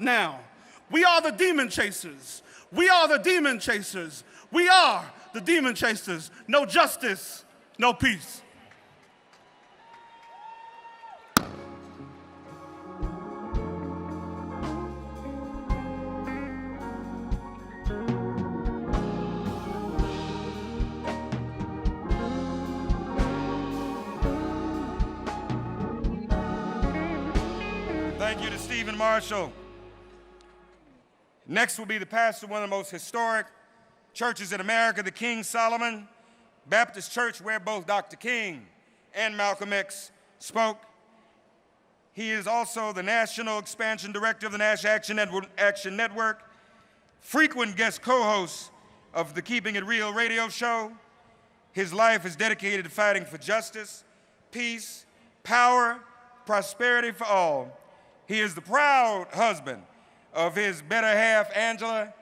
Now, we are the demon chasers. We are the demon chasers. We are the demon chasers. No justice, no peace. Thank you to Stephen Marshall. Next will be the pastor of one of the most historic churches in America, the King Solomon Baptist Church, where both Dr. King and Malcolm X spoke. He is also the National Expansion Director of the National Action Network, frequent guest co-host of the Keeping It Real radio show. His life is dedicated to fighting for justice, peace, power, prosperity for all. He is the proud husband of his better half, Angela,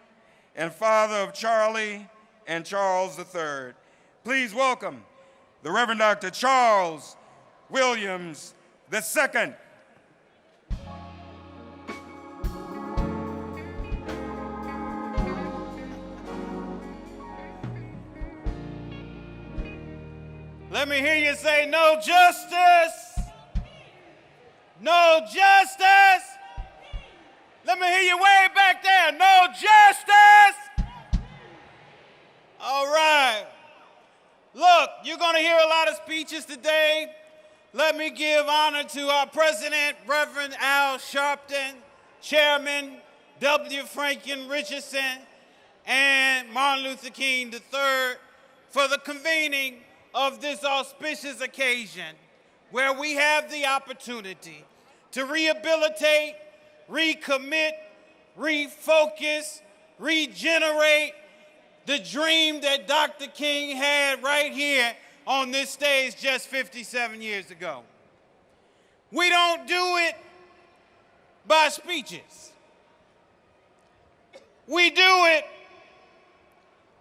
and father of Charlie and Charles III. Please welcome the Reverend Dr. Charles Williams II. Let me hear you say, no justice, no justice. Let me hear you way back there, no justice. All right. Look, you're going to hear a lot of speeches today. Let me give honor to our president, Reverend Al Sharpton, Chairman W. Franklin Richardson, and Martin Luther King III for the convening of this auspicious occasion where we have the opportunity to rehabilitate, recommit, refocus, regenerate the dream that Dr. King had right here on this stage just 57 years ago. We don't do it by speeches. We do it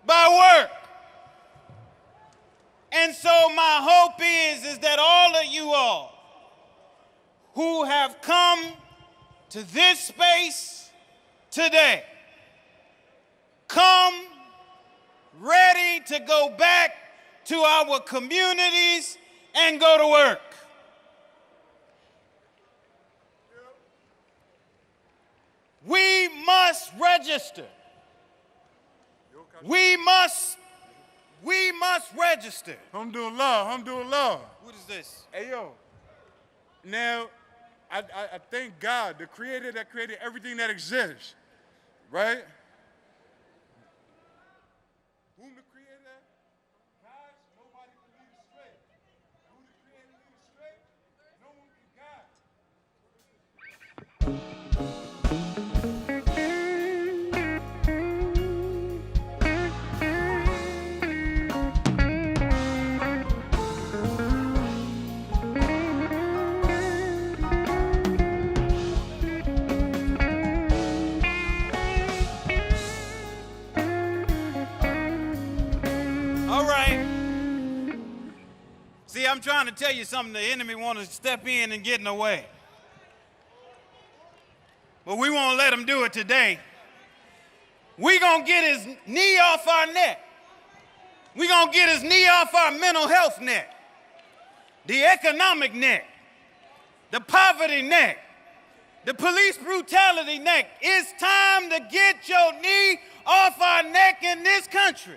by work. And so my hope is that all of you all who have come to this space today, come ready to go back to our communities and go to work. We must register. We must register. Alhamdulillah. What is this? Hey, yo. Now, I thank God, the creator that created everything that exists, right? Whom the creator guides, nobody can lead astray. Who the creator leads astray, no one can guide. See, I'm trying to tell you something. The enemy wants to step in and get in the way. But we won't let him do it today. We're going to get his knee off our neck. We're going to get his knee off our mental health neck, the economic neck, the poverty neck, the police brutality neck. It's time to get your knee off our neck in this country.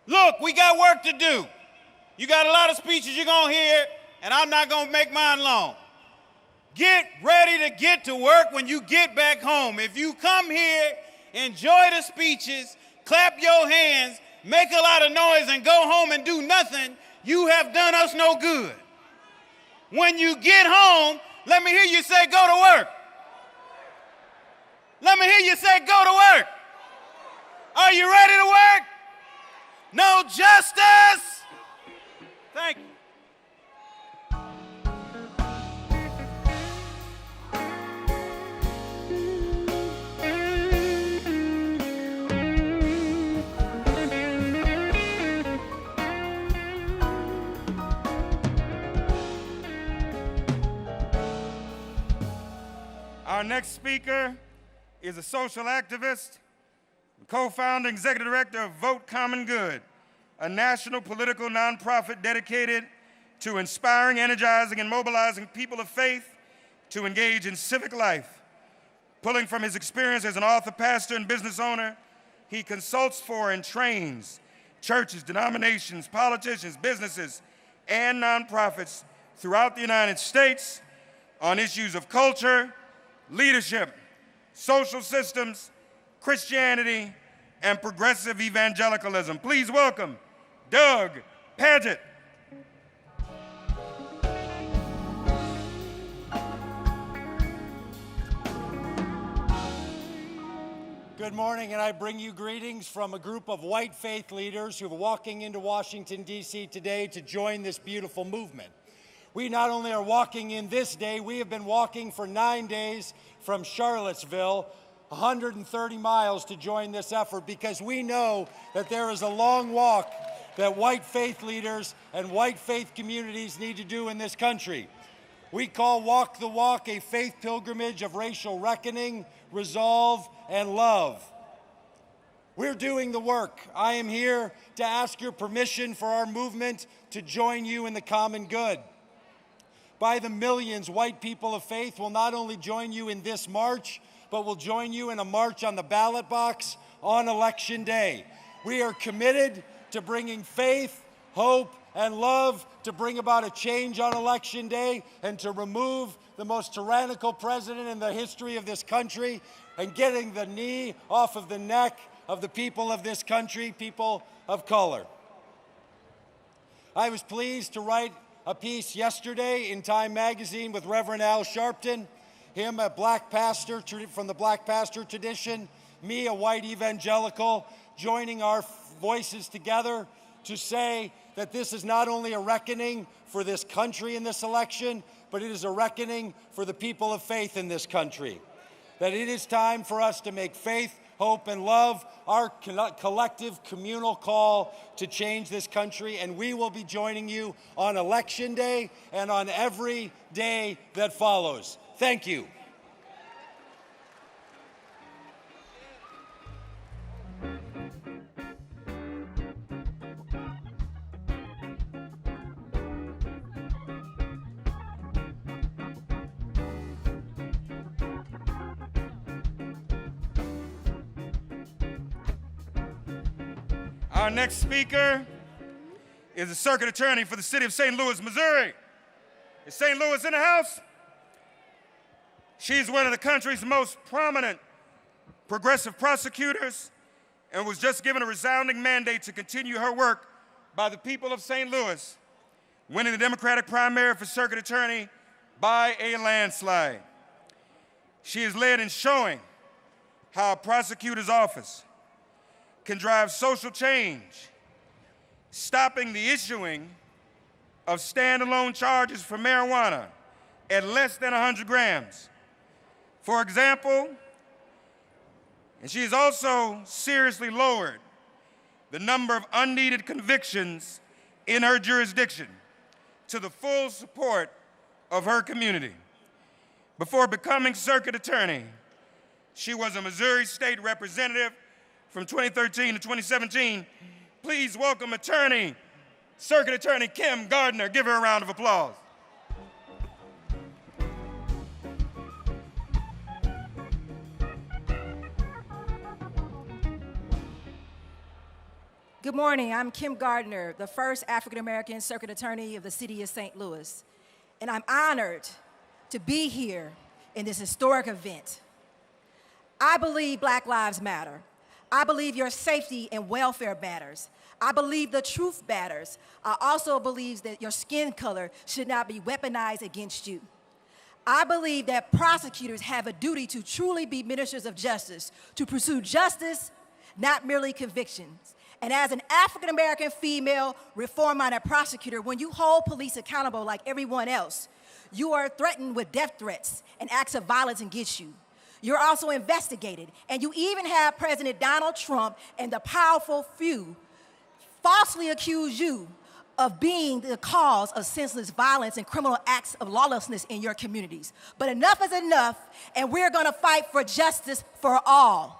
Look, we got work to do. You got a lot of speeches you're going to hear, and I'm not going to make mine long. Get ready to get to work when you get back home. If you come here, enjoy the speeches, clap your hands, make a lot of noise, and go home and do nothing, you have done us no good. When you get home, let me hear you say, go to work. Let me hear you say, go to work. Are you ready to work? No justice. Thank you. Our next speaker is a social activist, co-founder and executive director of Vote Common Good, a national political nonprofit dedicated to inspiring, energizing, and mobilizing people of faith to engage in civic life. Pulling from his experience as an author, pastor, and business owner, he consults for and trains churches, denominations, politicians, businesses, and nonprofits throughout the United States on issues of culture, leadership, social systems, Christianity, and progressive evangelicalism. Please welcome Doug Padgett. Good morning, and I bring you greetings from a group of white faith leaders who are walking into Washington, D.C. today to join this beautiful movement. We not only are walking in this day, we have been walking for 9 days from Charlottesville, 130 miles to join this effort, because we know that there is a long walk that white faith leaders and white faith communities need to do in this country. We call Walk the Walk a faith pilgrimage of racial reckoning, resolve, and love. We're doing the work. I am here to ask your permission for our movement to join you in the common good. By the millions, white people of faith will not only join you in this march, but will join you in a march on the ballot box on Election Day. We are committed to bringing faith, hope, and love to bring about a change on Election Day and to remove the most tyrannical president in the history of this country and getting the knee off of the neck of the people of this country, people of color. I was pleased to write a piece yesterday in Time magazine with Reverend Al Sharpton, him a black pastor from the black pastor tradition, me a white evangelical, joining our voices together to say that this is not only a reckoning for this country in this election, but it is a reckoning for the people of faith in this country. That it is time for us to make faith, hope, and love our collective communal call to change this country, and we will be joining you on Election Day and on every day that follows. Thank you. Our next speaker is a circuit attorney for the city of St. Louis, Missouri. Is St. Louis in the house? She's one of the country's most prominent progressive prosecutors and was just given a resounding mandate to continue her work by the people of St. Louis, winning the Democratic primary for circuit attorney by a landslide. She has led in showing how a prosecutor's office can drive social change, stopping the issuing of standalone charges for marijuana at less than 100 grams. For example, and she has also seriously lowered the number of unneeded convictions in her jurisdiction to the full support of her community. Before becoming circuit attorney, she was a Missouri state representative from 2013 to 2017. Please welcome Circuit Attorney Kim Gardner. Give her a round of applause. Good morning, I'm Kim Gardner, the first African-American circuit attorney of the city of St. Louis. And I'm honored to be here in this historic event. I believe Black Lives Matter. I believe your safety and welfare matters. I believe the truth matters. I also believe that your skin color should not be weaponized against you. I believe that prosecutors have a duty to truly be ministers of justice, to pursue justice, not merely convictions. And as an African-American female reform-minded prosecutor, when you hold police accountable like everyone else, you are threatened with death threats and acts of violence against you. You're also investigated, and you even have President Donald Trump and the powerful few falsely accuse you of being the cause of senseless violence and criminal acts of lawlessness in your communities. But enough is enough, and we're gonna fight for justice for all.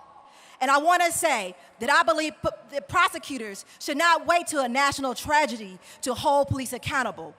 And I wanna say that I believe that prosecutors should not wait till a national tragedy to hold police accountable.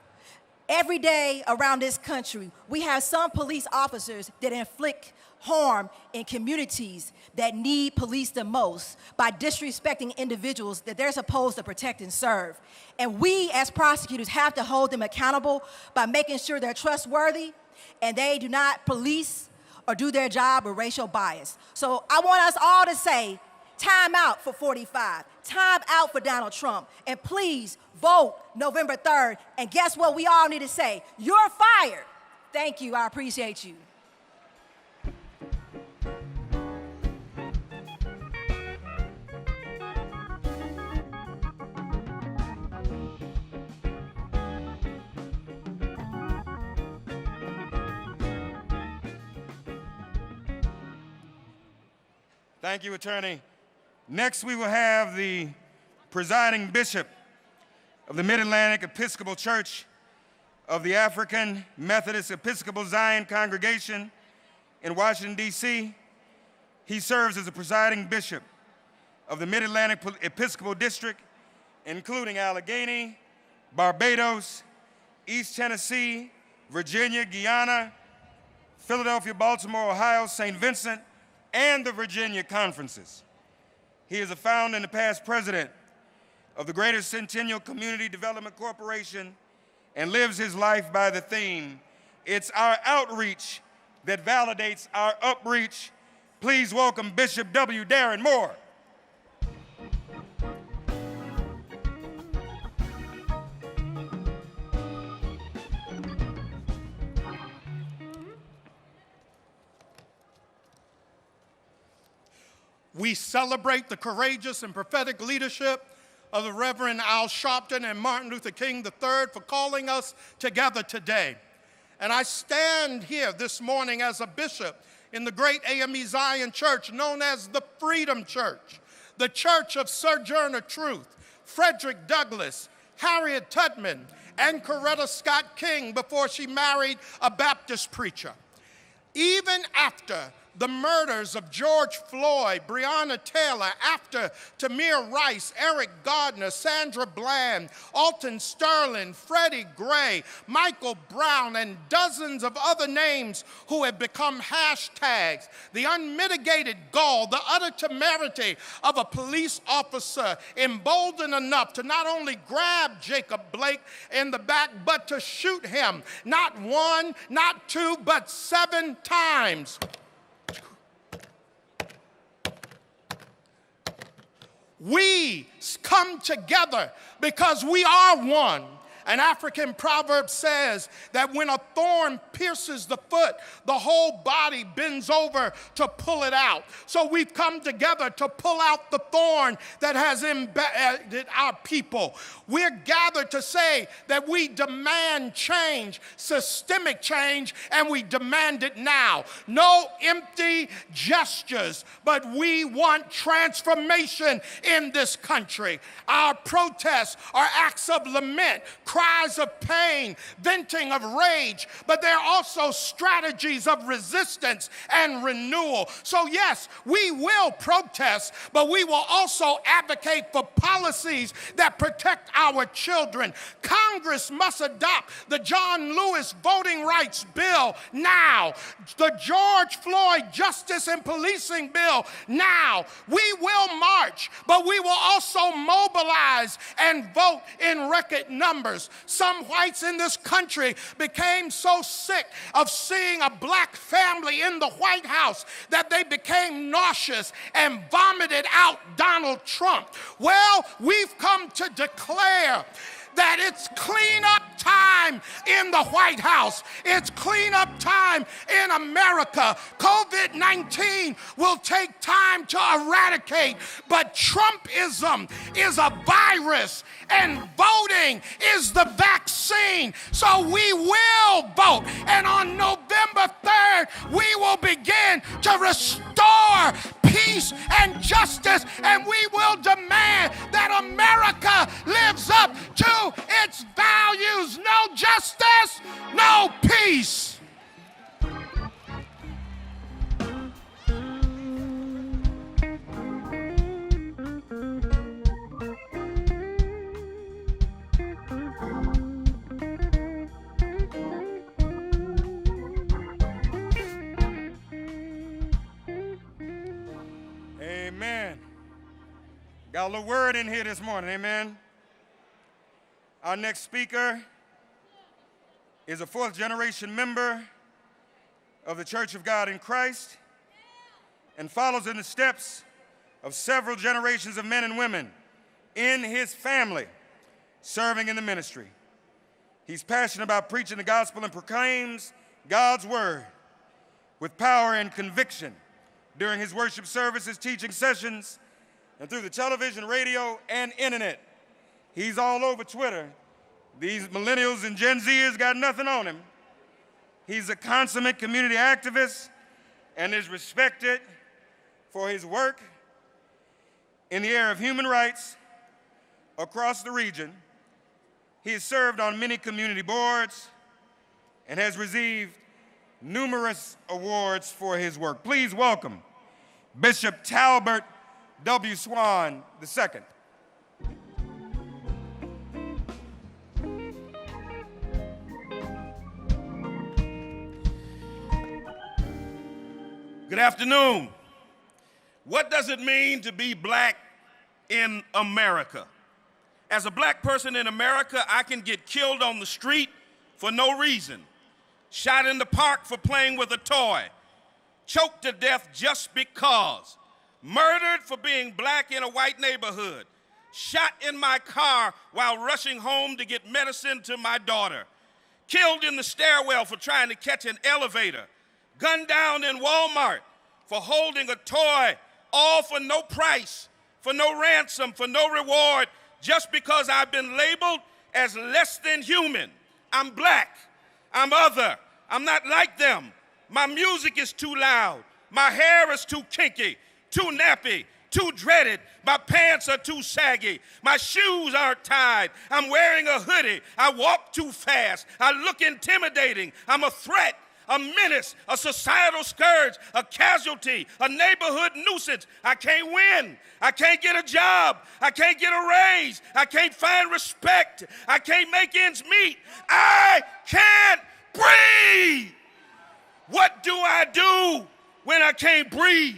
Every day around this country, we have some police officers that inflict harm in communities that need police the most by disrespecting individuals that they're supposed to protect and serve. And we, as prosecutors, have to hold them accountable by making sure they're trustworthy and they do not police or do their job with racial bias. So I want us all to say, time out for 45, time out for Donald Trump, and please vote November 3rd. And guess what we all need to say? You're fired. Thank you, I appreciate you. Thank you, Attorney. Next, we will have the presiding bishop of the Mid-Atlantic Episcopal Church of the African Methodist Episcopal Zion Congregation in Washington, D.C. He serves as the presiding bishop of the Mid-Atlantic Episcopal District, including Allegheny, Barbados, East Tennessee, Virginia, Guyana, Philadelphia, Baltimore, Ohio, St. Vincent, and the Virginia Conferences. He is a founder and the past president of the Greater Centennial Community Development Corporation and lives his life by the theme, "It's our outreach that validates our upreach." Please welcome Bishop W. Darren Moore. We celebrate the courageous and prophetic leadership of the Reverend Al Sharpton and Martin Luther King III for calling us together today. And I stand here this morning as a bishop in the great AME Zion Church, known as the Freedom Church, the Church of Sojourner Truth, Frederick Douglass, Harriet Tubman, and Coretta Scott King before she married a Baptist preacher. Even after the murders of George Floyd, Breonna Taylor, after Tamir Rice, Eric Gardner, Sandra Bland, Alton Sterling, Freddie Gray, Michael Brown, and dozens of other names who have become hashtags. The unmitigated gall, the utter temerity of a police officer emboldened enough to not only grab Jacob Blake in the back, but to shoot him, not one, not two, but 7 times. We come together because we are one. An African proverb says that when a thorn pierces the foot, the whole body bends over to pull it out. So we've come together to pull out the thorn that has embedded our people. We're gathered to say that we demand change, systemic change, and we demand it now. No empty gestures, but we want transformation in this country. Our protests are acts of lament, cries of pain, venting of rage, but they're also strategies of resistance and renewal. So yes, we will protest, but we will also advocate for policies that protect our children. Congress must adopt the John Lewis Voting Rights Bill now, the George Floyd Justice and Policing Bill now. We will march, but we will also mobilize and vote in record numbers. Some whites in this country became so sick of seeing a black family in the White House that they became nauseous and vomited out Donald Trump. Well, we've come to declare that it's cleanup time in the White House. It's cleanup time in America. COVID-19 will take time to eradicate, but Trumpism is a virus and voting is the vaccine. So we will vote, and on November 3rd, we will begin to restore peace and justice, and we will demand that America lives up to its values, no justice, no peace. Amen. Got a little word in here this morning, amen. Our next speaker is a fourth-generation member of the Church of God in Christ and follows in the steps of several generations of men and women in his family serving in the ministry. He's passionate about preaching the gospel and proclaims God's word with power and conviction during his worship services, teaching sessions, and through the television, radio, and internet. He's all over Twitter. These millennials and Gen Zers got nothing on him. He's a consummate community activist and is respected for his work in the area of human rights across the region. He has served on many community boards and has received numerous awards for his work. Please welcome Bishop Talbert W. Swan II. Good afternoon. What does it mean to be black in America? As a black person in America, I can get killed on the street for no reason, shot in the park for playing with a toy, choked to death just because, murdered for being black in a white neighborhood, shot in my car while rushing home to get medicine to my daughter, killed in the stairwell for trying to catch an elevator, gunned down in Walmart for holding a toy, all for no price, for no ransom, for no reward, just because I've been labeled as less than human. I'm black, I'm other, I'm not like them. My music is too loud, my hair is too kinky, too nappy, too dreaded, my pants are too saggy, my shoes aren't tied, I'm wearing a hoodie, I walk too fast, I look intimidating, I'm a threat, a menace, a societal scourge, a casualty, a neighborhood nuisance. I can't win. I can't get a job. I can't get a raise. I can't find respect. I can't make ends meet. I can't breathe. What do I do when I can't breathe?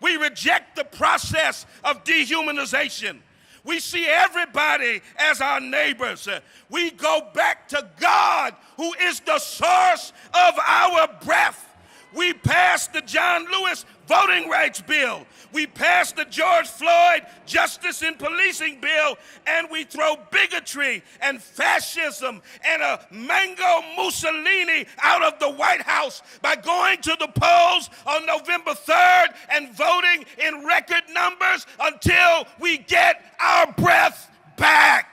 We reject the process of dehumanization. We see everybody as our neighbors. We go back to God, who is the source of our breath. We passed the John Lewis voting rights bill. We passed the George Floyd justice in policing bill, and we throw bigotry and fascism and a Mango Mussolini out of the White House by going to the polls on November 3rd and voting in record numbers until we get our breath back.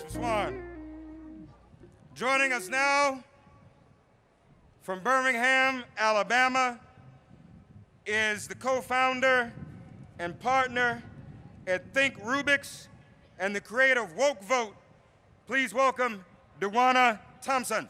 Swan. Joining us now from Birmingham, Alabama, is the co-founder and partner at Think Rubik's and the creator of Woke Vote. Please welcome Dewana Thompson.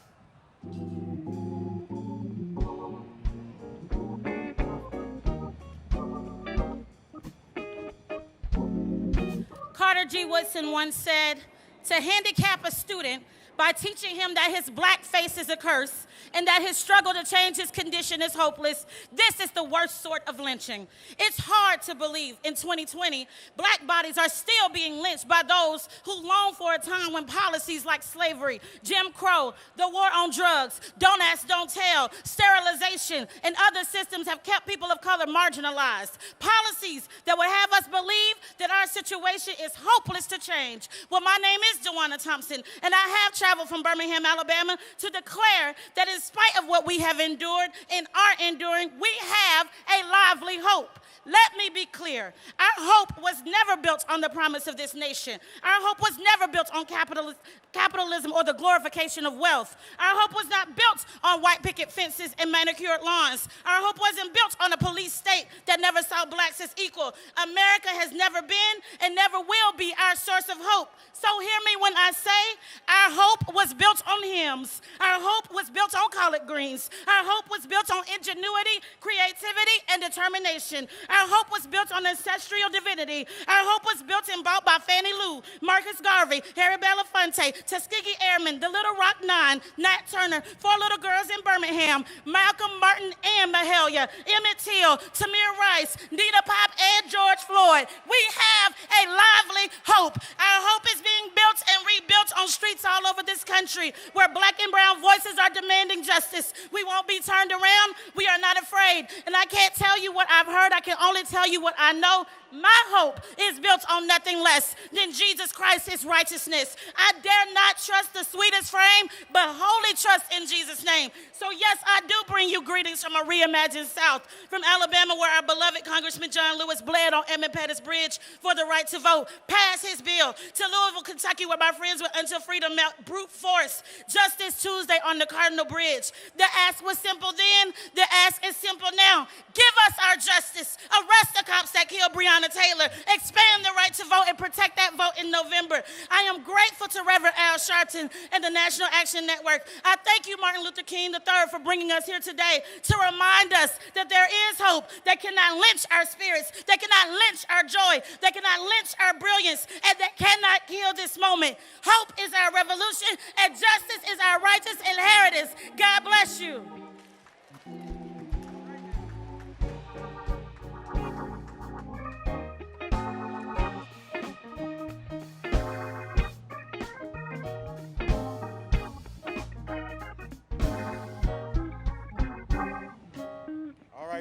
Carter G. Woodson once said, to handicap a student by teaching him that his black face is a curse and that his struggle to change his condition is hopeless, this is the worst sort of lynching. It's hard to believe in 2020, black bodies are still being lynched by those who long for a time when policies like slavery, Jim Crow, the war on drugs, don't ask, don't tell, sterilization, and other systems have kept people of color marginalized. Policies that would have us believe that our situation is hopeless to change. Well, my name is Dewana Thompson, and I have tried traveled from Birmingham, Alabama, to declare that in spite of what we have endured and are enduring, we have a lively hope. Let me be clear. Our hope was never built on the promise of this nation. Our hope was never built on capitalism or the glorification of wealth. Our hope was not built on white picket fences and manicured lawns. Our hope wasn't built on a police state that never saw blacks as equal. America has never been and never will be our source of hope. So hear me when I say our hope was built on hymns. Our hope was built on collard greens. Our hope was built on ingenuity, creativity, and determination. Our hope was built on ancestral divinity. Our hope was built and bought by Fannie Lou, Marcus Garvey, Harry Belafonte, Tuskegee Airmen, the Little Rock Nine, Nat Turner, Four Little Girls in Birmingham, Malcolm, Martin, and Mahalia, Emmett Till, Tamir Rice, Nina Pop, and George Floyd. We have a lively hope. Our hope is being built and rebuilt on streets all over this country where black and brown voices are demanding justice. We won't be turned around. We are not afraid. And I can't tell you what I've heard. I can only tell you what I know. My hope is built on nothing less than Jesus Christ, his righteousness. I dare not trust the sweetest frame, but wholly trust in Jesus' name. So yes, I do bring you greetings from a reimagined South, from Alabama, where our beloved Congressman John Lewis bled on Edmund Pettus Bridge for the right to vote, passed his bill, to Louisville, Kentucky, where my friends with Until Freedom met brute force just this Tuesday on the Cardinal Bridge. The ask was simple then, the ask is simple now. Give us our justice. Arrest the cops that killed Breonna Taylor. Expand the right to vote and protect that vote in November. I am grateful to Reverend Al Sharpton and the National Action Network. I thank you, Martin Luther King III, for bringing us here today to remind us that there is hope that cannot lynch our spirits, that cannot lynch our joy, that cannot lynch our brilliance, and that cannot kill this moment. Hope is our revolution, and justice is our righteous inheritance. God bless you.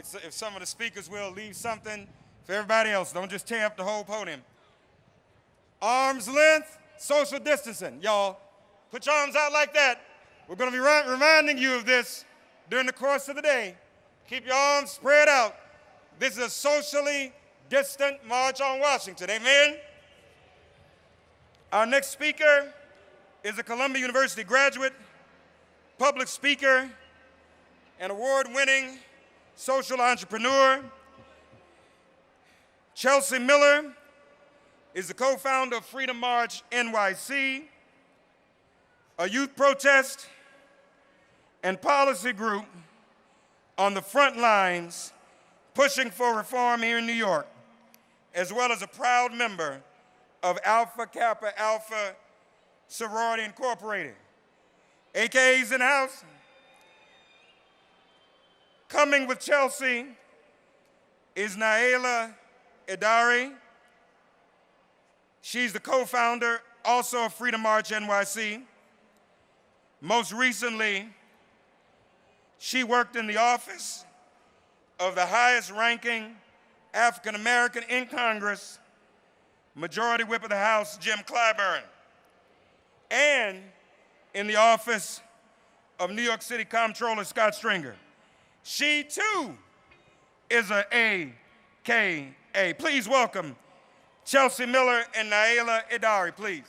So if some of the speakers will leave something for everybody else, don't just tear up the whole podium. Arm's length, social distancing. Y'all, put your arms out like that. We're going to be reminding you of this during the course of the day. Keep your arms spread out. This is a socially distant march on Washington. Amen? Our next speaker is a Columbia University graduate, public speaker, and award-winning social entrepreneur. Chelsea Miller is the co-founder of Freedom March NYC, a youth protest and policy group on the front lines pushing for reform here in New York, as well as a proud member of Alpha Kappa Alpha Sorority Incorporated. AKA's in the house. Coming with Chelsea is Naila Idari. She's the co-founder also of Freedom March NYC. Most recently, she worked in the office of the highest ranking African American in Congress, Majority Whip of the House, Jim Clyburn, and in the office of New York City Comptroller Scott Stringer. She too is an AKA. Please welcome Chelsea Miller and Naila Idari, please.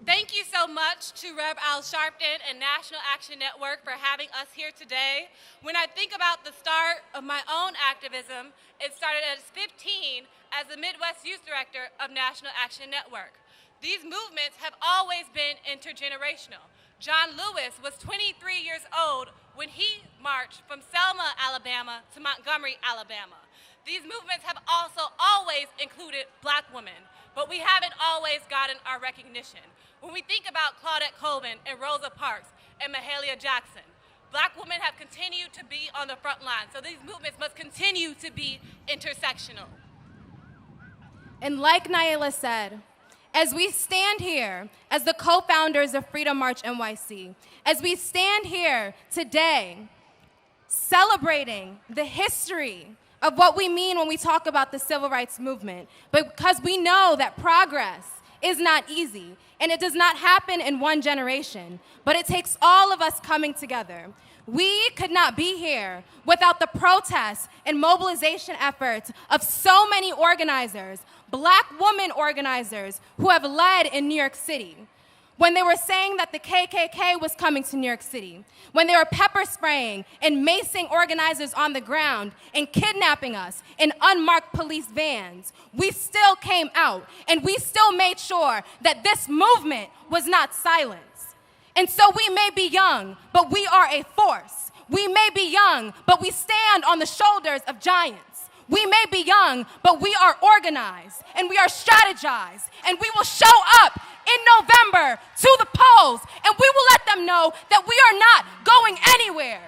Thank you so much to Rev. Al Sharpton and National Action Network for having us here today. When I think about the start of my own activism, it started at 15 as the Midwest Youth Director of National Action Network. These movements have always been intergenerational. John Lewis was 23 years old when he marched from Selma, Alabama to Montgomery, Alabama. These movements have also always included black women, but we haven't always gotten our recognition. When we think about Claudette Colvin and Rosa Parks and Mahalia Jackson, black women have continued to be on the front line, so these movements must continue to be intersectional. And like Naila said, as we stand here as the co-founders of Freedom March NYC, as we stand here today celebrating the history of what we mean when we talk about the civil rights movement, because we know that progress is not easy, and it does not happen in one generation, but it takes all of us coming together. We could not be here without the protests and mobilization efforts of so many organizers, Black women organizers who have led in New York City. When they were saying that the KKK was coming to New York City, when they were pepper spraying and macing organizers on the ground and kidnapping us in unmarked police vans, we still came out and we still made sure that this movement was not silenced. And so we may be young, but we are a force. We may be young, but we stand on the shoulders of giants. We may be young, but we are organized and we are strategized, and we will show up in November to the polls, and we will let them know that we are not going anywhere.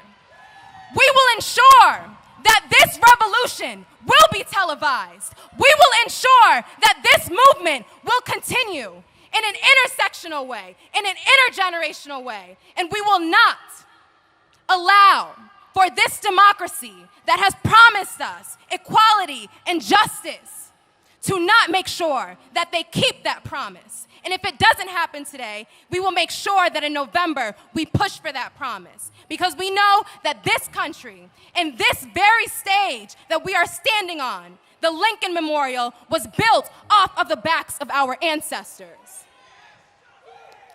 We will ensure that this revolution will be televised. We will ensure that this movement will continue in an intersectional way, in an intergenerational way, and we will not allow for this democracy that has promised us equality and justice to not make sure that they keep that promise. And if it doesn't happen today, we will make sure that in November we push for that promise, because we know that this country and this very stage that we are standing on, the Lincoln Memorial, was built off of the backs of our ancestors.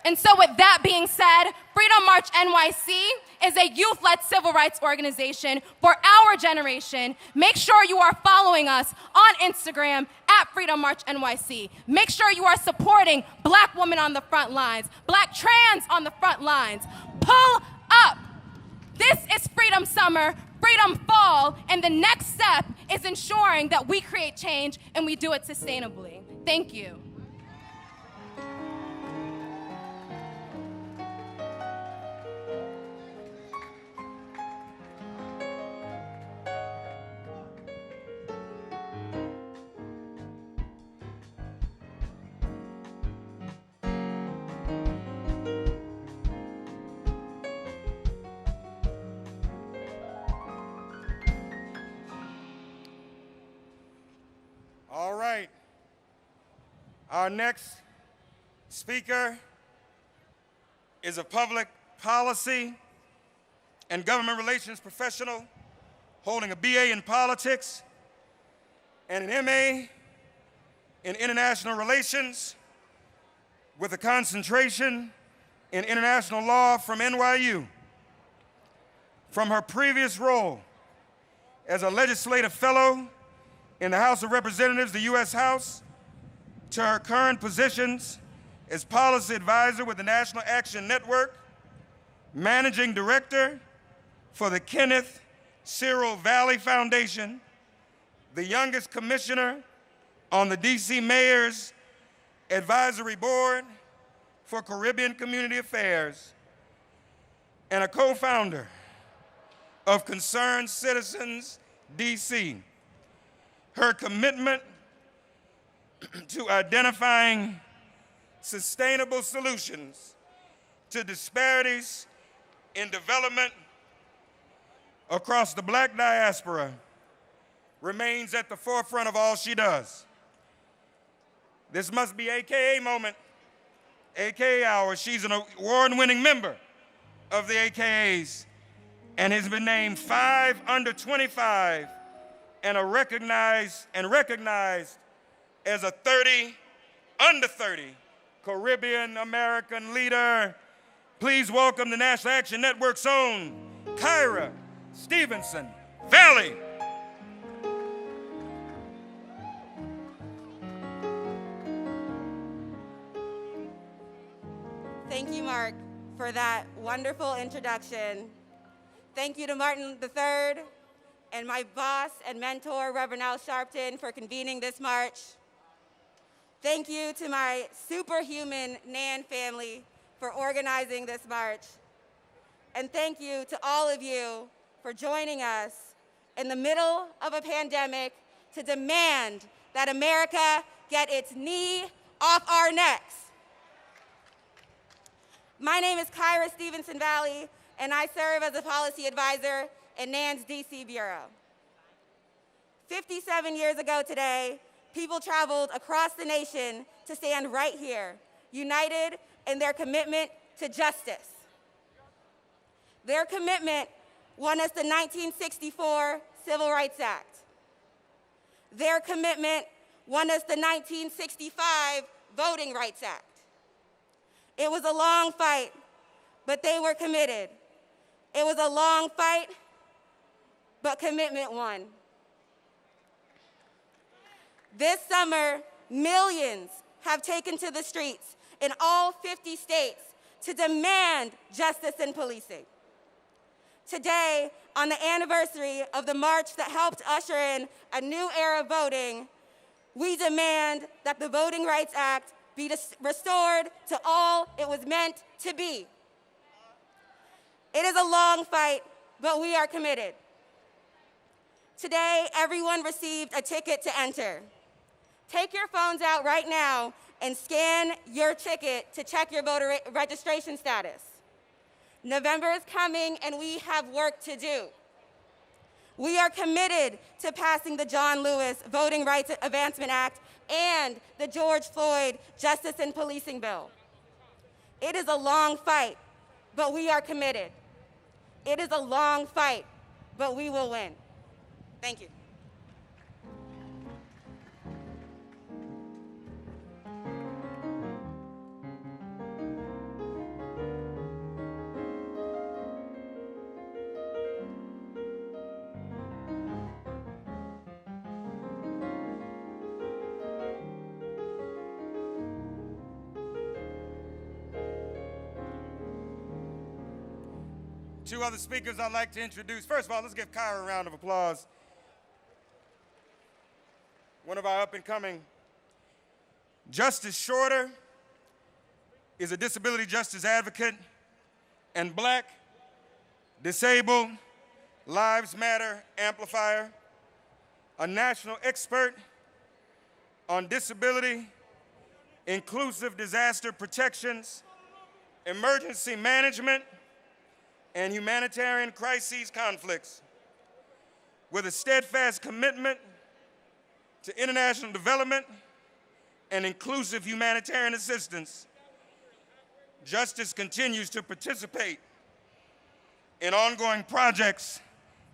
And so with that being said, Freedom March NYC is a youth-led civil rights organization for our generation. Make sure you are following us on Instagram at Freedom March NYC. Make sure you are supporting Black women on the front lines, Black trans on the front lines. Pull up. This is Freedom Summer, Freedom Fall, and the next step is ensuring that we create change and we do it sustainably. Thank you. All right. Our next speaker is a public policy and government relations professional holding a BA in politics and an MA in international relations with a concentration in international law from NYU. From her previous role as a legislative fellow in the House of Representatives, the U.S. House, to her current positions as policy advisor with the National Action Network, managing director for the Kenneth Cyril Valley Foundation, the youngest commissioner on the D.C. Mayor's Advisory Board for Caribbean Community Affairs, and a co-founder of Concerned Citizens D.C. Her commitment to identifying sustainable solutions to disparities in development across the Black diaspora remains at the forefront of all she does. This must be AKA moment, AKA hour. She's an award-winning member of the AKAs and has been named 5 under 25 and recognized as a 30 under 30 Caribbean American leader. Please welcome the National Action Network's own Kyra Stevenson Valley. Thank you, Mark, for that wonderful introduction. Thank you to Martin III and my boss and mentor, Reverend Al Sharpton, for convening this march. Thank you to my superhuman Nan family for organizing this march. And thank you to all of you for joining us in the middle of a pandemic to demand that America get its knee off our necks. My name is Kyra Stevenson Valley, and I serve as a policy advisor and NAN's DC Bureau. 57 years ago today, people traveled across the nation to stand right here, united in their commitment to justice. Their commitment won us the 1964 Civil Rights Act. Their commitment won us the 1965 Voting Rights Act. It was a long fight, but they were committed. It was a long fight, but commitment won. This summer, millions have taken to the streets in all 50 states to demand justice in policing. Today, on the anniversary of the march that helped usher in a new era of voting, we demand that the Voting Rights Act be restored to all it was meant to be. It is a long fight, but we are committed. Today, everyone received a ticket to enter. Take your phones out right now and scan your ticket to check your voter registration status. November is coming and we have work to do. We are committed to passing the John Lewis Voting Rights Advancement Act and the George Floyd Justice in Policing Bill. It is a long fight, but we are committed. It is a long fight, but we will win. Thank you. Two other speakers I'd like to introduce. First of all, let's give Kyra a round of applause. One of our up-and-coming. Justice Shorter is a disability justice advocate and Black, disabled, Lives Matter amplifier, a national expert on disability, inclusive disaster protections, emergency management, and humanitarian crises conflicts. With a steadfast commitment to international development and inclusive humanitarian assistance, Justice continues to participate in ongoing projects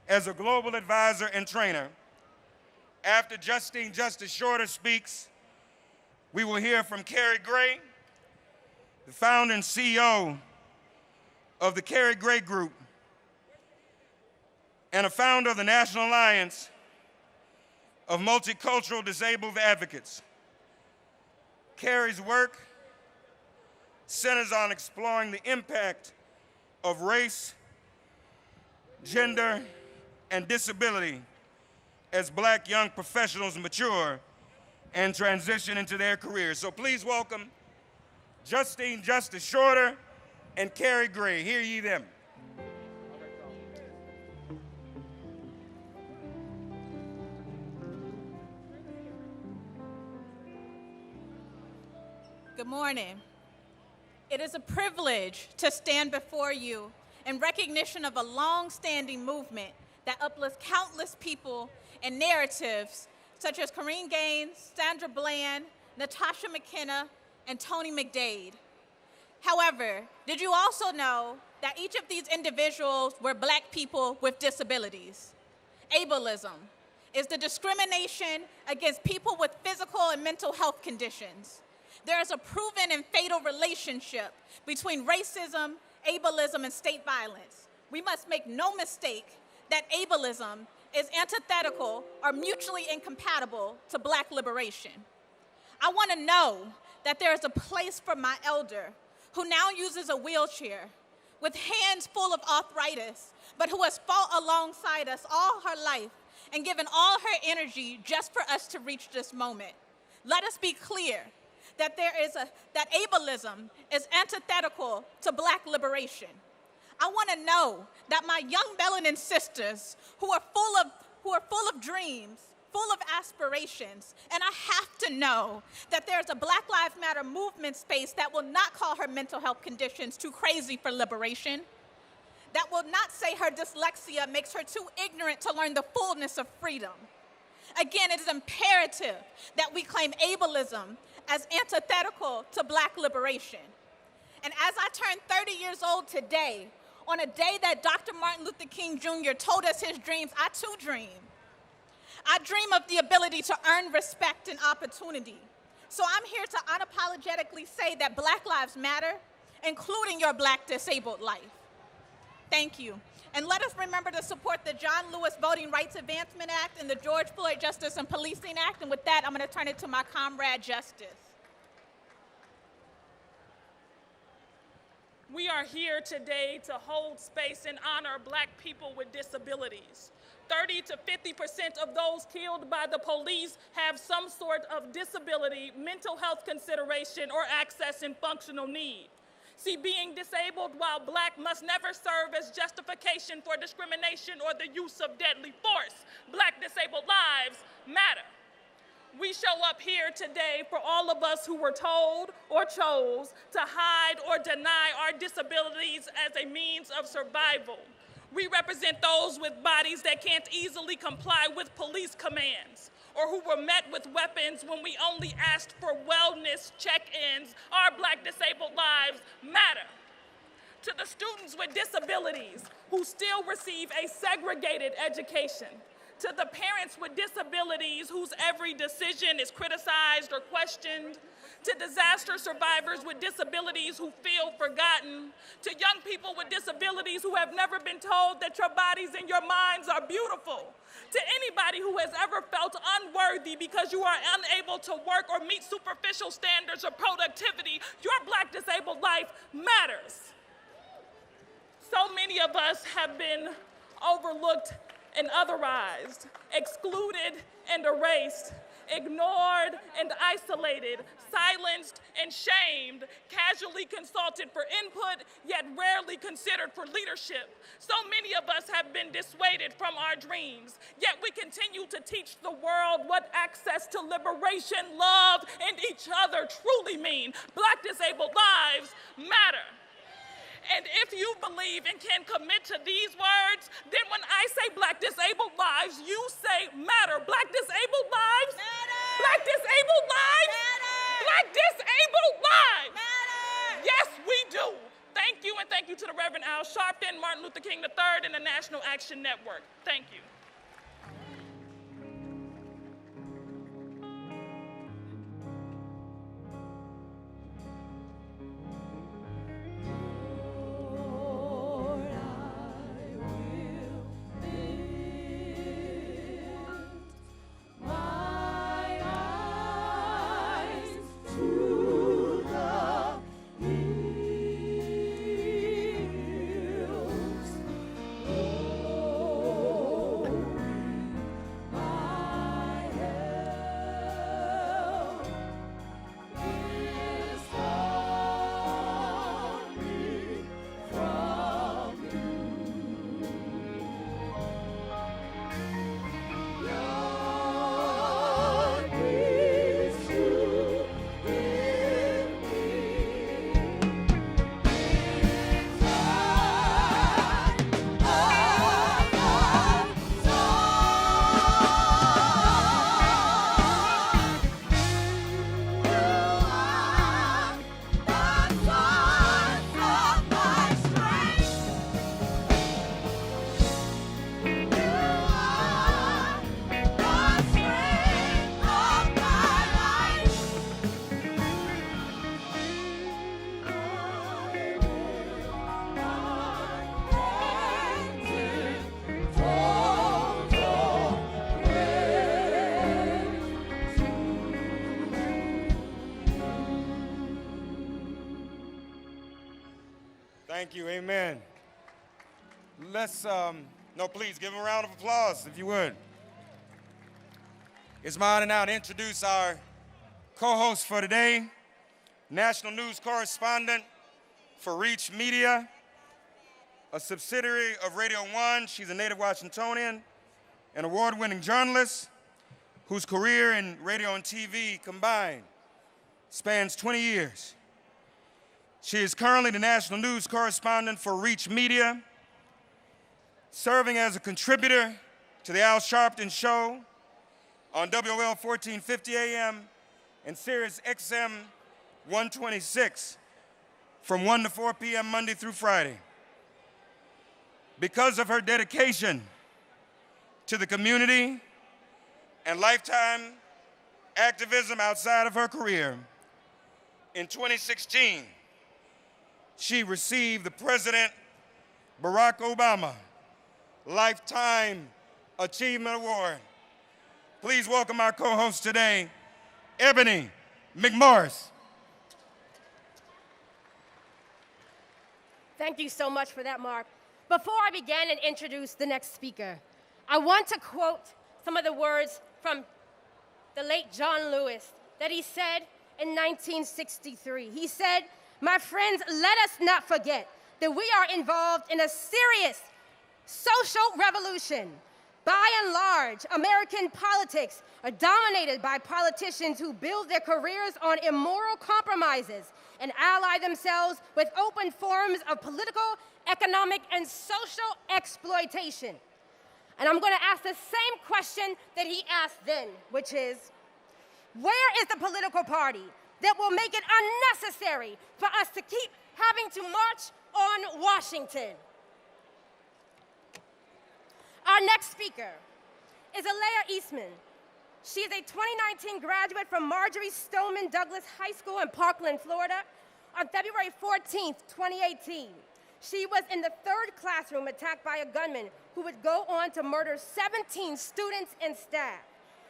as a global advisor and trainer. After Justine Justice Shorter speaks, we will hear from Carrie Gray, the founder and CEO of the Carrie Gray Group and a founder of the National Alliance of Multicultural Disabled Advocates. Carrie's work centers on exploring the impact of race, gender, and disability as Black young professionals mature and transition into their careers. So please welcome Justine Justice Shorter and Carrie Gray. Hear ye them. Good morning. It is a privilege to stand before you in recognition of a long-standing movement that uplifts countless people and narratives such as Corrine Gaines, Sandra Bland, Natasha McKenna, and Tony McDade. However, did you also know that each of these individuals were Black people with disabilities? Ableism is the discrimination against people with physical and mental health conditions. There is a proven and fatal relationship between racism, ableism, and state violence. We must make no mistake that ableism is antithetical or mutually incompatible to Black liberation. I want to know that there is a place for my elder who now uses a wheelchair with hands full of arthritis, but who has fought alongside us all her life and given all her energy just for us to reach this moment. Let us be clear that that ableism is antithetical to Black liberation. I want to know that my young melanin sisters who are full of dreams, full of aspirations, and I have to know that there's a Black Lives Matter movement space that will not call her mental health conditions too crazy for liberation, that will not say her dyslexia makes her too ignorant to learn the fullness of freedom. Again, it is imperative that we claim ableism as antithetical to Black liberation. And as I turn 30 years old today, on a day that Dr. Martin Luther King Jr. told us his dreams, I too dream. I dream of the ability to earn respect and opportunity. So I'm here to unapologetically say that Black lives matter, including your Black disabled life. Thank you. And let us remember to support the John Lewis Voting Rights Advancement Act and the George Floyd Justice and Policing Act. And with that, I'm going to turn it to my comrade, Justice. We are here today to hold space and honor Black people with disabilities. 30 to 50% of those killed by the police have some sort of disability, mental health consideration, or access and functional need. See, being disabled while Black must never serve as justification for discrimination or the use of deadly force. Black disabled lives matter. We show up here today for all of us who were told or chose to hide or deny our disabilities as a means of survival. We represent those with bodies that can't easily comply with police commands, or who were met with weapons when we only asked for wellness check-ins. Our Black disabled lives matter. To the students with disabilities who still receive a segregated education, to the parents with disabilities whose every decision is criticized or questioned, to disaster survivors with disabilities who feel forgotten, to young people with disabilities who have never been told that your bodies and your minds are beautiful, to anybody who has ever felt unworthy because you are unable to work or meet superficial standards of productivity, your Black disabled life matters. So many of us have been overlooked and otherized, excluded and erased, ignored and isolated, silenced and shamed, casually consulted for input, yet rarely considered for leadership. So many of us have been dissuaded from our dreams, yet we continue to teach the world what access to liberation, love, and each other truly mean. Black disabled lives matter. And if you believe and can commit to these words, then when I say Black disabled lives, you say matter. Black disabled lives matter. Black disabled lives matter. Black disabled lives matter. Yes, we do. Thank you, and thank you to the Reverend Al Sharpton, Martin Luther King III, and the National Action Network. Thank you. Thank you, amen. Let's, please give him a round of applause, if you would. It's my honor now to introduce our co-host for today, national news correspondent for Reach Media, a subsidiary of Radio 1. She's a native Washingtonian, an award-winning journalist whose career in radio and TV combined spans 20 years. She is currently the national news correspondent for Reach Media, serving as a contributor to the Al Sharpton Show on WOL 1450 AM and Sirius XM 126 from 1 to 4 p.m. Monday through Friday. Because of her dedication to the community and lifetime activism outside of her career, in 2016, she received the President Barack Obama Lifetime Achievement Award. Please welcome our co-host today, Ebony McMorris. Thank you so much for that, Mark. Before I begin and introduce the next speaker, I want to quote some of the words from the late John Lewis that he said in 1963. He said, "My friends, let us not forget that we are involved in a serious social revolution. By and large, American politics are dominated by politicians who build their careers on immoral compromises and ally themselves with open forms of political, economic, and social exploitation." And I'm going to ask the same question that he asked then, which is, where is the political party that will make it unnecessary for us to keep having to march on Washington? Our next speaker is Alea Eastman. She is a 2019 graduate from Marjorie Stoneman Douglas High School in Parkland, Florida. On February 14th, 2018, she was in the 3rd classroom attacked by a gunman who would go on to murder 17 students and staff.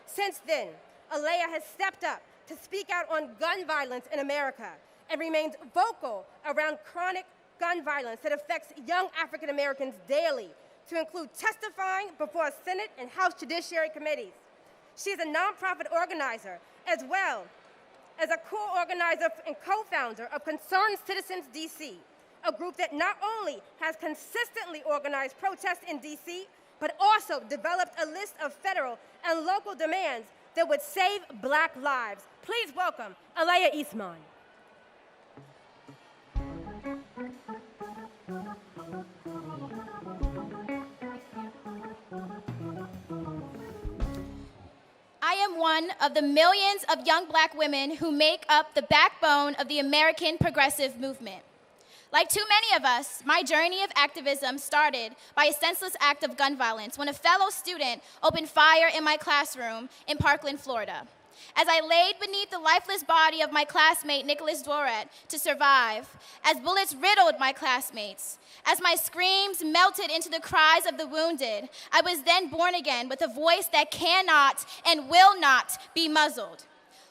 Since then, Alea has stepped up to speak out on gun violence in America and remains vocal around chronic gun violence that affects young African Americans daily, to include testifying before Senate and House Judiciary committees. She is a nonprofit organizer, as well as a co-organizer and co-founder of Concerned Citizens DC, a group that not only has consistently organized protests in DC, but also developed a list of federal and local demands that would save Black lives. Please welcome Alea Eastman. I am one of the millions of young Black women who make up the backbone of the American progressive movement. Like too many of us, my journey of activism started by a senseless act of gun violence when a fellow student opened fire in my classroom in Parkland, Florida. As I laid beneath the lifeless body of my classmate, Nicholas Doret, to survive, as bullets riddled my classmates, as my screams melted into the cries of the wounded, I was then born again with a voice that cannot and will not be muzzled.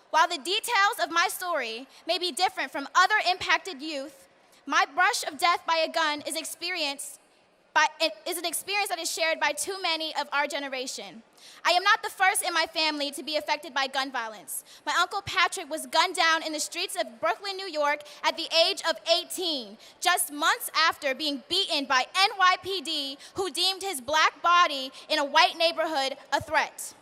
While the details of my story may be different from other impacted youth, my brush of death by a gun is an experience that is shared by too many of our generation. I am not the first in my family to be affected by gun violence. My Uncle Patrick was gunned down in the streets of Brooklyn, New York at the age of 18, just months after being beaten by NYPD, who deemed his Black body in a white neighborhood a threat.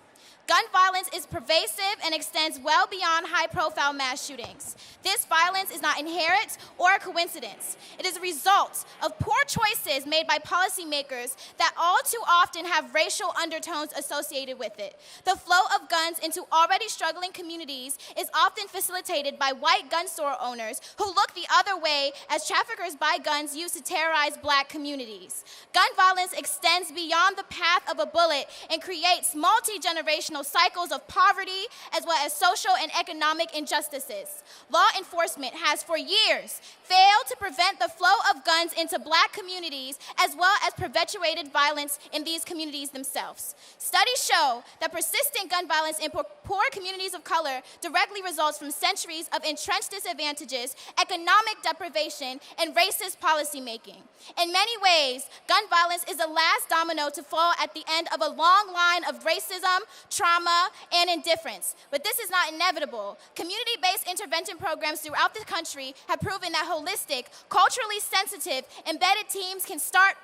Gun violence is pervasive and extends well beyond high-profile mass shootings. This violence is not inherent or a coincidence. It is a result of poor choices made by policymakers that all too often have racial undertones associated with it. The flow of guns into already struggling communities is often facilitated by white gun store owners who look the other way as traffickers buy guns used to terrorize Black communities. Gun violence extends beyond the path of a bullet and creates multi-generational cycles of poverty as well as social and economic injustices. Law enforcement has for years failed to prevent the flow of guns into Black communities as well as perpetuated violence in these communities themselves. Studies show that persistent gun violence in poor communities of color directly results from centuries of entrenched disadvantages, economic deprivation, and racist policymaking. In many ways, gun violence is the last domino to fall at the end of a long line of racism, trauma, and indifference. But this is not inevitable. Community-based intervention programs throughout the country have proven that holistic, culturally sensitive, embedded teams can stop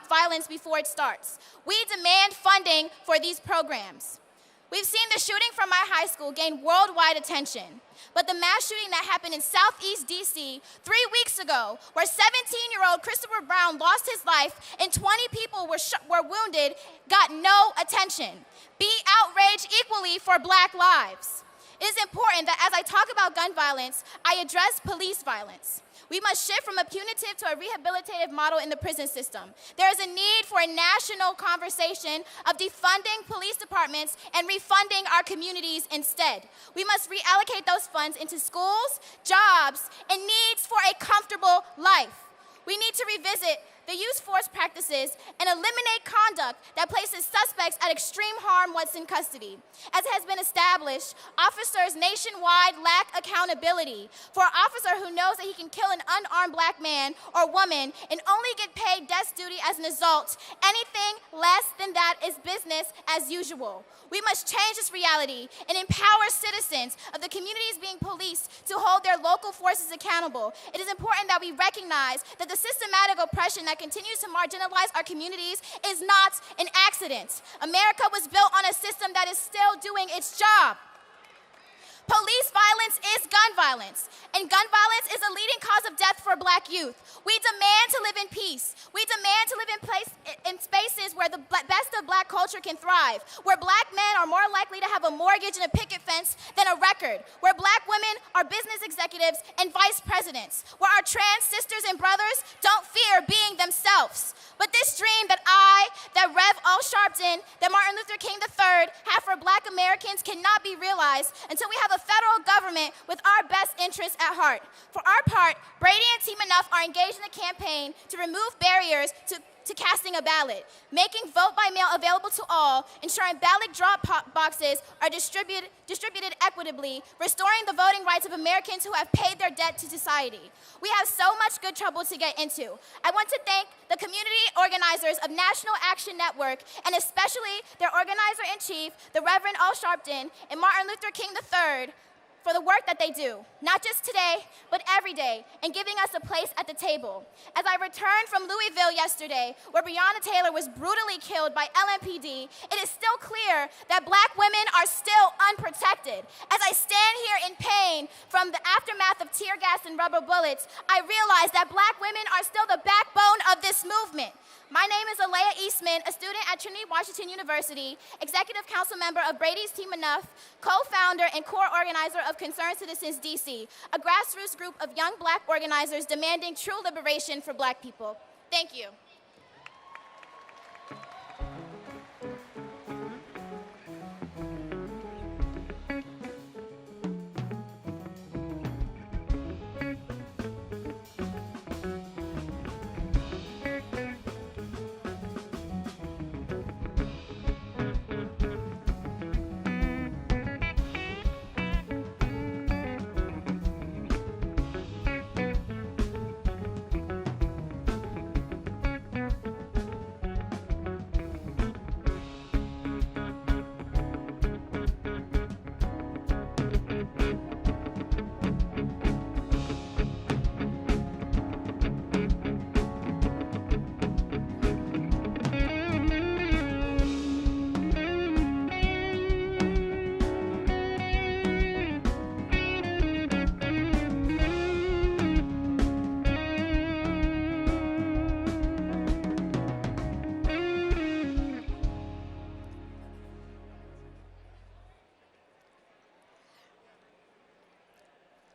violence before it starts. We demand funding for these programs. We've seen the shooting from my high school gain worldwide attention. But the mass shooting that happened in Southeast DC 3 weeks ago, where 17-year-old Christopher Brown lost his life and 20 people were wounded, got no attention. Be outraged equally for Black lives. It is important that as I talk about gun violence, I address police violence. We must shift from a punitive to a rehabilitative model in the prison system. There is a need for a national conversation of defunding police departments and refunding our communities instead. We must reallocate those funds into schools, jobs, and needs for a comfortable life. We need to revisit the use force practices and eliminate conduct that places suspects at extreme harm once in custody. As has been established, officers nationwide lack accountability. For an officer who knows that he can kill an unarmed Black man or woman and only get paid desk duty as an assault, anything less than that is business as usual. We must change this reality and empower citizens of the communities being policed to hold their local forces accountable. It is important that we recognize that the systematic oppression that continues to marginalize our communities is not an accident. America was built on a system that is still doing its job. Police violence is gun violence, and gun violence is a leading cause of death for Black youth. We demand to live in peace. We demand to live in spaces where the best of Black culture can thrive, where Black men are more likely to have a mortgage and a picket fence than a record, where Black women are business executives and vice presidents, where our trans sisters and brothers don't fear being themselves. But this dream that Rev. Al Sharpton, that Martin Luther King III have for Black Americans cannot be realized until we have a federal government with our best interests at heart. For our part, Brady and Team Enough are engaged in a campaign to remove barriers to casting a ballot, making vote by mail available to all, ensuring ballot drop boxes are distributed equitably, restoring the voting rights of Americans who have paid their debt to society. We have so much good trouble to get into. I want to thank the community organizers of National Action Network, and especially their organizer-in-chief, the Reverend Al Sharpton and Martin Luther King III, for the work that they do, not just today, but every day, and giving us a place at the table. As I returned from Louisville yesterday, where Breonna Taylor was brutally killed by LMPD, it is still clear that Black women are still unprotected. As I stand here in pain from the aftermath of tear gas and rubber bullets, I realize that Black women are still the backbone of this movement. My name is Alea Eastman, a student at Trinity Washington University, executive council member of Brady's Team Enough, co-founder and core organizer of Concerned Citizens DC, a grassroots group of young Black organizers demanding true liberation for Black people. Thank you.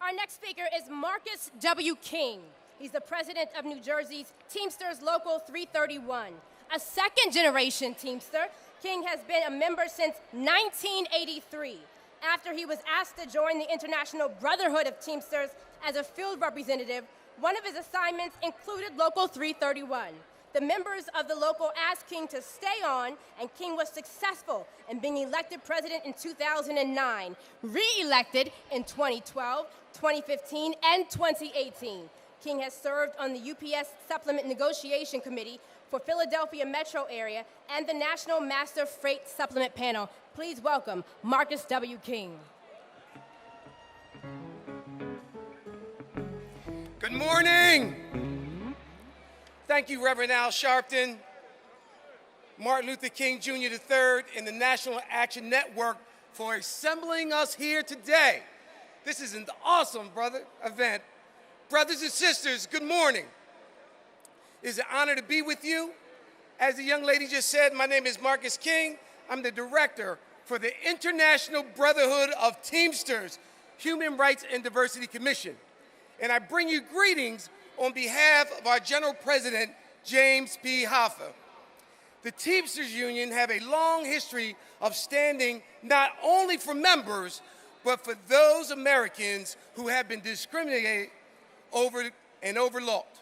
Our next speaker is Marcus W. King. He's the president of New Jersey's Teamsters Local 331. A second-generation Teamster, King has been a member since 1983. After he was asked to join the International Brotherhood of Teamsters as a field representative, one of his assignments included Local 331. The members of the local asked King to stay on, and King was successful in being elected president in 2009, re-elected in 2012, 2015, and 2018. King has served on the UPS Supplement Negotiation Committee for Philadelphia Metro Area and the National Master Freight Supplement Panel. Please welcome Marcus W. King. Good morning. Thank you, Reverend Al Sharpton. Martin Luther King Jr. III and the National Action Network for assembling us here today. This is an awesome, event. Brothers and sisters, good morning. It's an honor to be with you. As the young lady just said, my name is Marcus King. I'm the director for the International Brotherhood of Teamsters Human Rights and Diversity Commission. And I bring you greetings on behalf of our General President, James P. Hoffa. The Teamsters Union have a long history of standing not only for members, but for those Americans who have been discriminated over and overlooked.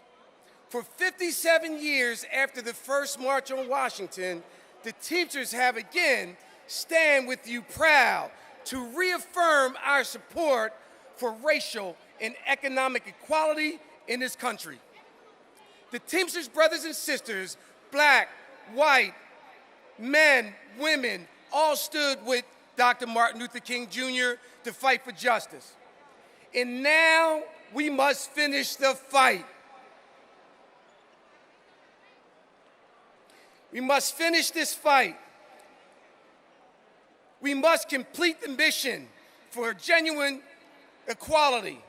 For 57 years after the first March on Washington, the Teamsters have again stand with you proud to reaffirm our support for racial and economic equality in this country. The Teamsters brothers and sisters, black, white, men, women, all stood with Dr. Martin Luther King Jr. to fight for justice. And now we must finish the fight. We must finish this fight. We must complete the mission for genuine equality.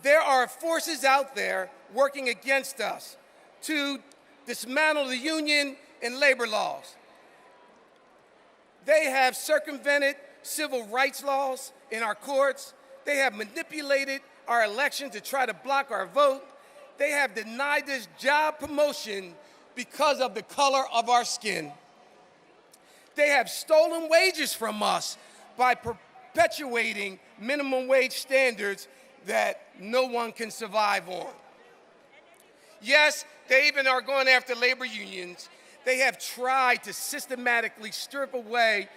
There are forces out there working against us to dismantle the union and labor laws. They have circumvented civil rights laws in our courts. They have manipulated our election to try to block our vote. They have denied this job promotion because of the color of our skin. They have stolen wages from us by perpetuating minimum wage standards that no one can survive on. Yes, they even are going after labor unions. They have tried to systematically strip away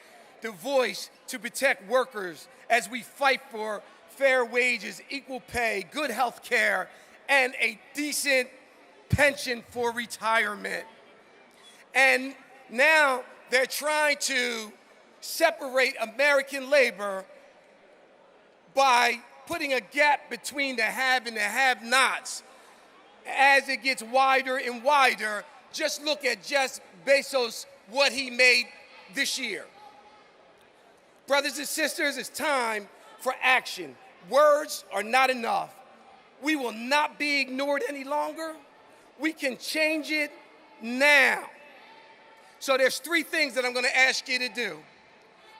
the voice to protect workers as we fight for fair wages, equal pay, good health care, and a decent pension for retirement. And now they're trying to separate American labor by putting a gap between the have and the have-nots. As it gets wider and wider, just look at Jeff Bezos, what he made this year. Brothers and sisters, it's time for action. Words are not enough. We will not be ignored any longer. We can change it now. So there's three things that I'm going to ask you to do.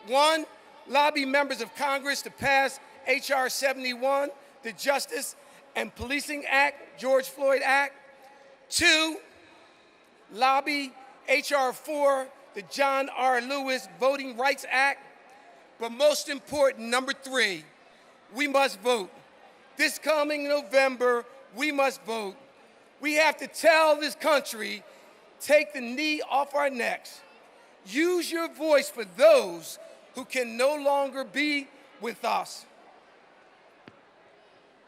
One, lobby members of Congress to pass H.R. 71, the Justice and Policing Act, George Floyd Act. Two, lobby H.R. 4, the John R. Lewis Voting Rights Act. But most important, number three, we must vote. This coming November, we must vote. We have to tell this country, take the knee off our necks. Use your voice for those who can no longer be with us.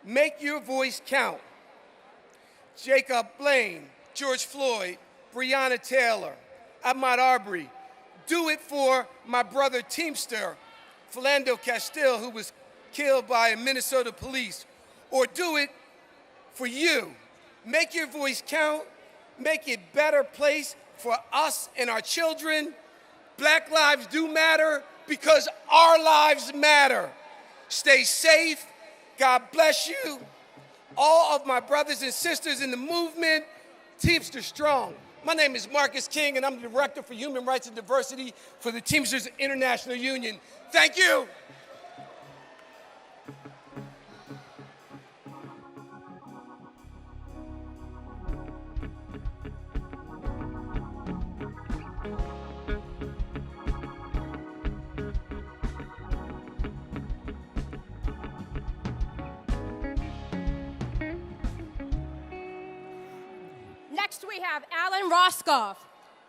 Make your voice count. Jacob Blaine, George Floyd, Breonna Taylor, Ahmaud Arbery. Do it for my brother Teamster, Philando Castile, who was killed by Minnesota police. Or do it for you. Make your voice count. Make it a better place for us and our children. Black lives do matter because our lives matter. Stay safe. God bless you. All of my brothers and sisters in the movement, Teamster Strong. My name is Marcus King, and I'm the Director for Human Rights and Diversity for the Teamsters International Union. Thank you. Next, we have Alan Roscoff,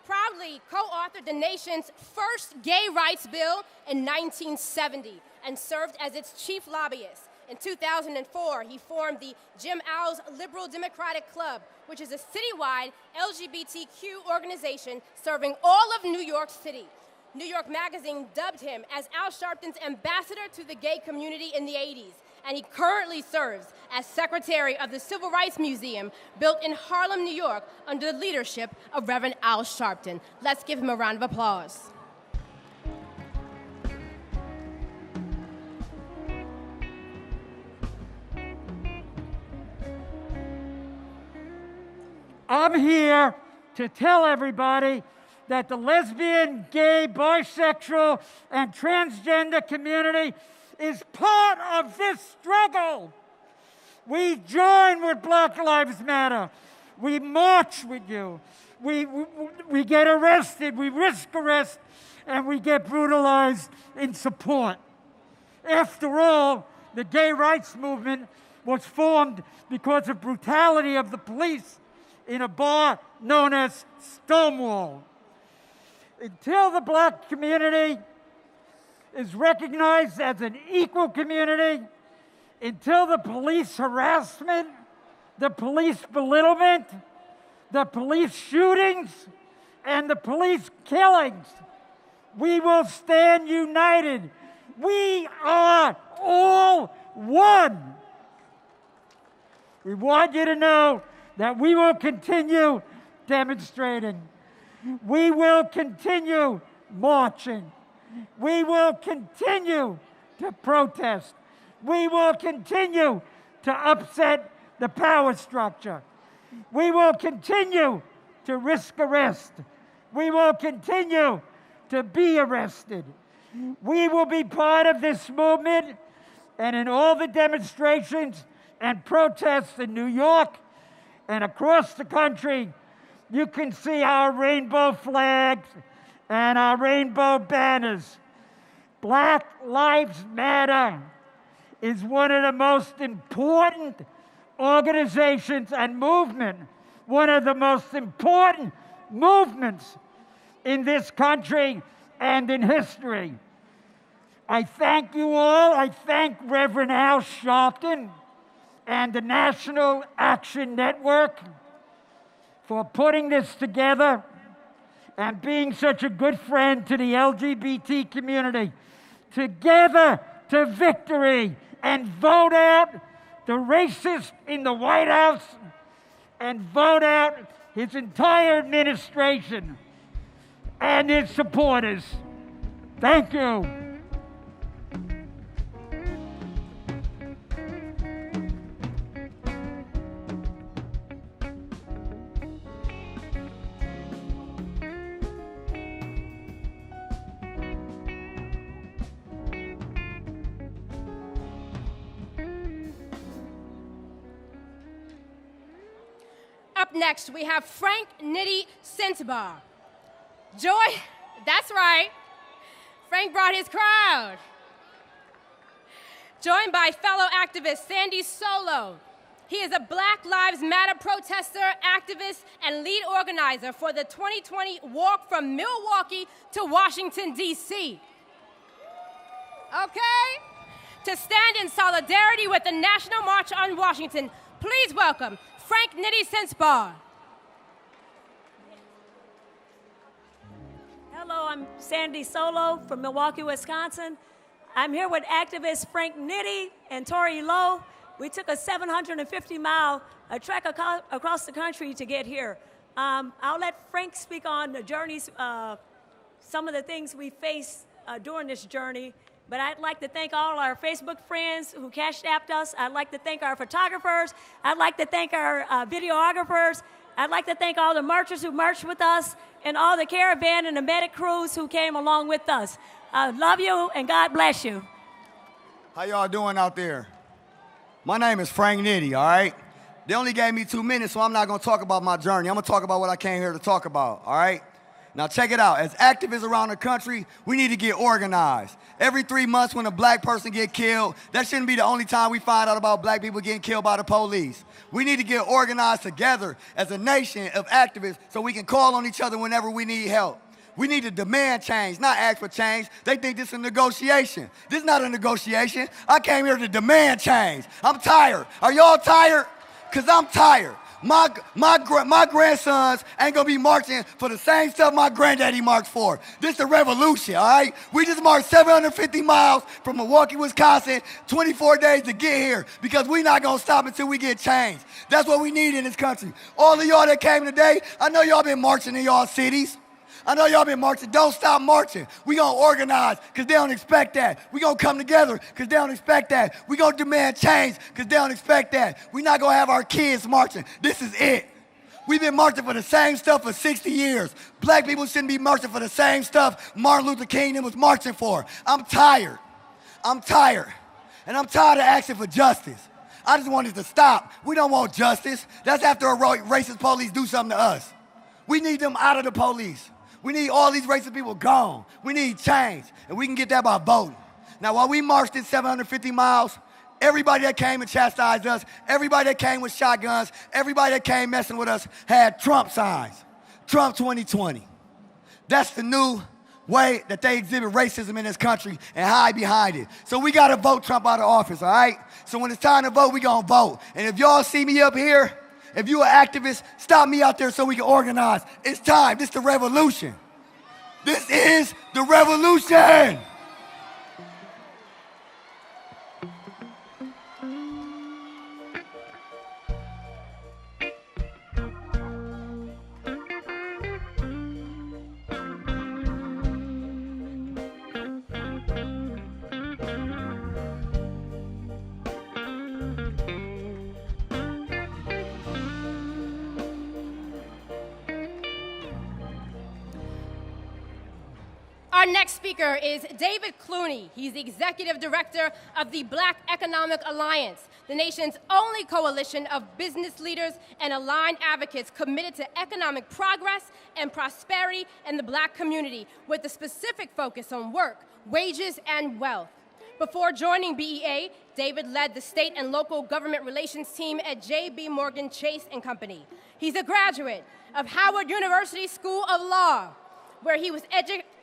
proudly co-authored the nation's first gay rights bill in 1970 and served as its chief lobbyist. In 2004, he formed the Jim Owls Liberal Democratic Club, which is a citywide LGBTQ organization serving all of New York City. New York Magazine dubbed him as Al Sharpton's ambassador to the gay community in the 80s. and he currently serves as secretary of the Civil Rights Museum, built in Harlem, New York, under the leadership of Reverend Al Sharpton. Let's give him a round of applause. I'm here to tell everybody that the lesbian, gay, bisexual, and transgender community is part of this struggle. We join with Black Lives Matter. We march with you. We get arrested, we risk arrest, and we get brutalized in support. After all, the gay rights movement was formed because of brutality of the police in a bar known as Stonewall. Until the black community is recognized as an equal community, until the police harassment, the police belittlement, the police shootings, and the police killings, we will stand united. We are all one. We want you to know that we will continue demonstrating. We will continue marching. We will continue to protest. We will continue to upset the power structure. We will continue to risk arrest. We will continue to be arrested. We will be part of this movement, and in all the demonstrations and protests in New York and across the country, you can see our rainbow flags and our rainbow banners. Black Lives Matter is one of the most important organizations and movement, one of the most important movements in this country and in history. I thank you all. I thank Reverend Al Sharpton and the National Action Network for putting this together and being such a good friend to the LGBT community. Together to victory, and vote out the racist in the White House and vote out his entire administration and his supporters. Thank you. Up next, we have Frank Nitty Sensabaugh. Joy, that's right. Frank brought his crowd. Joined by fellow activist Sandy Solo. He is a Black Lives Matter protester, activist, and lead organizer for the 2020 Walk from Milwaukee to Washington, D.C. Okay? To stand in solidarity with the National March on Washington, please welcome Frank Nitty Sensabaugh. Hello, I'm Sandy Solo from Milwaukee, Wisconsin. I'm here with activists Frank Nitty and Tori Lowe. We took a 750-mile trek across the country to get here. I'll let Frank speak on the journeys, some of the things we faced during this journey. But I'd like to thank all our Facebook friends who cash-apped us. I'd like to thank our photographers. I'd like to thank our videographers. I'd like to thank all the marchers who marched with us and all the caravan and the medic crews who came along with us. I love you, and God bless you. How y'all doing out there? My name is Frank Nitty, all right? They only gave me 2 minutes, so I'm not going to talk about my journey. I'm going to talk about what I came here to talk about, all right? Now check it out. As activists around the country, we need to get organized. Every 3 months when a black person gets killed, that shouldn't be the only time we find out about black people getting killed by the police. We need to get organized together as a nation of activists so we can call on each other whenever we need help. We need to demand change, not ask for change. They think this is a negotiation. This is not a negotiation. I came here to demand change. I'm tired. Are y'all tired? Because I'm tired. My grandsons ain't gonna be marching for the same stuff my granddaddy marched for. This is a revolution, all right? We just marched 750 miles from Milwaukee, Wisconsin, 24 days to get here because we not gonna stop until we get change. That's what we need in this country. All of y'all that came today, I know y'all been marching in y'all cities. I know y'all been marching. Don't stop marching. We gonna organize because they don't expect that. We gonna come together because they don't expect that. We gonna demand change because they don't expect that. We not gonna have our kids marching. This is it. We've been marching for the same stuff for 60 years. Black people shouldn't be marching for the same stuff Martin Luther King was marching for. I'm tired. I'm tired. And I'm tired of asking for justice. I just want it to stop. We don't want justice. That's after a racist police do something to us. We need them out of the police. We need all these racist people gone. We need change, and we can get that by voting. Now, while we marched in 750 miles, everybody that came and chastised us, everybody that came with shotguns, everybody that came messing with us had Trump signs. Trump 2020. That's the new way that they exhibit racism in this country and hide behind it. So we gotta vote Trump out of office, all right? So when it's time to vote, we gonna vote. And if y'all see me up here, if you an activist, stop me out there so we can organize. It's time. This is the revolution. This is the revolution. Our next speaker is David Clooney. He's the executive director of the Black Economic Alliance, the nation's only coalition of business leaders and aligned advocates committed to economic progress and prosperity in the Black community, with a specific focus on work, wages, and wealth. Before joining BEA, David led the state and local government relations team at J.B. Morgan Chase & Company. He's a graduate of Howard University School of Law, where he was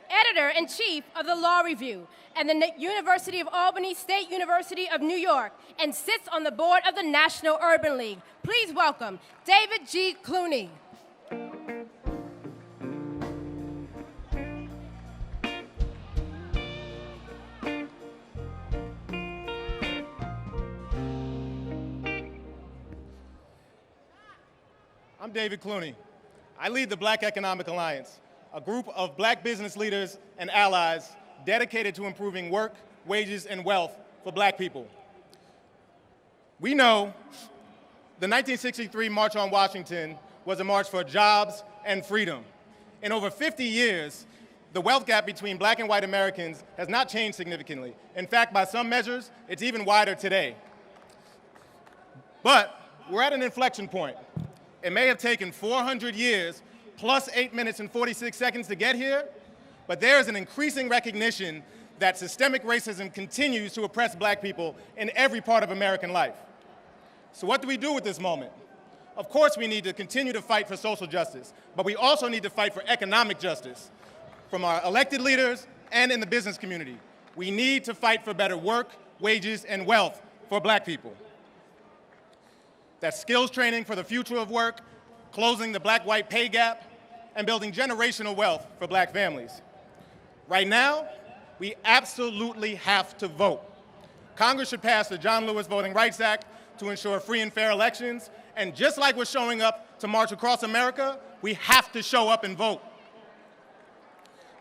editor-in-chief of the Law Review, and the University of Albany State University of New York, and sits on the board of the National Urban League. Please welcome David G. Clooney. I'm David Clooney. I lead the Black Economic Alliance, a group of Black business leaders and allies dedicated to improving work, wages, and wealth for Black people. We know the 1963 March on Washington was a march for jobs and freedom. In over 50 years, the wealth gap between Black and white Americans has not changed significantly. In fact, by some measures, it's even wider today. But we're at an inflection point. It may have taken 400 years plus 8 minutes and 46 seconds to get here, but there is an increasing recognition that systemic racism continues to oppress Black people in every part of American life. So what do we do with this moment? Of course we need to continue to fight for social justice, but we also need to fight for economic justice from our elected leaders and in the business community. We need to fight for better work, wages, and wealth for Black people. That's skills training for the future of work, closing the Black-white pay gap, and building generational wealth for Black families. Right now, we absolutely have to vote. Congress should pass the John Lewis Voting Rights Act to ensure free and fair elections, and just like we're showing up to march across America, we have to show up and vote.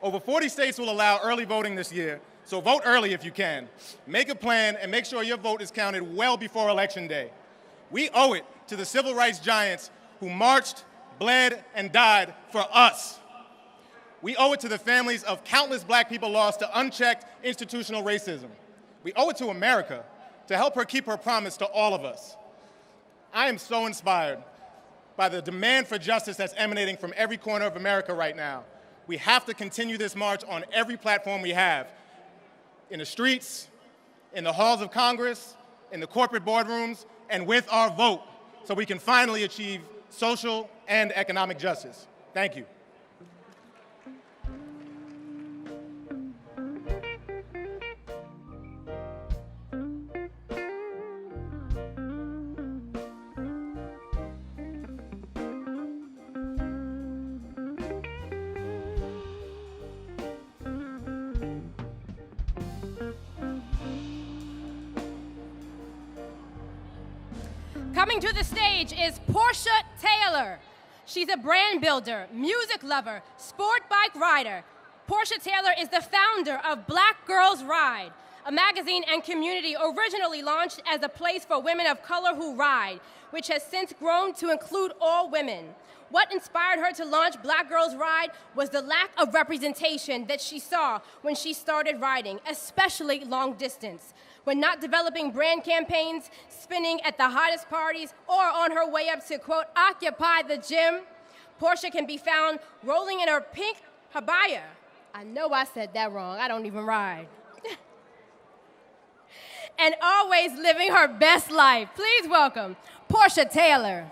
Over 40 states will allow early voting this year, so vote early if you can. Make a plan and make sure your vote is counted well before Election Day. We owe it to the civil rights giants who marched, bled, and died for us. We owe it to the families of countless Black people lost to unchecked institutional racism. We owe it to America to help her keep her promise to all of us. I am so inspired by the demand for justice that's emanating from every corner of America right now. We have to continue this march on every platform we have, in the streets, in the halls of Congress, in the corporate boardrooms, and with our vote, so we can finally achieve social and economic justice. Thank you. Coming to the stage is Portia Taylor. She's a brand builder, music lover, sport bike rider. Portia Taylor is the founder of Black Girls Ride, a magazine and community originally launched as a place for women of color who ride, which has since grown to include all women. What inspired her to launch Black Girls Ride was the lack of representation that she saw when she started riding, especially long distance. When not developing brand campaigns, spinning at the hottest parties, or on her way up to, quote, occupy the gym, Portia can be found rolling in her pink habaya. I know I said that wrong. I don't even ride. And always living her best life. Please welcome Portia Taylor.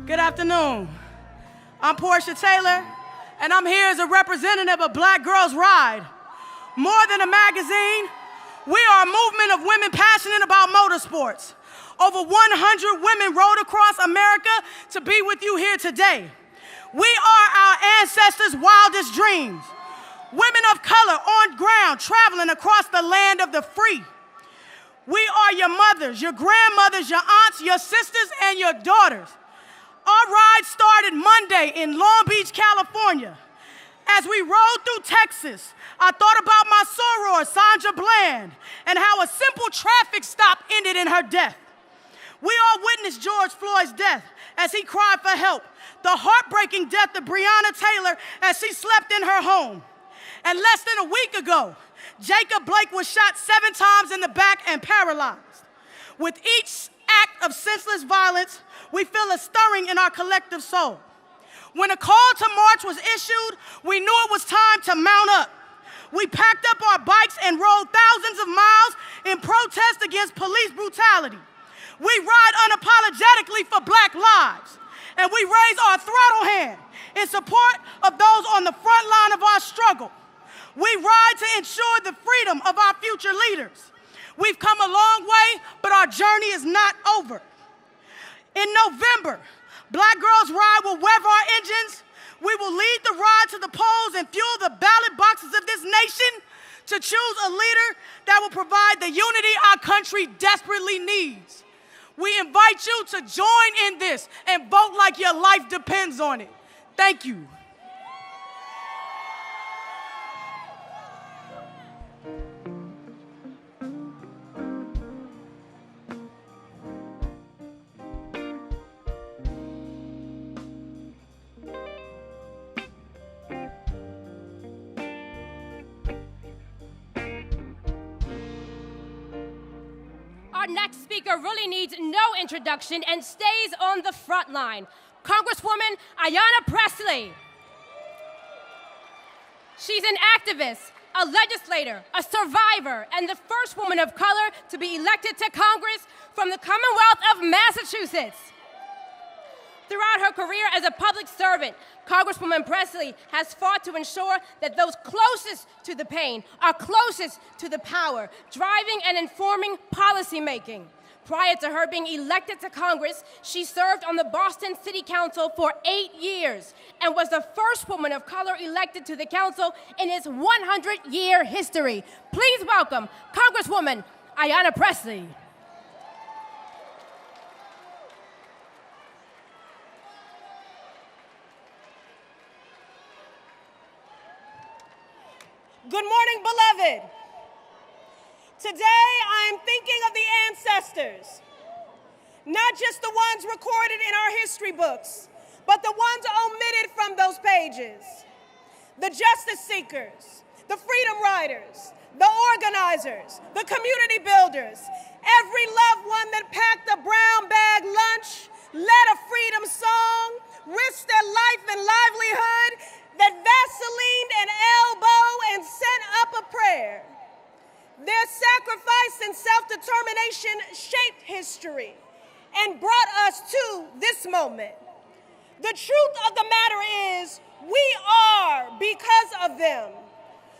Good afternoon. I'm Portia Taylor, and I'm here as a representative of Black Girls Ride. More than a magazine, we are a movement of women passionate about motorsports. Over 100 women rode across America to be with you here today. We are our ancestors' wildest dreams. Women of color on ground traveling across the land of the free. We are your mothers, your grandmothers, your aunts, your sisters, and your daughters. Our ride started Monday in Long Beach, California. As we rode through Texas, I thought about my soror, Sandra Bland, and how a simple traffic stop ended in her death. We all witnessed George Floyd's death as he cried for help, the heartbreaking death of Breonna Taylor as she slept in her home. And less than a week ago, Jacob Blake was shot 7 times in the back and paralyzed. With each act of senseless violence, we feel a stirring in our collective soul. When a call to march was issued, we knew it was time to mount up. We packed up our bikes and rode thousands of miles in protest against police brutality. We ride unapologetically for Black lives, and we raise our throttle hand in support of those on the front line of our struggle. We ride to ensure the freedom of our future leaders. We've come a long way, but our journey is not over. In November, Black Girls Ride will rev our engines. We will lead the ride to the polls and fuel the ballot boxes of this nation to choose a leader that will provide the unity our country desperately needs. We invite you to join in this and vote like your life depends on it. Thank you. Our next speaker really needs no introduction and stays on the front line. Congresswoman Ayanna Pressley. She's an activist, a legislator, a survivor, and the first woman of color to be elected to Congress from the Commonwealth of Massachusetts. Throughout her career as a public servant, Congresswoman Pressley has fought to ensure that those closest to the pain are closest to the power, driving and informing policymaking. Prior to her being elected to Congress, she served on the Boston City Council for 8 years and was the first woman of color elected to the council in its 100-year history. Please welcome Congresswoman Ayanna Pressley. Good morning, beloved. Today, I am thinking of the ancestors, not just the ones recorded in our history books, but the ones omitted from those pages. The justice seekers, the freedom riders, the organizers, the community builders, every loved one that packed a brown bag lunch, led a freedom song, risked their life and livelihood, that Vaselined an elbow and sent up a prayer. Their sacrifice and self-determination shaped history and brought us to this moment. The truth of the matter is, we are because of them.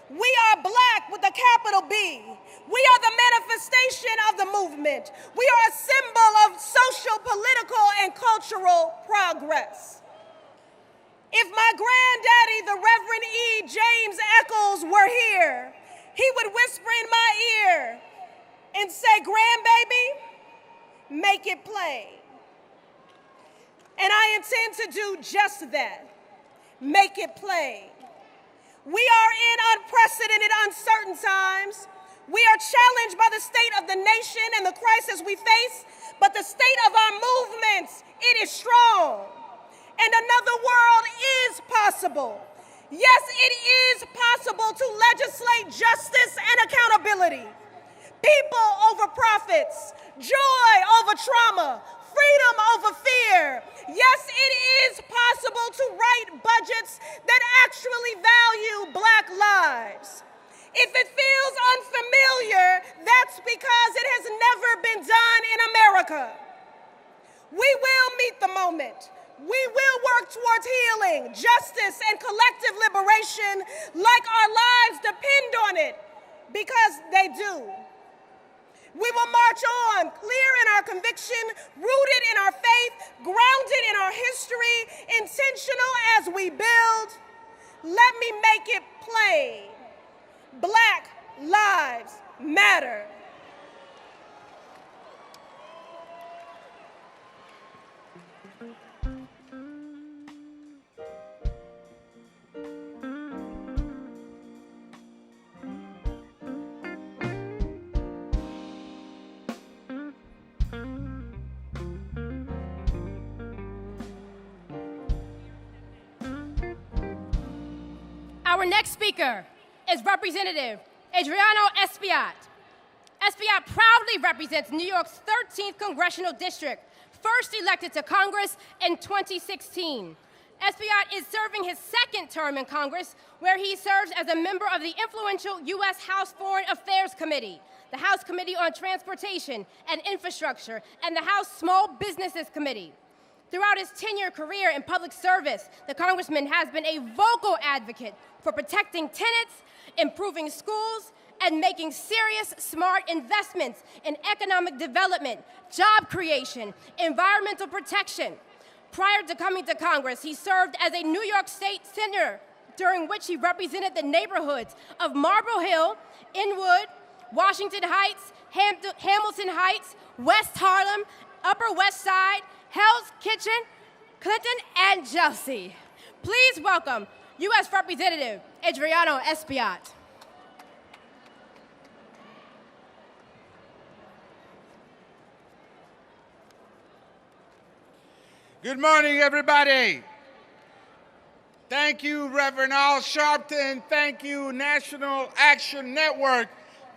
We are Black with a capital B. We are the manifestation of the movement. We are a symbol of social, political, and cultural progress. If my granddaddy, the Reverend E. James Eccles, were here, he would whisper in my ear and say, "Grandbaby, make it plain." And I intend to do just that, make it plain. We are in unprecedented, uncertain times. We are challenged by the state of the nation and the crisis we face, but the state of our movements, it is strong. And another world is possible. Yes, it is possible to legislate justice and accountability. People over profits, joy over trauma, freedom over fear. Yes, it is possible to write budgets that actually value Black lives. If it feels unfamiliar, that's because it has never been done in America. We will meet the moment. We will work towards healing, justice, and collective liberation like our lives depend on it, because they do. We will march on, clear in our conviction, rooted in our faith, grounded in our history, intentional as we build. Let me make it plain. Black lives matter. Our next speaker is Representative Adriano Espaillat. Espaillat proudly represents New York's 13th Congressional District, first elected to Congress in 2016. Espaillat is serving his second term in Congress, where he serves as a member of the influential U.S. House Foreign Affairs Committee, the House Committee on Transportation and Infrastructure, and the House Small Businesses Committee. Throughout his 10-year career in public service, the congressman has been a vocal advocate for protecting tenants, improving schools, and making serious, smart investments in economic development, job creation, environmental protection. Prior to coming to Congress, he served as a New York State Senator, during which he represented the neighborhoods of Marlboro Hill, Inwood, Washington Heights, Hamilton Heights, West Harlem, Upper West Side, Hell's Kitchen, Clinton, and Chelsea. Please welcome U.S. Representative Adriano Espaillat. Good morning, everybody. Thank you, Reverend Al Sharpton. Thank you, National Action Network.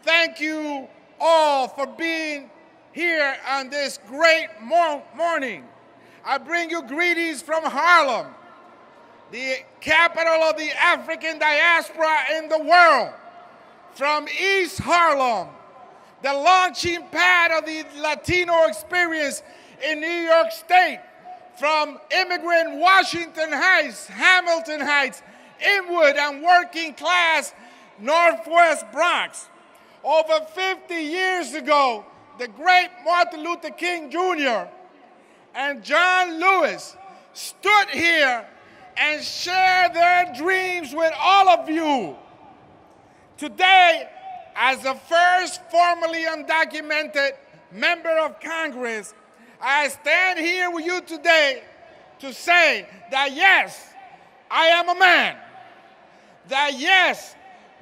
Thank you all for being here on this great morning. I bring you greetings from Harlem, the capital of the African diaspora in the world. From East Harlem, the launching pad of the Latino experience in New York State. From immigrant Washington Heights, Hamilton Heights, Inwood, and working class Northwest Bronx. Over 50 years ago, the great Martin Luther King Jr. and John Lewis stood here and shared their dreams with all of you. Today, as the first formally undocumented member of Congress, I stand here with you today to say that yes, I am a man. That yes,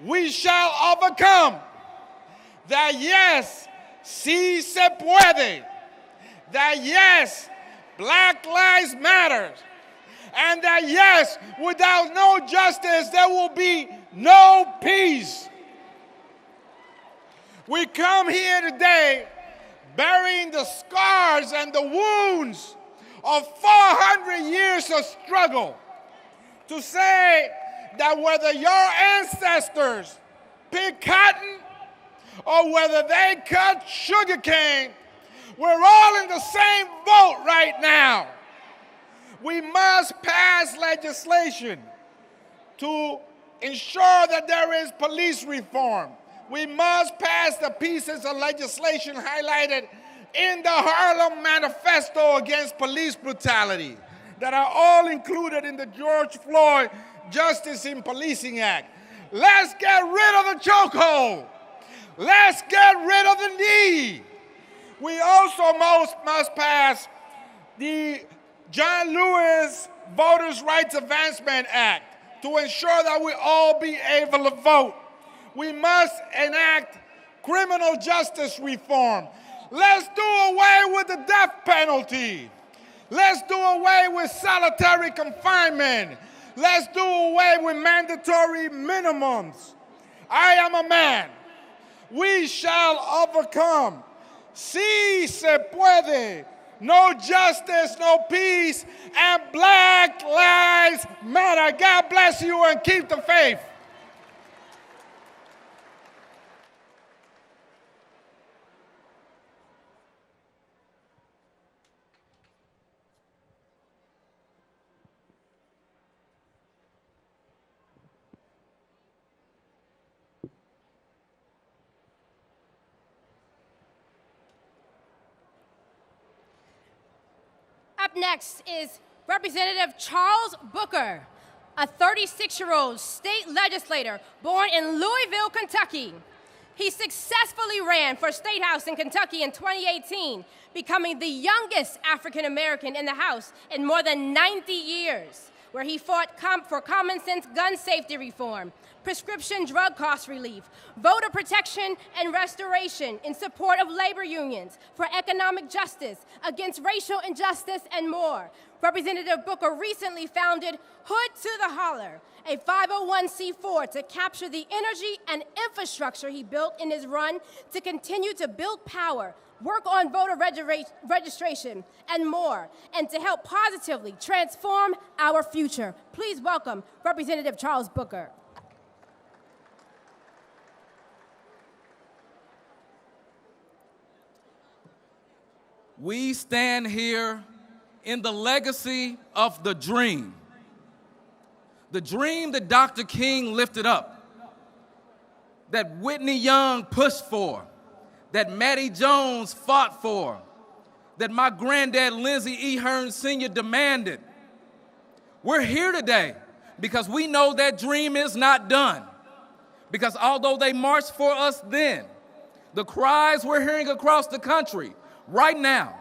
we shall overcome. That yes, sí se puede. That yes, Black Lives Matter. And that yes, without no justice, there will be no peace. We come here today burying the scars and the wounds of 400 years of struggle, to say that whether your ancestors picked cotton or whether they cut sugarcane, we're all in the same boat right now. We must pass legislation to ensure that there is police reform. We must pass the pieces of legislation highlighted in the Harlem Manifesto against police brutality. that are all included in the George Floyd Justice in Policing Act. Let's get rid of the chokehold. Let's get rid of the knee. We also must pass the John Lewis Voters' Rights Advancement Act to ensure that we all be able to vote. We must enact criminal justice reform. Let's do away with the death penalty. Let's do away with solitary confinement. Let's do away with mandatory minimums. I am a man. We shall overcome. Sí se puede. No justice, no peace, and Black Lives Matter. God bless you and keep the faith. Up next is Representative Charles Booker, a 36-year-old state legislator born in Louisville, Kentucky. He successfully ran for State House in Kentucky in 2018, becoming the youngest African American in the House in more than 90 years, where he fought for common sense gun safety reform, prescription drug cost relief, voter protection and restoration in support of labor unions, for economic justice, against racial injustice, and more. Representative Booker recently founded Hood to the Holler, a 501c4 to capture the energy and infrastructure he built in his run to continue to build power, work on voter registration, and more, and to help positively transform our future. Please welcome Representative Charles Booker. We stand here in the legacy of the dream that Dr. King lifted up, that Whitney Young pushed for, that Mattie Jones fought for, that my granddad Lindsey E. Hearn Sr. demanded. We're here today because we know that dream is not done. Because although they marched for us then, the cries we're hearing across the country right now,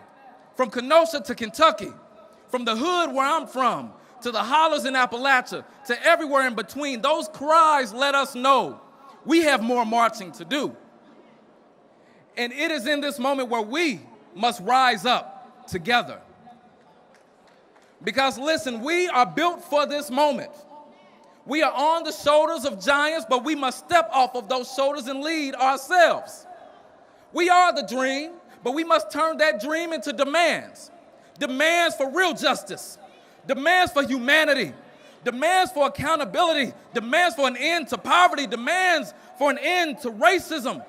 from Kenosha to Kentucky, from the hood where I'm from, to the hollers in Appalachia, to everywhere in between, those cries let us know we have more marching to do. And it is in this moment where we must rise up together. Because listen, we are built for this moment. We are on the shoulders of giants, but we must step off of those shoulders and lead ourselves. We are the dream, but we must turn that dream into demands. Demands for real justice, demands for humanity, demands for accountability, demands for an end to poverty, demands for an end to racism.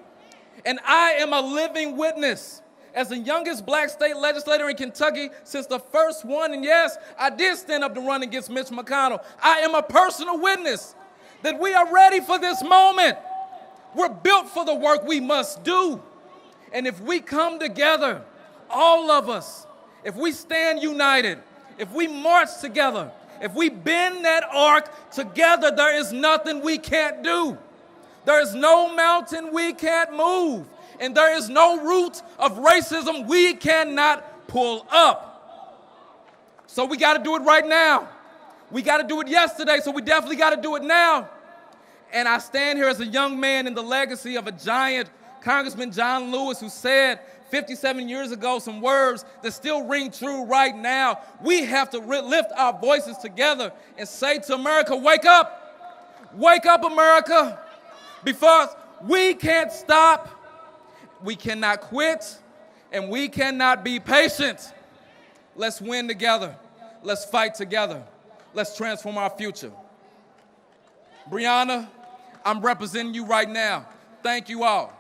And I am a living witness as the youngest black state legislator in Kentucky since the first one. And yes, I did stand up to run against Mitch McConnell. I am a personal witness that we are ready for this moment. We're built for the work we must do. And if we come together, all of us, if we stand united, if we march together, if we bend that arc together, there is nothing we can't do. There is no mountain we can't move. And there is no root of racism we cannot pull up. So we got to do it right now. We got to do it yesterday, so we definitely got to do it now. And I stand here as a young man in the legacy of a giant, Congressman John Lewis, who said 57 years ago some words that still ring true right now. We have to lift our voices together and say to America, wake up. Wake up, America. Because we can't stop, we cannot quit, and we cannot be patient. Let's win together. Let's fight together. Let's transform our future. Brianna, I'm representing you right now. Thank you all.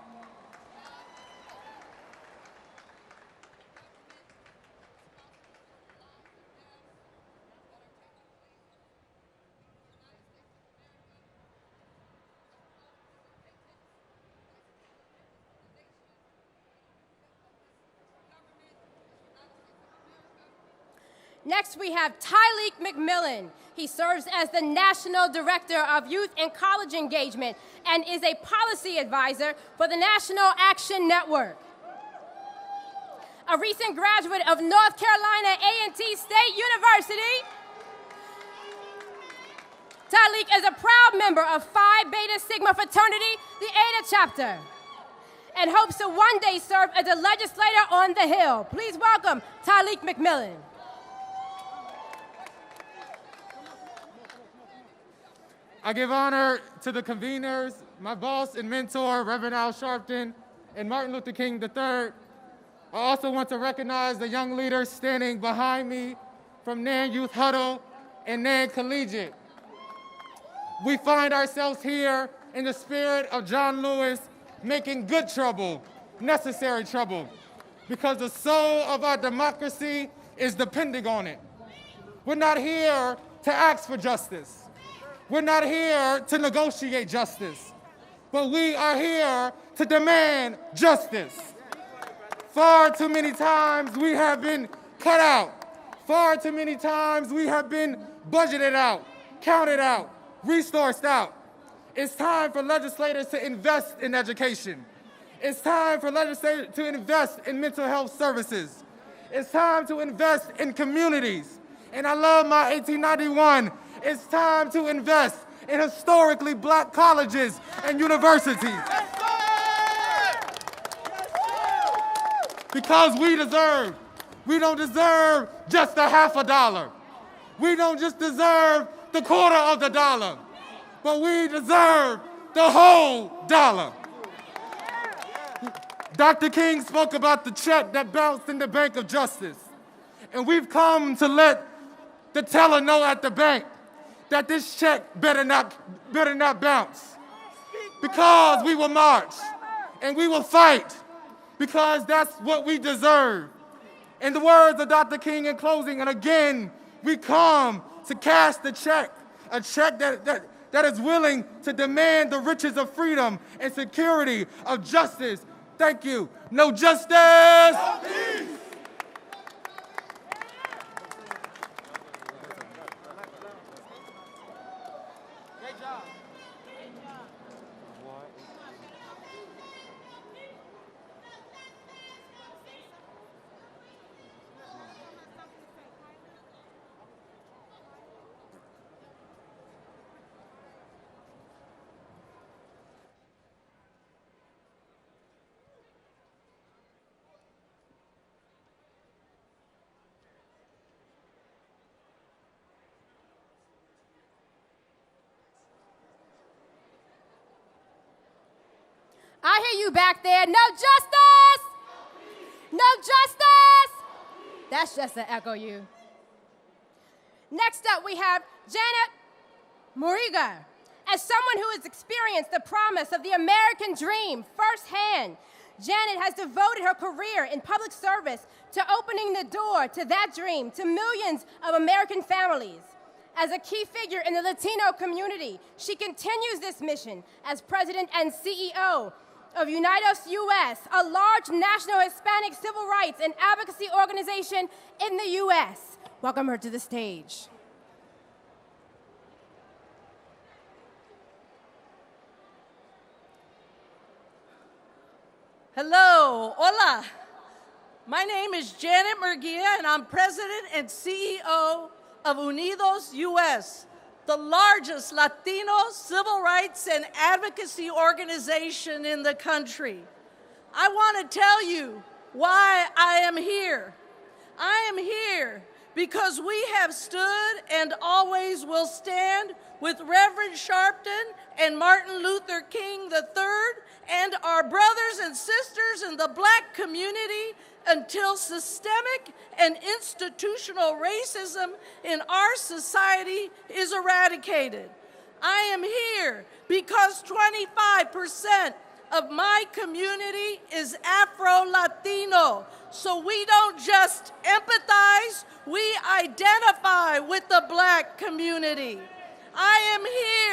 Next, we have Tyleek McMillan. He serves as the National Director of Youth and College Engagement and is a policy advisor for the National Action Network. A recent graduate of North Carolina A&T State University, Tyleek is a proud member of Phi Beta Sigma fraternity, the Eta chapter, and hopes to one day serve as a legislator on the Hill. Please welcome Tyleek McMillan. I give honor to the conveners, my boss and mentor, Reverend Al Sharpton, and Martin Luther King III. I also want to recognize the young leaders standing behind me from Nan Youth Huddle and Nan Collegiate. We find ourselves here in the spirit of John Lewis, making good trouble, necessary trouble, because the soul of our democracy is depending on it. We're not here to ask for justice. We're not here to negotiate justice, but we are here to demand justice. Far too many times we have been cut out. Far too many times we have been budgeted out, counted out, resourced out. It's time for legislators to invest in education. It's time for legislators to invest in mental health services. It's time to invest in communities. And I love my 1891. It's time to invest in historically black colleges and universities. Because we don't deserve just a half a dollar. We don't just deserve the quarter of the dollar, but we deserve the whole dollar. Dr. King spoke about the check that bounced in the bank of justice. And we've come to let the teller know at the bank that this check better not bounce. Because we will march and we will fight, because that's what we deserve. In the words of Dr. King in closing, and again, we come to cash the check, a check that is willing to demand the riches of freedom and security of justice. Thank you. No justice. No peace. I hear you back there. No justice! No justice! That's just to echo you. Next up, we have Janet Muriga. As someone who has experienced the promise of the American dream firsthand, Janet has devoted her career in public service to opening the door to that dream to millions of American families. As a key figure in the Latino community, she continues this mission as president and CEO of Unidos US, a large national Hispanic civil rights and advocacy organization in the US. Welcome her to the stage. Hello, hola. My name is Janet Murguia, and I'm president and CEO of Unidos US, the largest Latino civil rights and advocacy organization in the country. I want to tell you why I am here. I am here because we have stood and always will stand with Reverend Sharpton and Martin Luther King III and our brothers and sisters in the Black community until systemic and institutional racism in our society is eradicated. I am here because 25% of my community is Afro-Latino, so we don't just empathize, we identify with the Black community. I am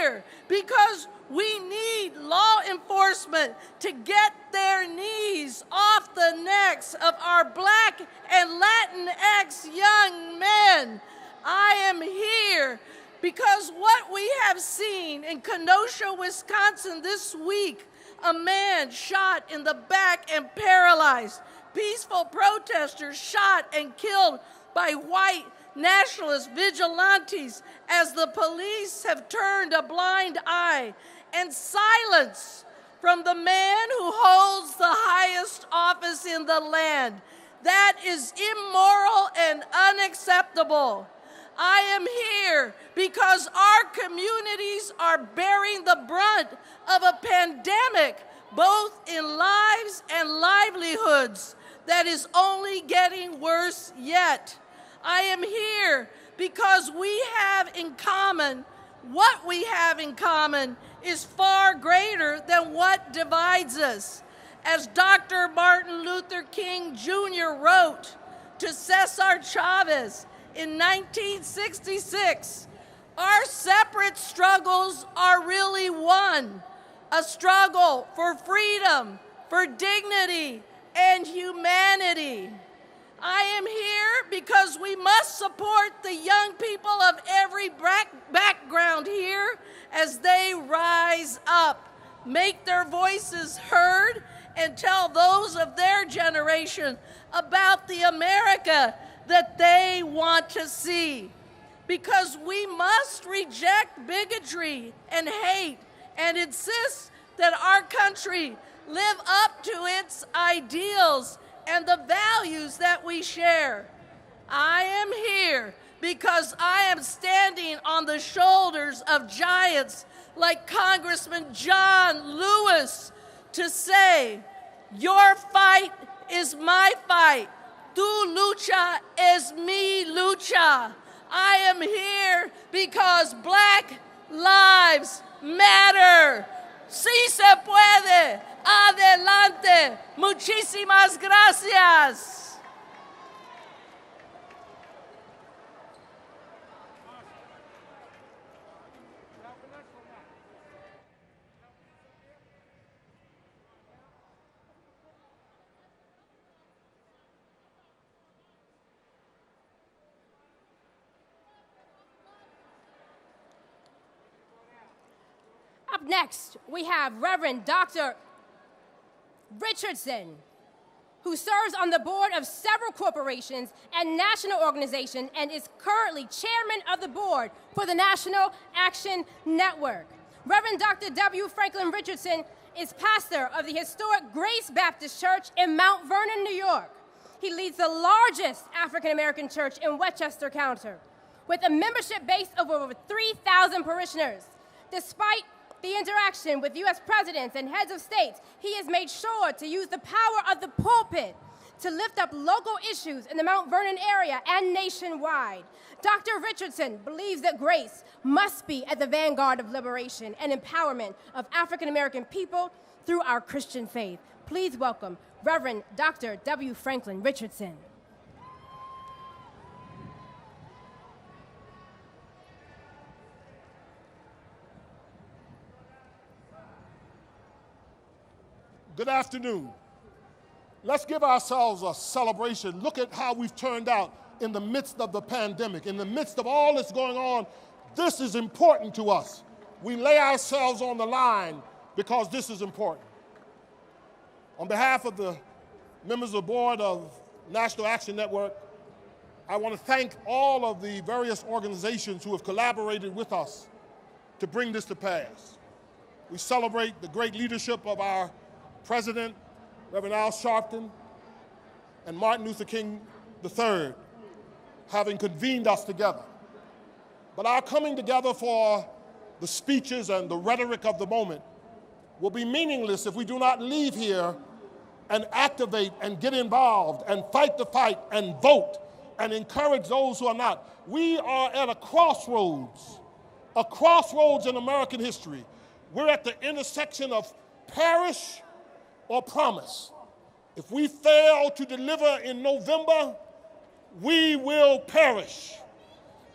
here because we need law enforcement to get their knees off the necks of our Black and Latinx young men. I am here because what we have seen in Kenosha, Wisconsin this week, a man shot in the back and paralyzed, peaceful protesters shot and killed by white nationalist vigilantes as the police have turned a blind eye, and silence from the man who holds the highest office in the land. That is immoral and unacceptable. I am here because our communities are bearing the brunt of a pandemic, both in lives and livelihoods, that is only getting worse yet. I am here because we have in common, what we have in common is far greater than what divides us. As Dr. Martin Luther King Jr. wrote to Cesar Chavez in 1966, our separate struggles are really one, a struggle for freedom, for dignity, and humanity. I am here because we must support the young people of every background here as they rise up, make their voices heard, and tell those of their generation about the America that they want to see. Because we must reject bigotry and hate and insist that our country live up to its ideals and the values that we share. I am here because I am standing on the shoulders of giants like Congressman John Lewis to say, your fight is my fight. Tu lucha es mi lucha. I am here because Black lives matter. Sí se puede. Adelante. Muchísimas gracias. Up next, we have Reverend Dr. Richardson, who serves on the board of several corporations and national organizations and is currently chairman of the board for the National Action Network. Reverend Dr. W. Franklin Richardson is pastor of the historic Grace Baptist Church in Mount Vernon, New York. He leads the largest African-American church in Westchester County, with a membership base of over 3,000 parishioners. Despite the interaction with U.S. presidents and heads of states, he has made sure to use the power of the pulpit to lift up local issues in the Mount Vernon area and nationwide. Dr. Richardson believes that grace must be at the vanguard of liberation and empowerment of African American people through our Christian faith. Please welcome Reverend Dr. W. Franklin Richardson. Good afternoon. Let's give ourselves a celebration. Look at how we've turned out in the midst of the pandemic, in the midst of all that's going on. This is important to us. We lay ourselves on the line because this is important. On behalf of the members of the board of National Action Network, I want to thank all of the various organizations who have collaborated with us to bring this to pass. We celebrate the great leadership of our President, Reverend Al Sharpton, and Martin Luther King III, having convened us together. But our coming together for the speeches and the rhetoric of the moment will be meaningless if we do not leave here and activate and get involved and fight the fight and vote and encourage those who are not. We are at a crossroads in American history. We're at the intersection of perish or promise. If we fail to deliver in November, we will perish.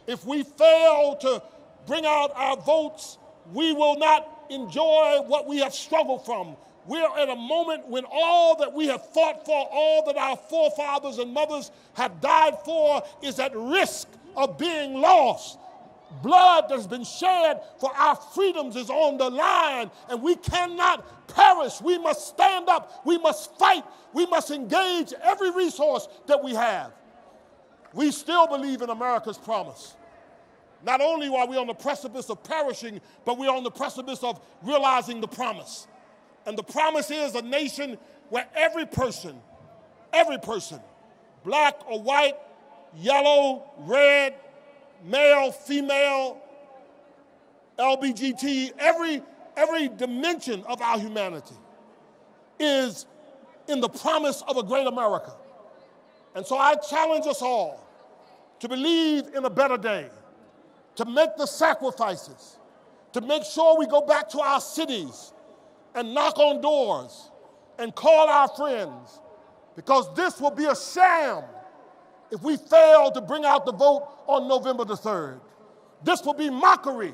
If we fail to bring out our votes, we will not enjoy what we have struggled from. We're at a moment when all that we have fought for, all that our forefathers and mothers have died for, is at risk of being lost. Blood that's been shed for our freedoms is on the line, and we cannot perish. We must stand up. We must fight. We must engage every resource that we have. We still believe in America's promise. Not only are we on the precipice of perishing, but we're on the precipice of realizing the promise. And the promise is a nation where every person, black or white, yellow, red, male, female, LBGT, every dimension of our humanity is in the promise of a great America. And so I challenge us all to believe in a better day, to make the sacrifices, to make sure we go back to our cities and knock on doors and call our friends, because this will be a sham if we fail to bring out the vote on November the 3rd. This will be mockery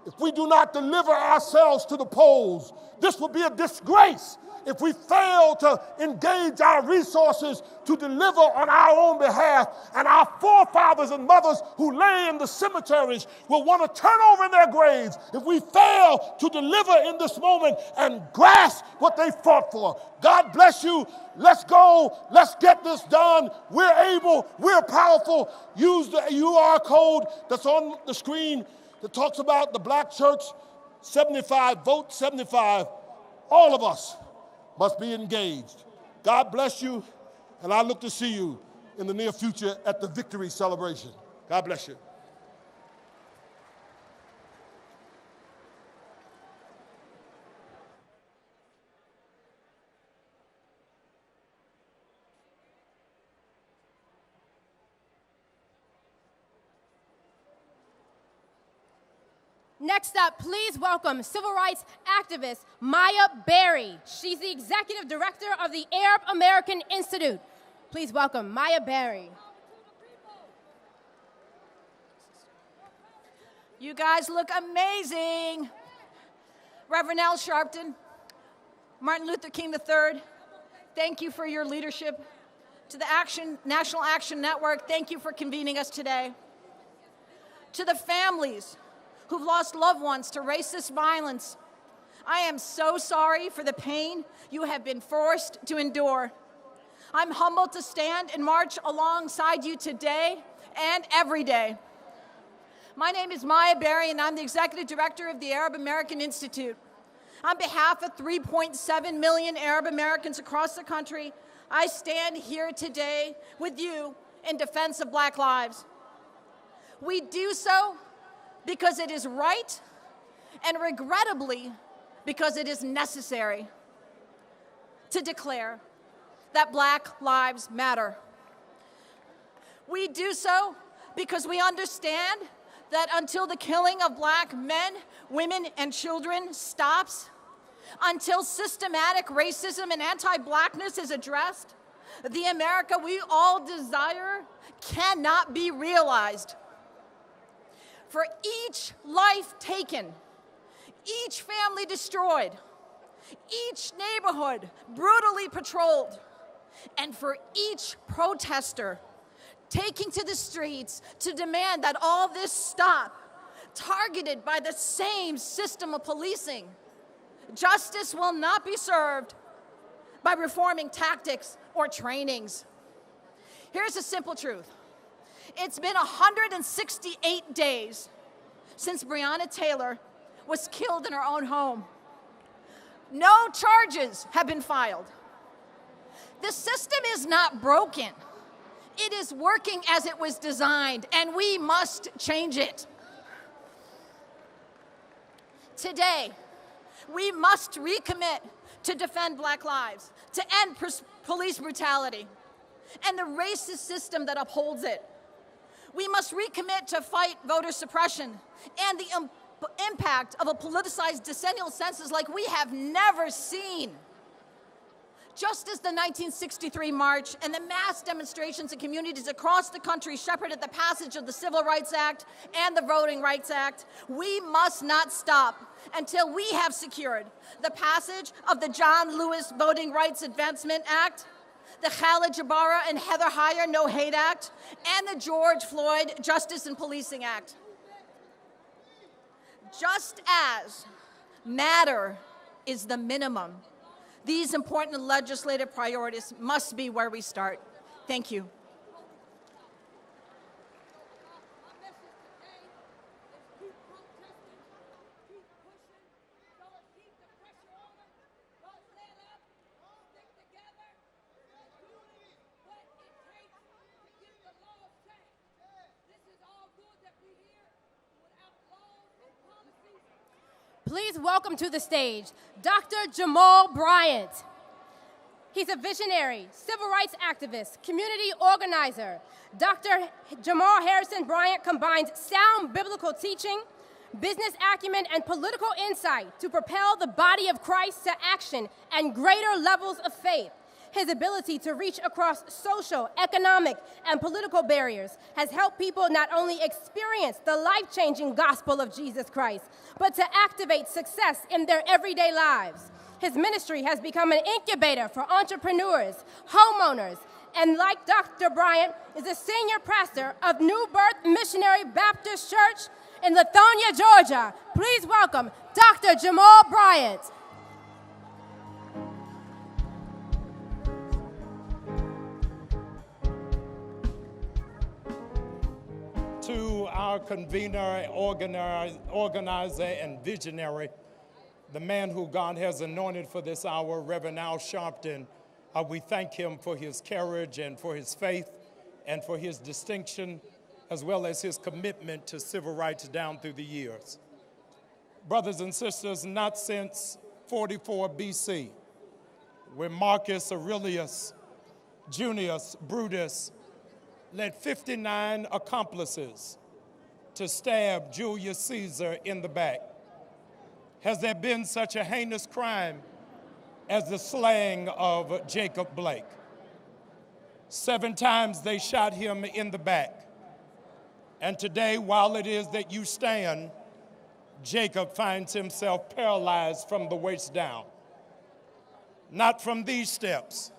if we do not deliver ourselves to the polls. This will be a disgrace if we fail to engage our resources to deliver on our own behalf, and our forefathers and mothers who lay in the cemeteries will want to turn over in their graves if we fail to deliver in this moment and grasp what they fought for. God bless you. Let's go. Let's get this done. We're able. We're powerful. Use the UR code that's on the screen that talks about the Black Church 75, vote 75. All of us must be engaged. God bless you, and I look to see you in the near future at the victory celebration. God bless you. Next up, please welcome civil rights activist Maya Berry. She's the executive director of the Arab American Institute. Please welcome Maya Berry. You guys look amazing. Reverend Al Sharpton, Martin Luther King III, thank you for your leadership. To the National Action Network, thank you for convening us today. To the families who've lost loved ones to racist violence, I am so sorry for the pain you have been forced to endure. I'm humbled to stand and march alongside you today and every day. My name is Maya Berry, and I'm the executive director of the Arab American Institute. On behalf of 3.7 million Arab Americans across the country, I stand here today with you in defense of Black lives. We do so because it is right, and regrettably, because it is necessary to declare that Black lives matter. We do so because we understand that until the killing of Black men, women, and children stops, until systematic racism and anti-Blackness is addressed, the America we all desire cannot be realized. For each life taken, each family destroyed, each neighborhood brutally patrolled, and for each protester taking to the streets to demand that all this stop, targeted by the same system of policing, justice will not be served by reforming tactics or trainings. Here's a simple truth. It's been 168 days since Breonna Taylor was killed in her own home. No charges have been filed. The system is not broken. It is working as it was designed, and we must change it. Today, we must recommit to defend Black lives, to end police brutality, and the racist system that upholds it. We must recommit to fight voter suppression and the impact of a politicized decennial census like we have never seen. Just as the 1963 march and the mass demonstrations in communities across the country shepherded the passage of the Civil Rights Act and the Voting Rights Act, we must not stop until we have secured the passage of the John Lewis Voting Rights Advancement Act, the Khalid Jabara and Heather Heyer No Hate Act, and the George Floyd Justice and Policing Act. Just as matter is the minimum, these important legislative priorities must be where we start. Thank you. Please welcome to the stage Dr. Jamal Bryant. He's a visionary, civil rights activist, community organizer. Dr. Jamal Harrison Bryant combines sound biblical teaching, business acumen, and political insight to propel the body of Christ to action and greater levels of faith. His ability to reach across social, economic, and political barriers has helped people not only experience the life-changing gospel of Jesus Christ, but to activate success in their everyday lives. His ministry has become an incubator for entrepreneurs, homeowners, and like Dr. Bryant, is a senior pastor of New Birth Missionary Baptist Church in Lithonia, Georgia. Please welcome Dr. Jamal Bryant. To our convener, organizer, and visionary, the man who God has anointed for this hour, Reverend Al Sharpton, we thank him for his courage and for his faith and for his distinction, as well as his commitment to civil rights down through the years. Brothers and sisters, not since 44 BC, when Marcus Aurelius Junius Brutus led 59 accomplices to stab Julius Caesar in the back, has there been such a heinous crime as the slaying of Jacob Blake. 7 times they shot him in the back. And today, while it is that you stand, Jacob finds himself paralyzed from the waist down. Not from these steps,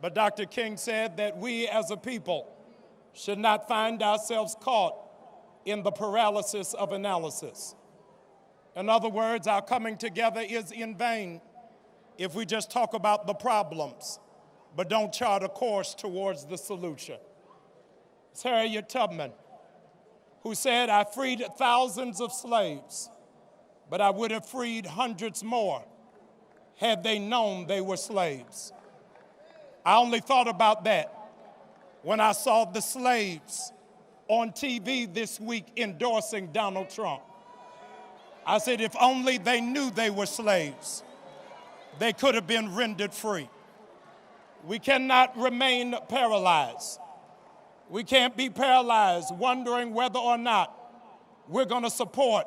but Dr. King said that we as a people should not find ourselves caught in the paralysis of analysis. In other words, our coming together is in vain if we just talk about the problems, but don't chart a course towards the solution. It's Harriet Tubman, who said, "I freed thousands of slaves, but I would have freed hundreds more had they known they were slaves." I only thought about that when I saw the slaves on TV this week endorsing Donald Trump. I said, if only they knew they were slaves, they could have been rendered free. We cannot remain paralyzed. We can't be paralyzed wondering whether or not we're going to support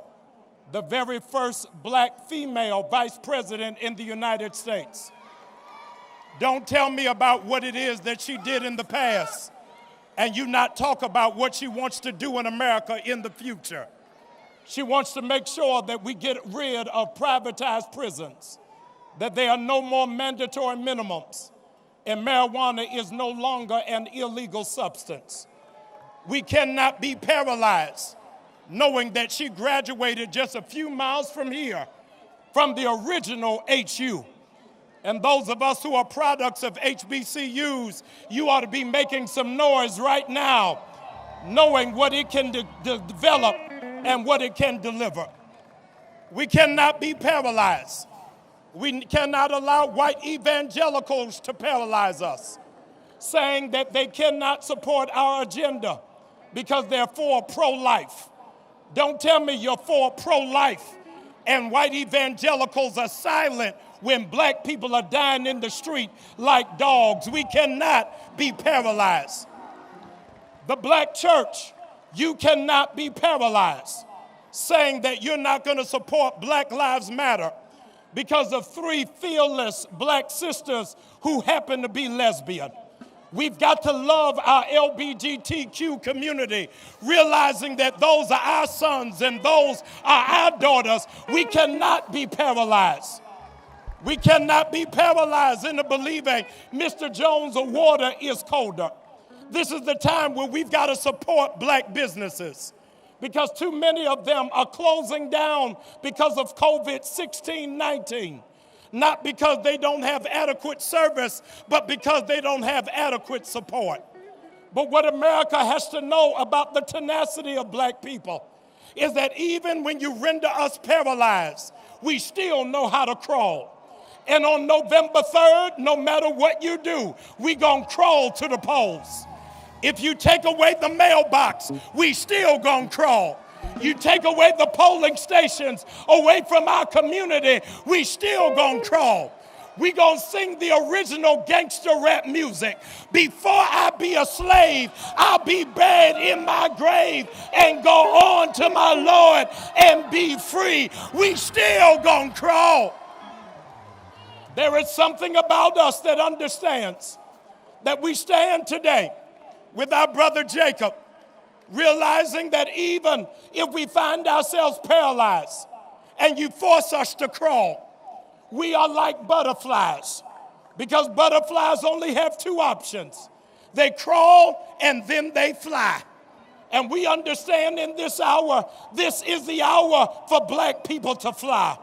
the very first black female vice president in the United States. Don't tell me about what it is that she did in the past and you not talk about what she wants to do in America in the future. She wants to make sure that we get rid of privatized prisons, that there are no more mandatory minimums, and marijuana is no longer an illegal substance. We cannot be paralyzed knowing that she graduated just a few miles from here, from the original HU. And those of us who are products of HBCUs, you ought to be making some noise right now, knowing what it can develop and what it can deliver. We cannot be paralyzed. We cannot allow white evangelicals to paralyze us, saying that they cannot support our agenda because they're for pro-life. Don't tell me you're for pro-life and white evangelicals are silent when black people are dying in the street like dogs. We cannot be paralyzed. The black church, you cannot be paralyzed, saying that you're not going to support Black Lives Matter because of 3 fearless black sisters who happen to be lesbian. We've got to love our LGBTQ community, realizing that those are our sons and those are our daughters. We cannot be paralyzed. We cannot be paralyzed into believing Mr. Jones' water is colder. This is the time where we've got to support black businesses, because too many of them are closing down because of COVID-19. Not because they don't have adequate service, but because they don't have adequate support. But what America has to know about the tenacity of black people is that even when you render us paralyzed, we still know how to crawl. And on November 3rd, no matter what you do, we gonna crawl to the polls. If you take away the mailbox, we still gonna crawl. You take away the polling stations away from our community, we still gonna crawl. We gonna sing the original gangster rap music. Before I be a slave, I'll be buried in my grave and go on to my Lord and be free. We still gonna crawl. There is something about us that understands that we stand today with our brother Jacob, realizing that even if we find ourselves paralyzed and you force us to crawl, we are like butterflies, because butterflies only have 2 options. They crawl and then they fly. And we understand in this hour, this is the hour for black people to fly.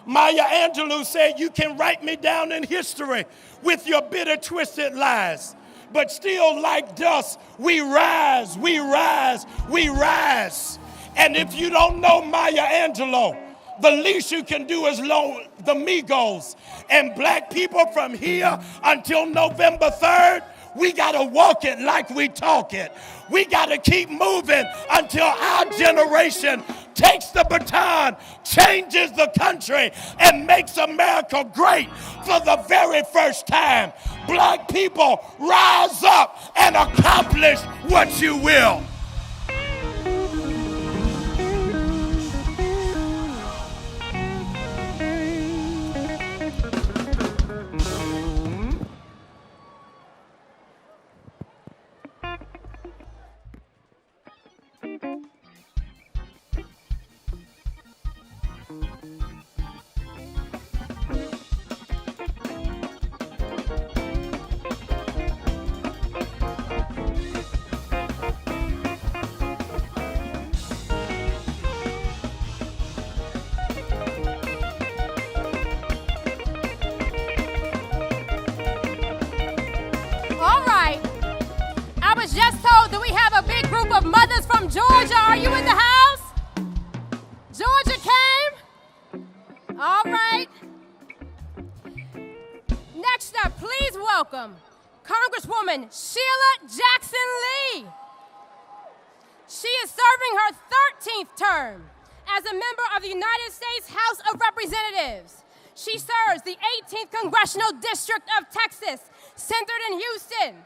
Maya Angelou said, you can write me down in history with your bitter, twisted lies. But still like dust, we rise, we rise, we rise. And if you don't know Maya Angelou, the least you can do is loan the Migos. And black people from here until November 3rd, we gotta walk it like we talk it. We gotta keep moving until our generation takes the baton, changes the country, and makes America great for the very first time. Black people, rise up and accomplish what you will. Mothers from Georgia, are you in the house? Georgia came? All right. Next up, please welcome Congresswoman Sheila Jackson Lee. She is serving her 13th term as a member of the United States House of Representatives. She serves the 18th Congressional District of Texas, centered in Houston,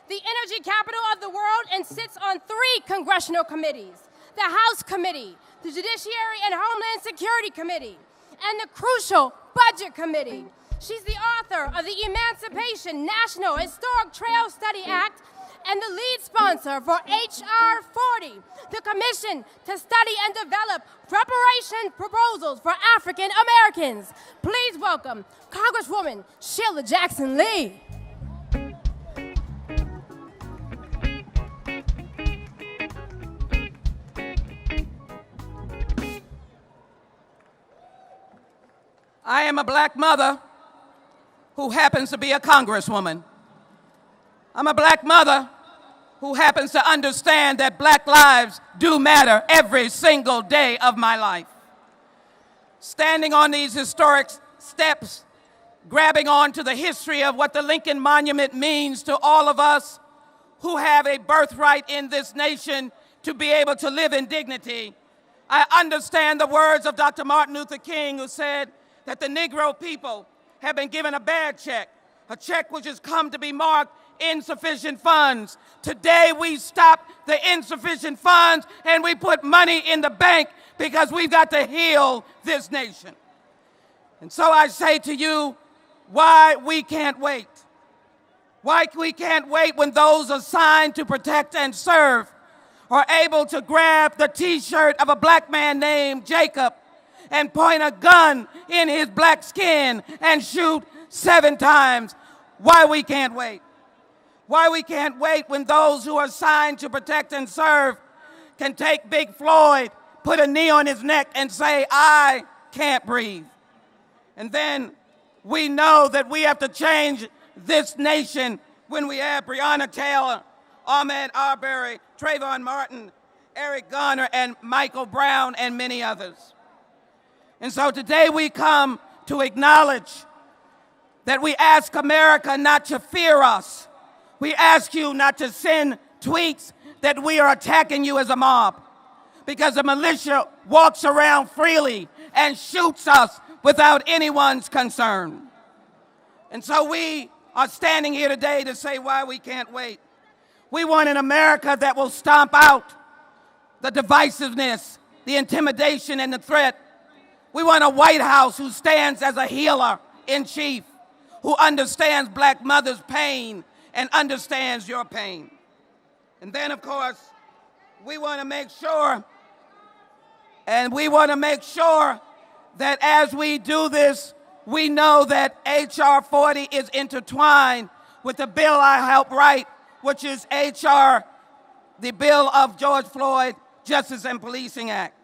the energy capital of the world, and sits on 3 congressional committees: the House Committee, the Judiciary and Homeland Security Committee, and the crucial Budget Committee. She's the author of the Emancipation National Historic Trail Study Act and the lead sponsor for H.R. 40, the commission to study and develop reparation proposals for African Americans. Please welcome Congresswoman Sheila Jackson Lee. I am a black mother who happens to be a congresswoman. I'm a black mother who happens to understand that black lives do matter every single day of my life. Standing on these historic steps, grabbing onto the history of what the Lincoln Monument means to all of us who have a birthright in this nation to be able to live in dignity, I understand the words of Dr. Martin Luther King, who said that the Negro people have been given a bad check, a check which has come to be marked insufficient funds. Today we stop the insufficient funds and we put money in the bank because we've got to heal this nation. And so I say to you, why we can't wait. Why we can't wait when those assigned to protect and serve are able to grab the t-shirt of a black man named Jacob and point a gun in his black skin and shoot 7 times. Why we can't wait. Why we can't wait when those who are assigned to protect and serve can take Big Floyd, put a knee on his neck and say, I can't breathe. And then we know that we have to change this nation when we have Breonna Taylor, Ahmaud Arbery, Trayvon Martin, Eric Garner, and Michael Brown, and many others. And so today we come to acknowledge that we ask America not to fear us. We ask you not to send tweets that we are attacking you as a mob, because the militia walks around freely and shoots us without anyone's concern. And so we are standing here today to say why we can't wait. We want an America that will stomp out the divisiveness, the intimidation, and the threat. We want a White House who stands as a healer in chief, who understands black mothers' pain and understands your pain. And then, of course, we want to make sure, that as we do this, we know that H.R. 40 is intertwined with the bill I helped write, which is H.R., the bill of George Floyd, Justice and Policing Act.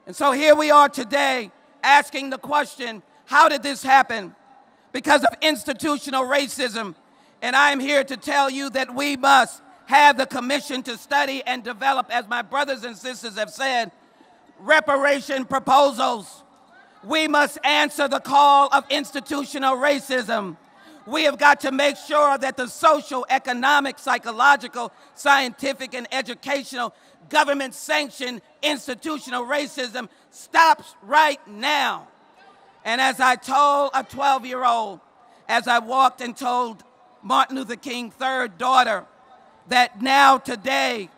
And so here we are today asking the question, how did this happen? Because of institutional racism. And I'm here to tell you that we must have the commission to study and develop, as my brothers and sisters have said, reparation proposals. We must answer the call of institutional racism. We have got to make sure that the social, economic, psychological, scientific, and educational government-sanctioned institutional racism stops right now. And as I told a 12-year-old, as I walked and told Martin Luther King's third daughter, that now today,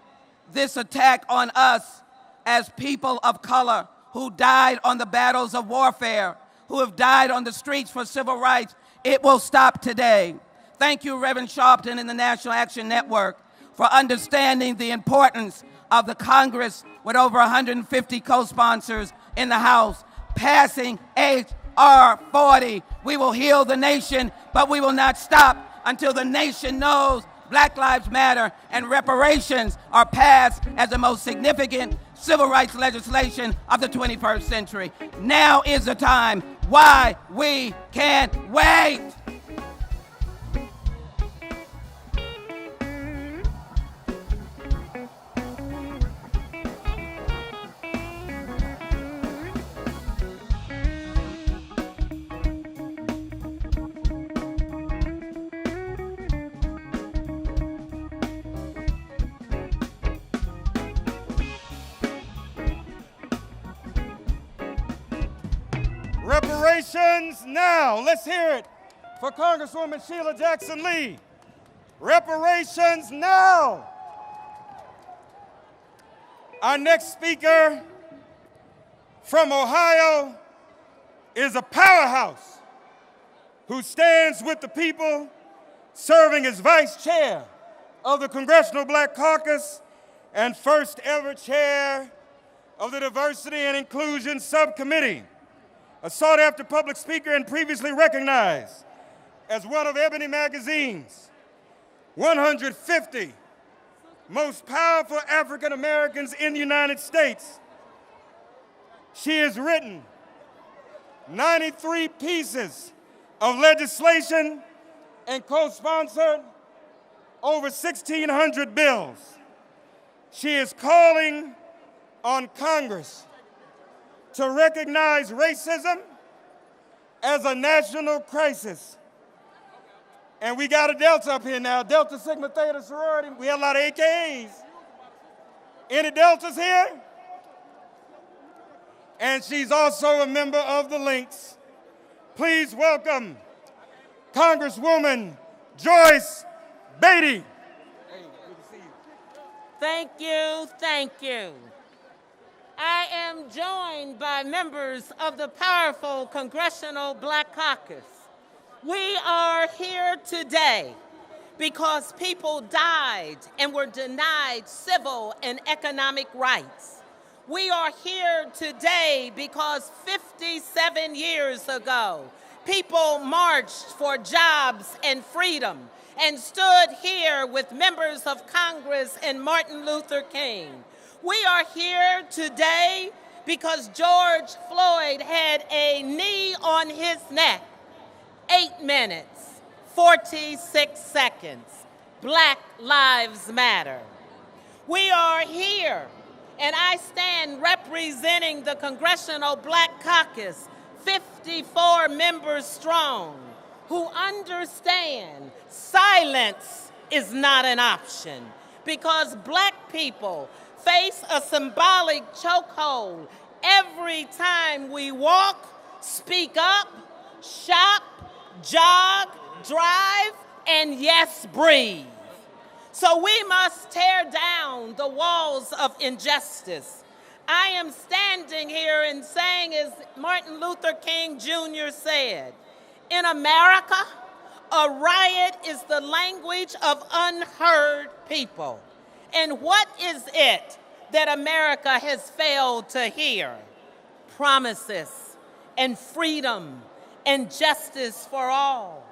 this attack on us as people of color who died on the battles of warfare, who have died on the streets for civil rights, it will stop today. Thank you, Reverend Sharpton and the National Action Network, for understanding the importance of the Congress with over 150 co-sponsors in the House, passing H.R. 40. We will heal the nation, but we will not stop until the nation knows Black Lives Matter and reparations are passed as the most significant civil rights legislation of the 21st century. Now is the time. Why we can't wait. Reparations now. Let's hear it for Congresswoman Sheila Jackson Lee. Reparations now. Our next speaker from Ohio is a powerhouse who stands with the people, serving as vice chair of the Congressional Black Caucus and first ever chair of the Diversity and Inclusion Subcommittee. A sought-after public speaker and previously recognized as one of Ebony Magazine's 150 most powerful African Americans in the United States. She has written 93 pieces of legislation and co-sponsored over 1,600 bills. She is calling on Congress to recognize racism as a national crisis. And we got a Delta up here now, Delta Sigma Theta sorority. We have a lot of AKAs. Any Deltas here? And she's also a member of the Lynx. Please welcome Congresswoman Joyce Beatty. Hey, good to see you. Thank you, thank you. I am joined joined by members of the powerful Congressional Black Caucus. We are here today because people died and were denied civil and economic rights. We are here today because 57 years ago, people marched for jobs and freedom and stood here with members of Congress and Martin Luther King. We are here today because George Floyd had a knee on his neck. 8 minutes, 46 seconds. Black Lives Matter. We are here, and I stand representing the Congressional Black Caucus, 54 members strong, who understand silence is not an option because Black people face a symbolic chokehold every time we walk, speak up, shop, jog, drive, and yes, breathe. So we must tear down the walls of injustice. I am standing here and saying, as Martin Luther King Jr. said, in America, a riot is the language of unheard people. And what is it that America has failed to hear? Promises and freedom and justice for all.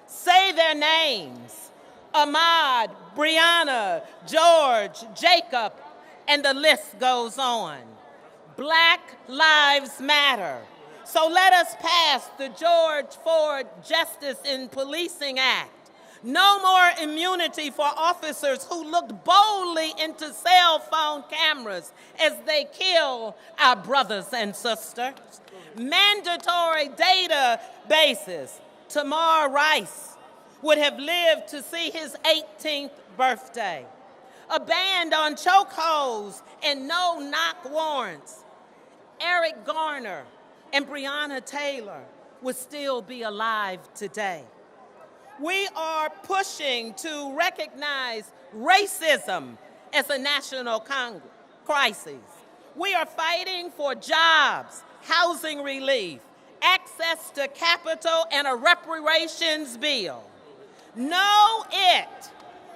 Say their names: Ahmaud, Breonna, George, Jacob, and the list goes on. Black Lives Matter. So let us pass the George Ford Justice in Policing Act. No more immunity for officers who looked boldly into cell phone cameras as they kill our brothers and sisters. Mandatory databases. Tamar Rice would have lived to see his 18th birthday. A ban on chokeholds and no-knock warrants. Eric Garner and Breonna Taylor would still be alive today. We are pushing to recognize racism as a national crisis. We are fighting for jobs, housing relief, access to capital, and a reparations bill. No, it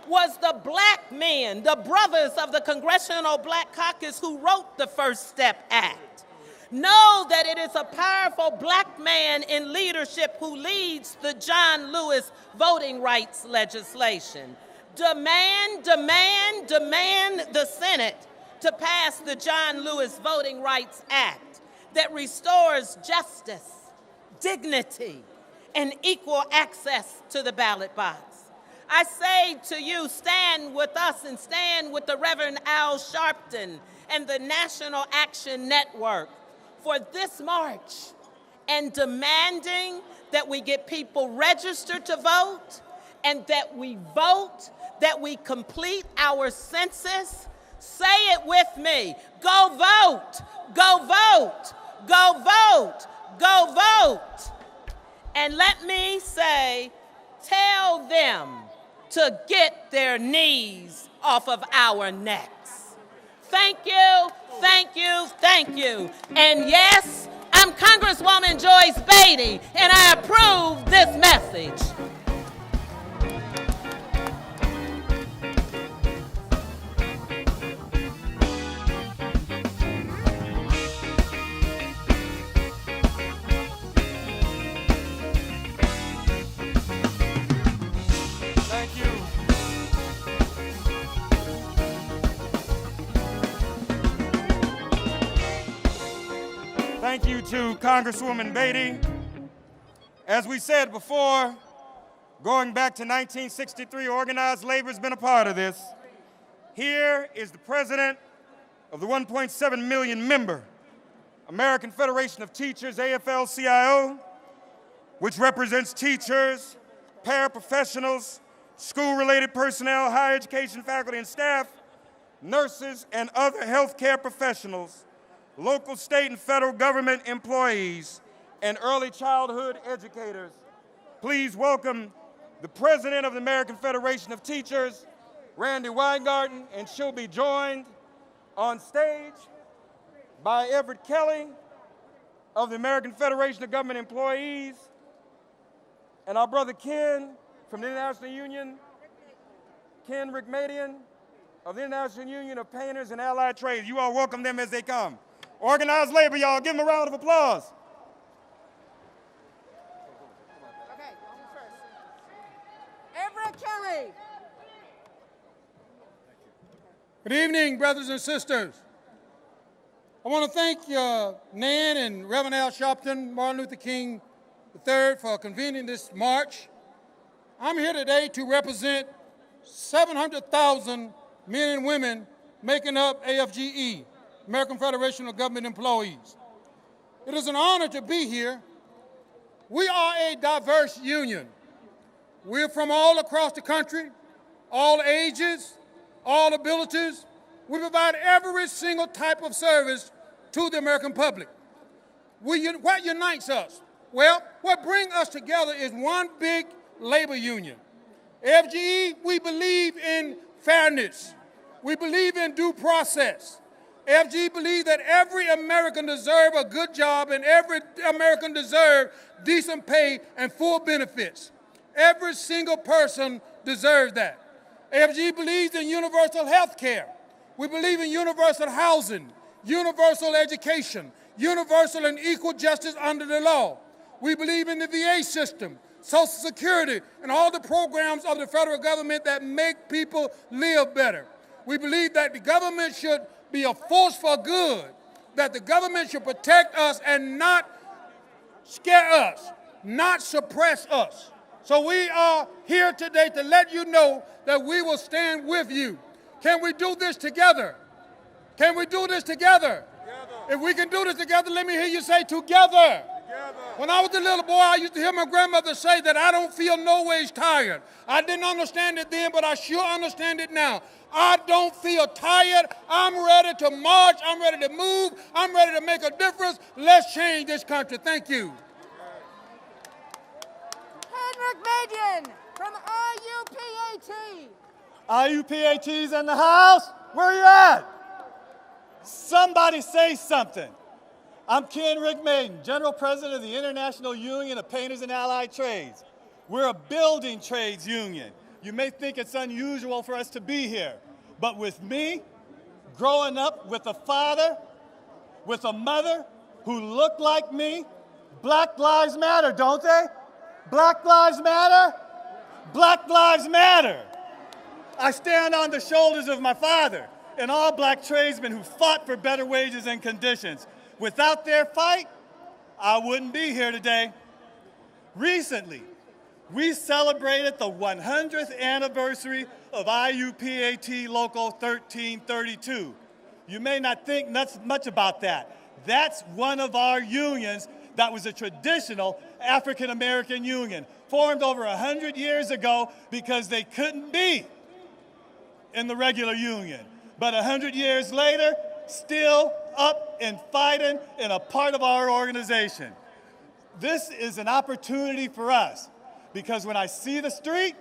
was the Black men, the brothers of the Congressional Black Caucus, who wrote the First Step Act. Know that it is a powerful Black man in leadership who leads the John Lewis voting rights legislation. Demand the Senate to pass the John Lewis Voting Rights Act that restores justice, dignity, and equal access to the ballot box. I say to you, stand with us and stand with the Reverend Al Sharpton and the National Action Network for this march and demanding that we get people registered to vote and that we vote, that we complete our census. Say it with me. Go vote, go vote, go vote, go vote. And let me say, tell them to get their knees off of our necks. Thank you, thank you, thank you. And yes, I'm Congresswoman Joyce Beatty, and I approve this message. Thank you to Congresswoman Beatty. As we said before, going back to 1963, organized labor has been a part of this. Here is the president of the 1.7 million member American Federation of Teachers, AFL-CIO, which represents teachers, paraprofessionals, school-related personnel, higher education faculty and staff, nurses, and other healthcare professionals, local, state, and federal government employees, and early childhood educators. Please welcome the president of the American Federation of Teachers, Randy Weingarten, and she'll be joined on stage by Everett Kelly of the American Federation of Government Employees, and our brother Ken from the International Union, Ken Rickmadian of the International Union of Painters and Allied Trades. You all welcome them as they come. Organized labor, y'all, give them a round of applause. Okay, Everett Kelly. Good evening, brothers and sisters. I want to thank Nan and Reverend Al Sharpton, Martin Luther King III, for convening this march. I'm here today to represent 700,000 men and women making up AFGE, American Federation of Government Employees. It is an honor to be here. We are a diverse union. We're from all across the country, all ages, all abilities. We provide every single type of service to the American public. What unites us? Well, what brings us together is one big labor union. FGE, we believe in fairness. We believe in due process. FGE believes that every American deserves a good job and every American deserves decent pay and full benefits. Every single person deserves that. FGE believes in universal health care. We believe in universal housing, universal education, universal and equal justice under the law. We believe in the VA system, Social Security, and all the programs of the federal government that make people live better. We believe that the government should be a force for good, that the government should protect us and not scare us, not suppress us. So we are here today to let you know that we will stand with you. Can we do this together? Can we do this together? If we can do this together, let me hear you say together. When I was a little boy, I used to hear my grandmother say that I don't feel no ways tired. I didn't understand it then, but I sure understand it now. I don't feel tired. I'm ready to march. I'm ready to move. I'm ready to make a difference. Let's change this country. Thank you. Henrik Madian from IUPAT. IUPAT's in the house? Where you at? Somebody say something. I'm Ken Rickmaden, General President of the International Union of Painters and Allied Trades. We're a building trades union. You may think it's unusual for us to be here, but with me, growing up with a father, with a mother who looked like me, Black Lives Matter, don't they? Black Lives Matter? Black Lives Matter. I stand on the shoulders of my father and all black tradesmen who fought for better wages and conditions. Without their fight, I wouldn't be here today. Recently, we celebrated the 100th anniversary of IUPAT Local 1332. You may not think much about that. That's one of our unions that was a traditional African American union, formed over 100 years ago because they couldn't be in the regular union. But 100 years later, still up and fighting and a part of our organization. This is an opportunity for us because when I see the street,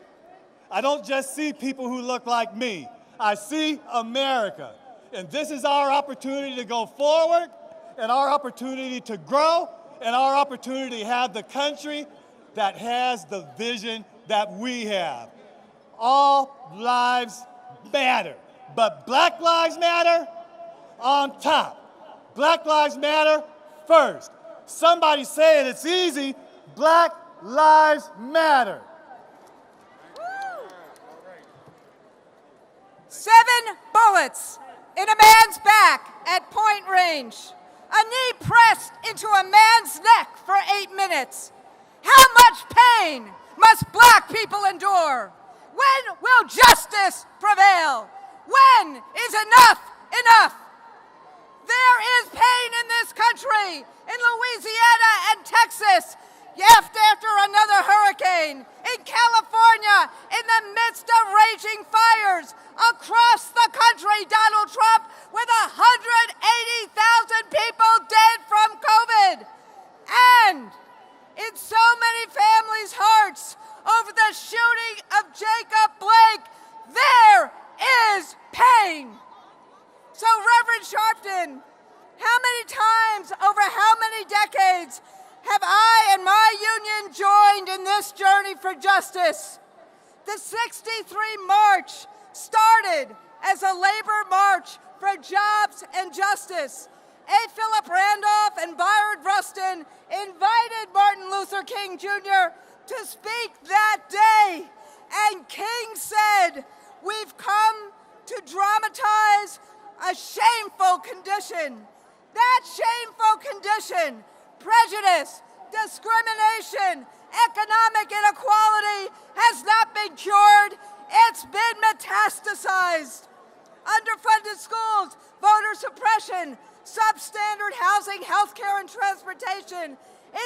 I don't just see people who look like me. I see America. And this is our opportunity to go forward and our opportunity to grow and our opportunity to have the country that has the vision that we have. All lives matter, but Black Lives Matter on top. Black Lives Matter first. Somebody say it, it's easy. Black Lives Matter. 7 bullets in a man's back at point range. A knee pressed into a man's neck for 8 minutes. How much pain must black people endure? When will justice prevail? When is enough enough? There is pain in this country, in Louisiana and Texas, after another hurricane, in California, in the midst of raging fires, across the country, Donald Trump, with 180,000 people dead from COVID. And in so many families' hearts over the shooting of Jacob Blake, there is pain. So, Reverend Sharpton, how many many decades have I and my union joined in this journey for justice? The 63 March started as a labor march for jobs and justice. A. Philip Randolph and Bayard Rustin invited Martin Luther King Jr. to speak that day, and King said, "We've come to dramatize a shameful condition." That shameful condition, prejudice, discrimination, economic inequality, has not been cured. It's been metastasized. Underfunded schools, voter suppression, substandard housing, healthcare, and transportation,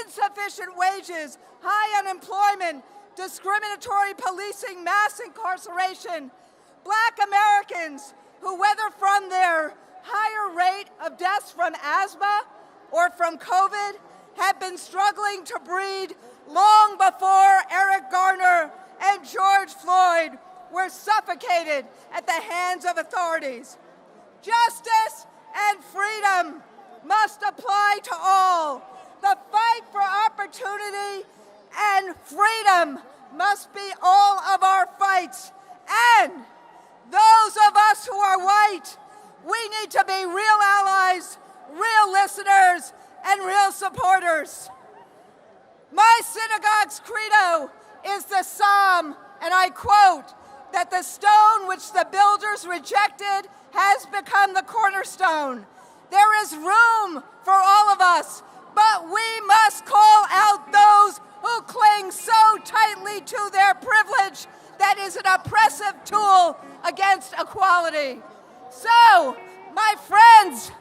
insufficient wages, high unemployment, discriminatory policing, mass incarceration. Black Americans who, whether from their higher rate of deaths from asthma or from COVID, have been struggling to breathe long before Eric Garner and George Floyd were suffocated at the hands of authorities. Justice and freedom must apply to all. The fight for opportunity and freedom must be all of our fights. And those of us who are white, we need to be real allies, real listeners, and real supporters. My synagogue's credo is the Psalm, and I quote, that the stone which the builders rejected has become the cornerstone. There is room for all of us, but we must call out those who cling so tightly to their privilege that is an oppressive tool against equality. So, my friends,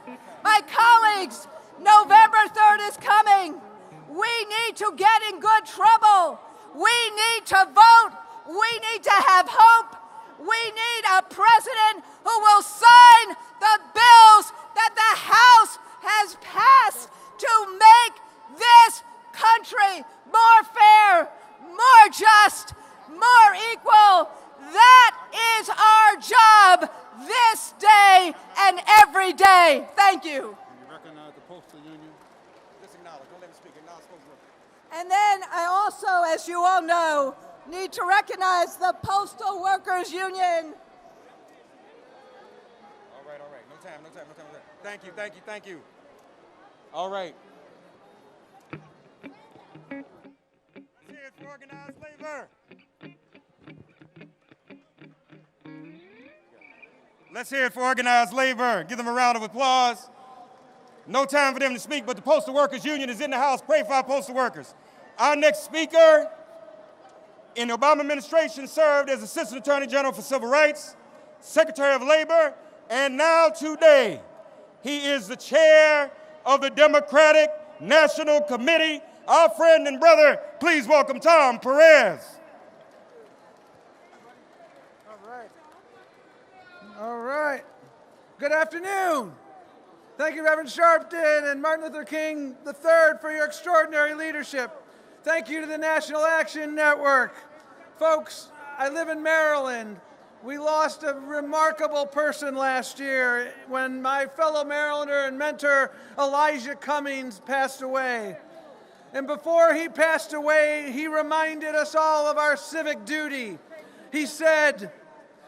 my colleagues, November 3rd is coming. We need to get in good trouble. We need to vote. We need to have hope. We need a president who will sign the bills that the House has passed to make this country more fair, more just, more equal. That is our job this day and every day. Thank you. Recognize the Postal Union. Just acknowledge. Don't let me speak. Acknowledge Postal Union. And then I also, as you all know, need to recognize the Postal Workers Union. All right. No time. Thank you. All right. Cheers for organized labor. Let's hear it for organized labor. Give them a round of applause. No time for them to speak, but the Postal Workers Union is in the house. Pray for our postal workers. Our next speaker in the Obama administration served as Assistant Attorney General for Civil Rights, Secretary of Labor, and now today, he is the chair of the Democratic National Committee. Our friend and brother, please welcome Tom Perez. All right. Good afternoon. Thank you, Reverend Sharpton and Martin Luther King III for your extraordinary leadership. Thank you to the National Action Network. Folks, I live in Maryland. We lost a remarkable person last year when my fellow Marylander and mentor Elijah Cummings passed away. And before he passed away, he reminded us all of our civic duty. He said,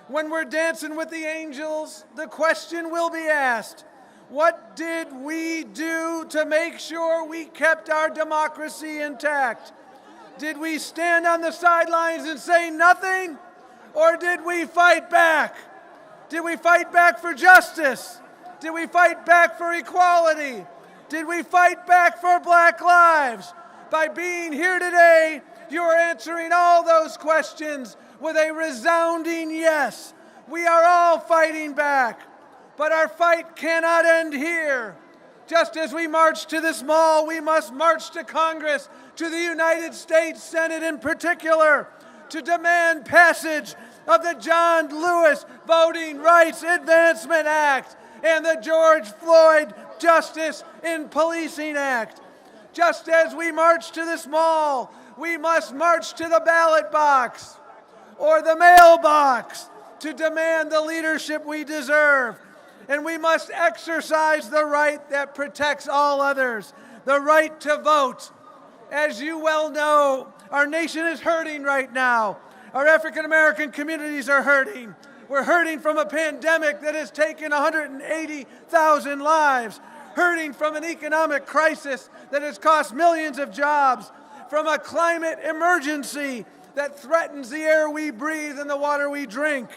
"When we're dancing with the angels, the question will be asked, what did we do to make sure we kept our democracy intact? Did we stand on the sidelines and say nothing, or did we fight back? Did we fight back for justice? Did we fight back for equality? Did we fight back for Black lives?" By being here today, you are answering all those questions with a resounding yes. We are all fighting back, but our fight cannot end here. Just as we march to this mall, we must march to Congress, to the United States Senate in particular, to demand passage of the John Lewis Voting Rights Advancement Act and the George Floyd Justice in Policing Act. Just as we march to this mall, we must march to the ballot box or the mailbox to demand the leadership we deserve. And we must exercise the right that protects all others, the right to vote. As you well know, our nation is hurting right now. Our African American communities are hurting. We're hurting from a pandemic that has taken 180,000 lives, hurting from an economic crisis that has cost millions of jobs, from a climate emergency that threatens the air we breathe and the water we drink,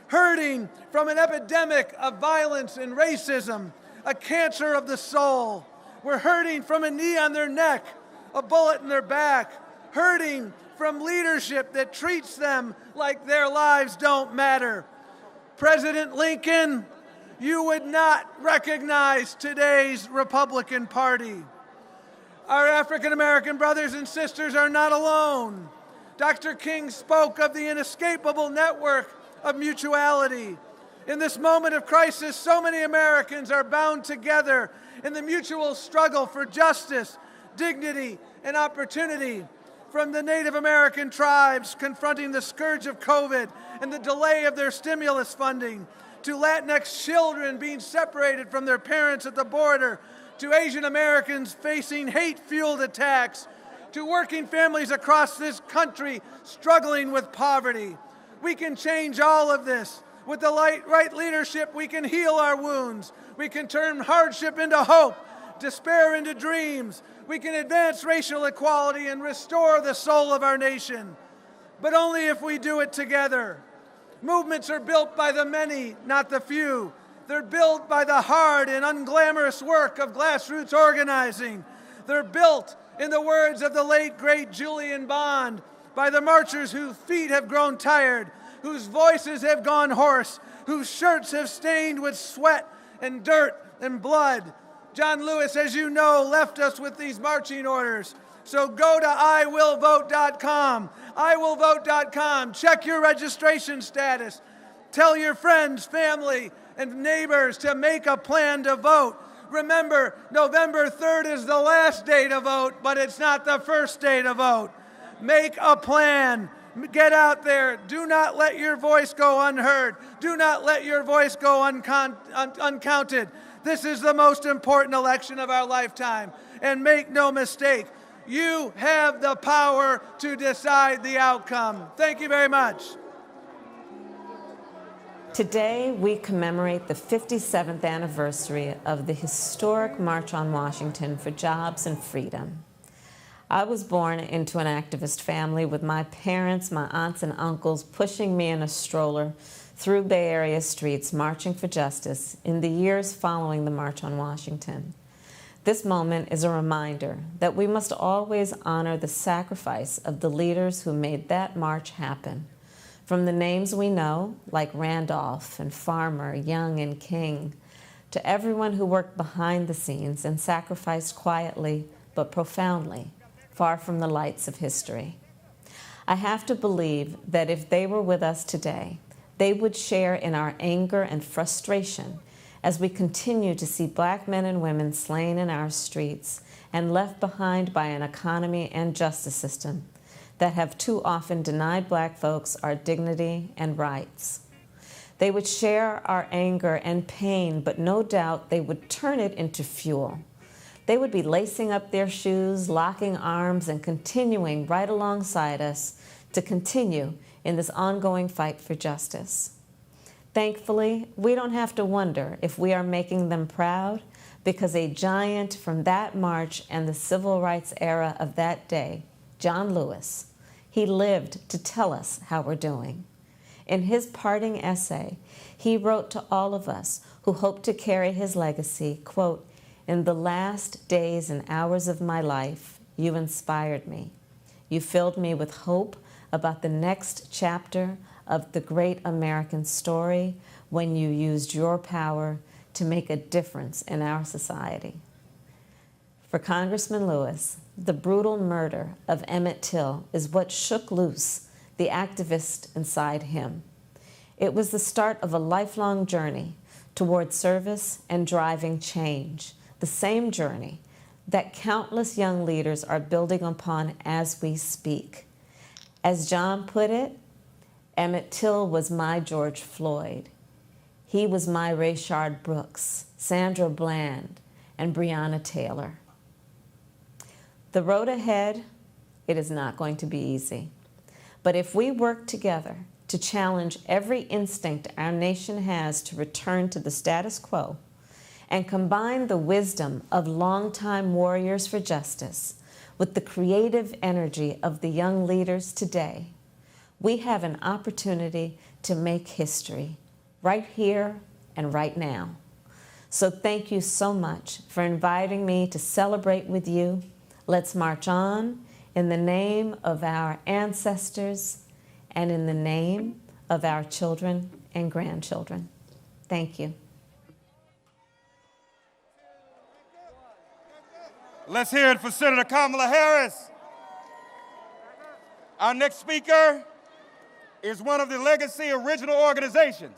hurting from an epidemic of violence and racism, a cancer of the soul. We're hurting from a knee on their neck, a bullet in their back, hurting from leadership that treats them like their lives don't matter. President Lincoln, you would not recognize today's Republican Party. Our African American brothers and sisters are not alone. Dr. King spoke of the inescapable network of mutuality. In this moment of crisis, so many Americans are bound together in the mutual struggle for justice, dignity, and opportunity. From the Native American tribes confronting the scourge of COVID and the delay of their stimulus funding, to Latinx children being separated from their parents at the border, to Asian Americans facing hate-fueled attacks, to working families across this country struggling with poverty. We can change all of this. With the right leadership, we can heal our wounds. We can turn hardship into hope, despair into dreams. We can advance racial equality and restore the soul of our nation. But only if we do it together. Movements are built by the many, not the few. They're built by the hard and unglamorous work of grassroots organizing. They're built, in the words of the late, great Julian Bond, by the marchers whose feet have grown tired, whose voices have gone hoarse, whose shirts have stained with sweat and dirt and blood. John Lewis, as you know, left us with these marching orders. So go to iwillvote.com, iwillvote.com, check your registration status, tell your friends, family, and neighbors to make a plan to vote. Remember, November 3rd is the last day to vote, but it's not the first day to vote. Make a plan. Get out there. Do not let your voice go unheard. Do not let your voice go uncounted. This is the most important election of our lifetime. And make no mistake, you have the power to decide the outcome. Thank you very much. Today, we commemorate the 57th anniversary of the historic March on Washington for Jobs and Freedom. I was born into an activist family with my parents, my aunts and uncles pushing me in a stroller through Bay Area streets marching for justice in the years following the March on Washington. This moment is a reminder that we must always honor the sacrifice of the leaders who made that march happen. From the names we know, like Randolph and Farmer, Young and King, to everyone who worked behind the scenes and sacrificed quietly but profoundly, far from the lights of history. I have to believe that if they were with us today, they would share in our anger and frustration as we continue to see Black men and women slain in our streets and left behind by an economy and justice system that have too often denied Black folks our dignity and rights. They would share our anger and pain, but no doubt they would turn it into fuel. They would be lacing up their shoes, locking arms, and continuing right alongside us to continue in this ongoing fight for justice. Thankfully, we don't have to wonder if we are making them proud, because a giant from that march and the civil rights era of that day, John Lewis, he lived to tell us how we're doing. In his parting essay, he wrote to all of us who hope to carry his legacy, quote, "In the last days and hours of my life, you inspired me. You filled me with hope about the next chapter of the great American story when you used your power to make a difference in our society." For Congressman Lewis, the brutal murder of Emmett Till is what shook loose the activist inside him. It was the start of a lifelong journey toward service and driving change, the same journey that countless young leaders are building upon as we speak. As John put it, Emmett Till was my George Floyd. He was my Rayshard Brooks, Sandra Bland, and Breonna Taylor. The road ahead, it is not going to be easy. But if we work together to challenge every instinct our nation has to return to the status quo and combine the wisdom of longtime warriors for justice with the creative energy of the young leaders today, we have an opportunity to make history right here and right now. So thank you so much for inviting me to celebrate with you. Let's march on in the name of our ancestors and in the name of our children and grandchildren. Thank you. Let's hear it for Senator Kamala Harris. Our next speaker is one of the legacy original organizations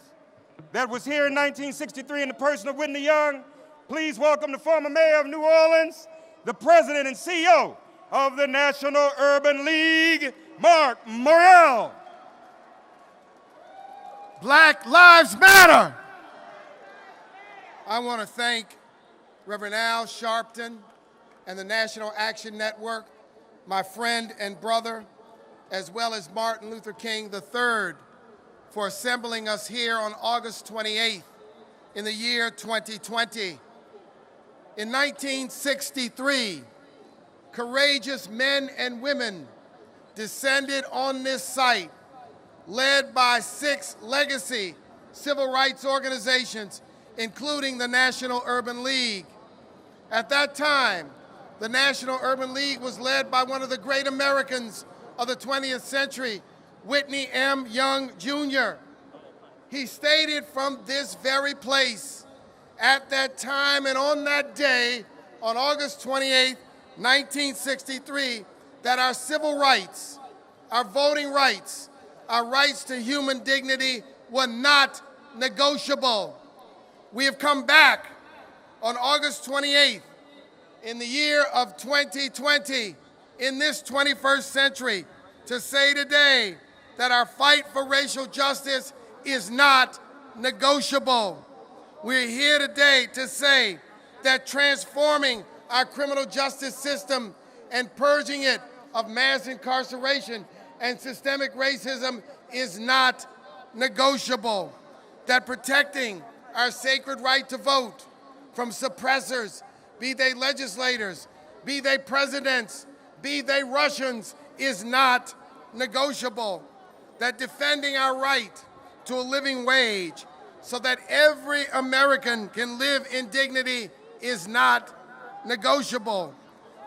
that was here in 1963 in the person of Whitney Young. Please welcome the former mayor of New Orleans, the president and CEO of the National Urban League, Mark Morrell. Black Lives Matter. I want to thank Reverend Al Sharpton and the National Action Network, my friend and brother, as well as Martin Luther King III, for assembling us here on August 28th in the year 2020. In 1963, courageous men and women descended on this site, led by 6 legacy civil rights organizations, including the National Urban League. At that time, the National Urban League was led by one of the great Americans of the 20th century, Whitney M. Young, Jr. He stated from this very place at that time and on that day, on August 28, 1963, that our civil rights, our voting rights, our rights to human dignity were not negotiable. We have come back on August 28th in the year of 2020, in this 21st century, to say today that our fight for racial justice is not negotiable. We're here today to say that transforming our criminal justice system and purging it of mass incarceration and systemic racism is not negotiable. That protecting our sacred right to vote from suppressors, be they legislators, be they presidents, be they Russians, is not negotiable. That defending our right to a living wage so that every American can live in dignity is not negotiable.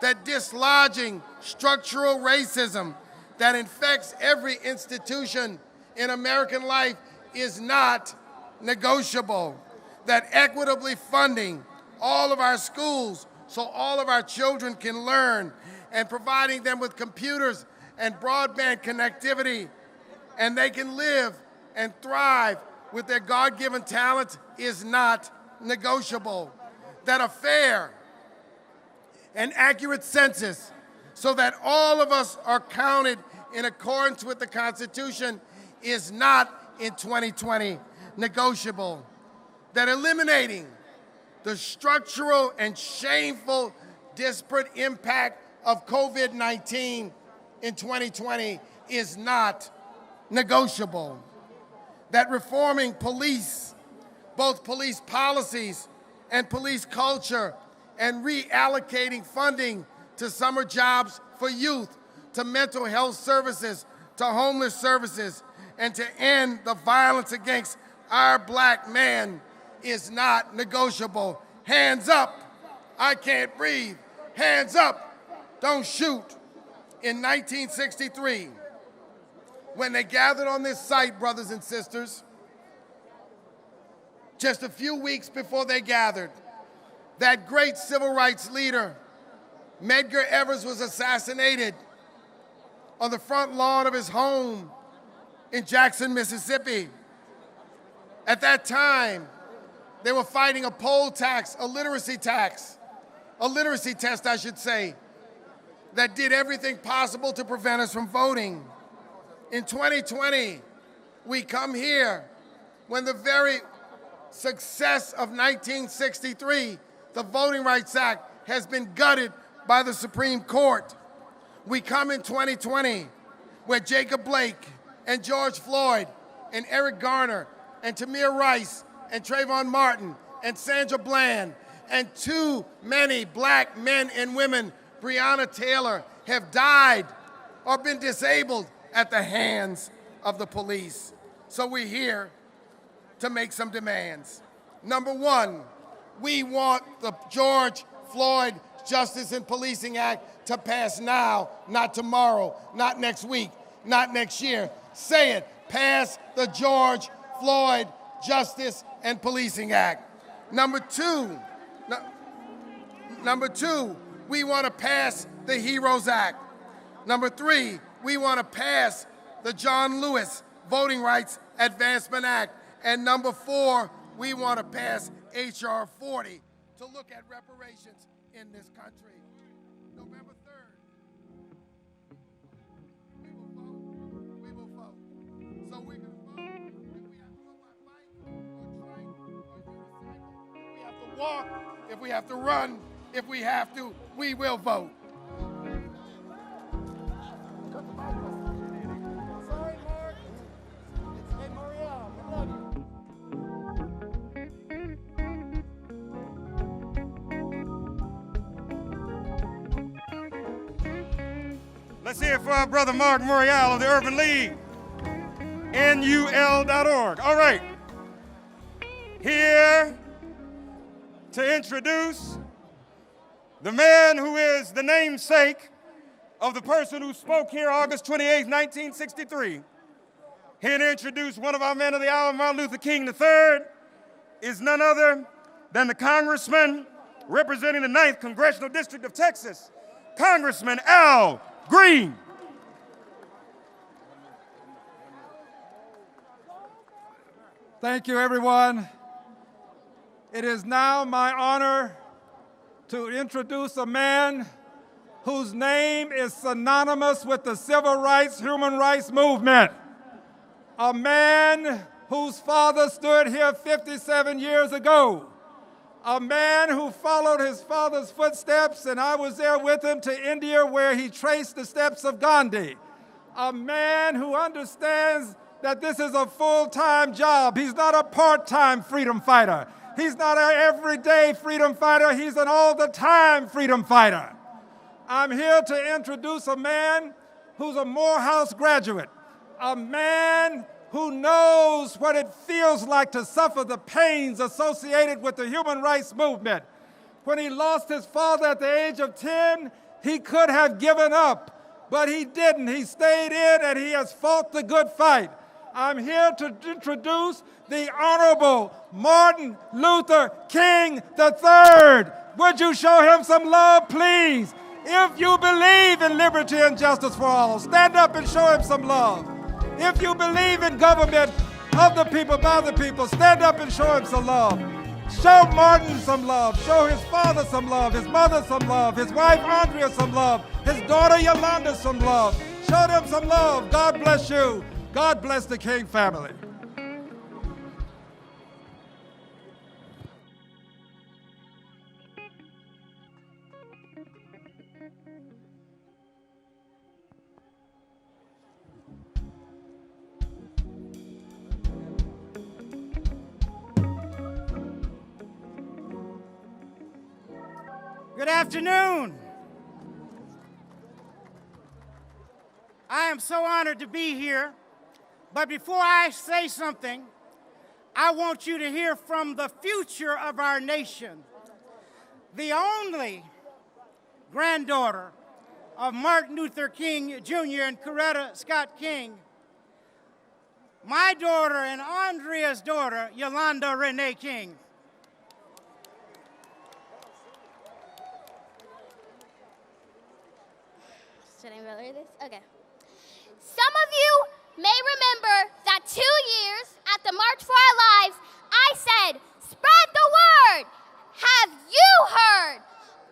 That dislodging structural racism that infects every institution in American life is not negotiable. That equitably funding all of our schools so all of our children can learn, and providing them with computers and broadband connectivity, and they can live and thrive with their God-given talents is not negotiable. That a fair and accurate census so that all of us are counted in accordance with the Constitution is not in 2020 negotiable. That eliminating the structural and shameful disparate impact of COVID-19 in 2020 is not negotiable. That reforming police, both police policies and police culture, and reallocating funding to summer jobs for youth, to mental health services, to homeless services, and to end the violence against our black man is not negotiable. Hands up, I can't breathe. Hands up, don't shoot. In 1963, when they gathered on this site, brothers and sisters, just a few weeks before they gathered, that great civil rights leader, Medgar Evers, was assassinated on the front lawn of his home in Jackson, Mississippi. At that time, they were fighting a poll tax, a literacy test, I should say, that did everything possible to prevent us from voting. In 2020, we come here when the very success of 1963, the Voting Rights Act, has been gutted by the Supreme Court. We come in 2020 where Jacob Blake and George Floyd and Eric Garner and Tamir Rice and Trayvon Martin and Sandra Bland and too many black men and women, Breonna Taylor, have died or been disabled at the hands of the police. So we're here to make some demands. Number one, we want the George Floyd Justice and Policing Act to pass now, not tomorrow, not next week, not next year. Say it, pass the George Floyd Justice and Policing Act. Number two, we want to pass the HEROES Act. Number three, we want to pass the John Lewis Voting Rights Advancement Act. And number four, we want to pass H.R. 40 to look at reparations in this country. November 3rd, we will vote. So we're going to vote. If we have to go by bike or train or unicycle, we have to walk. If we have to run, if we have to, we will vote. Sorry, Mark. Hey, Morial, we love you. Let's hear it for our brother Mark Morial of the Urban League, NUL.org. All right. Here to introduce the man who is the namesake of the person who spoke here August 28, 1963. Here to introduce one of our men of the hour, Martin Luther King III, is none other than the congressman representing the 9th Congressional District of Texas, Congressman Al Green. Thank you, everyone. It is now my honor to introduce a man whose name is synonymous with the civil rights, human rights movement. A man whose father stood here 57 years ago. A man who followed his father's footsteps, and I was there with him to India where he traced the steps of Gandhi. A man who understands that this is a full-time job. He's not a part-time freedom fighter. He's not an everyday freedom fighter. He's an all-the-time freedom fighter. I'm here to introduce a man who's a Morehouse graduate, a man who knows what it feels like to suffer the pains associated with the human rights movement. When he lost his father at the age of 10, he could have given up, but he didn't. He stayed in and he has fought the good fight. I'm here to introduce the Honorable Martin Luther King III. Would you show him some love, please? If you believe in liberty and justice for all, stand up and show him some love. If you believe in government of the people, by the people, stand up and show him some love. Show Martin some love. Show his father some love, his mother some love, his wife Andrea some love, his daughter Yolanda some love. Show them some love. God bless you. God bless the King family. Good afternoon. I am so honored to be here, but before I say something, I want you to hear from the future of our nation, the only granddaughter of Martin Luther King Jr. and Coretta Scott King, my daughter and Andrea's daughter, Yolanda Renee King. Should I roll this? Okay. Some of you may remember that 2 years at the March for Our Lives, I said, spread the word. Have you heard?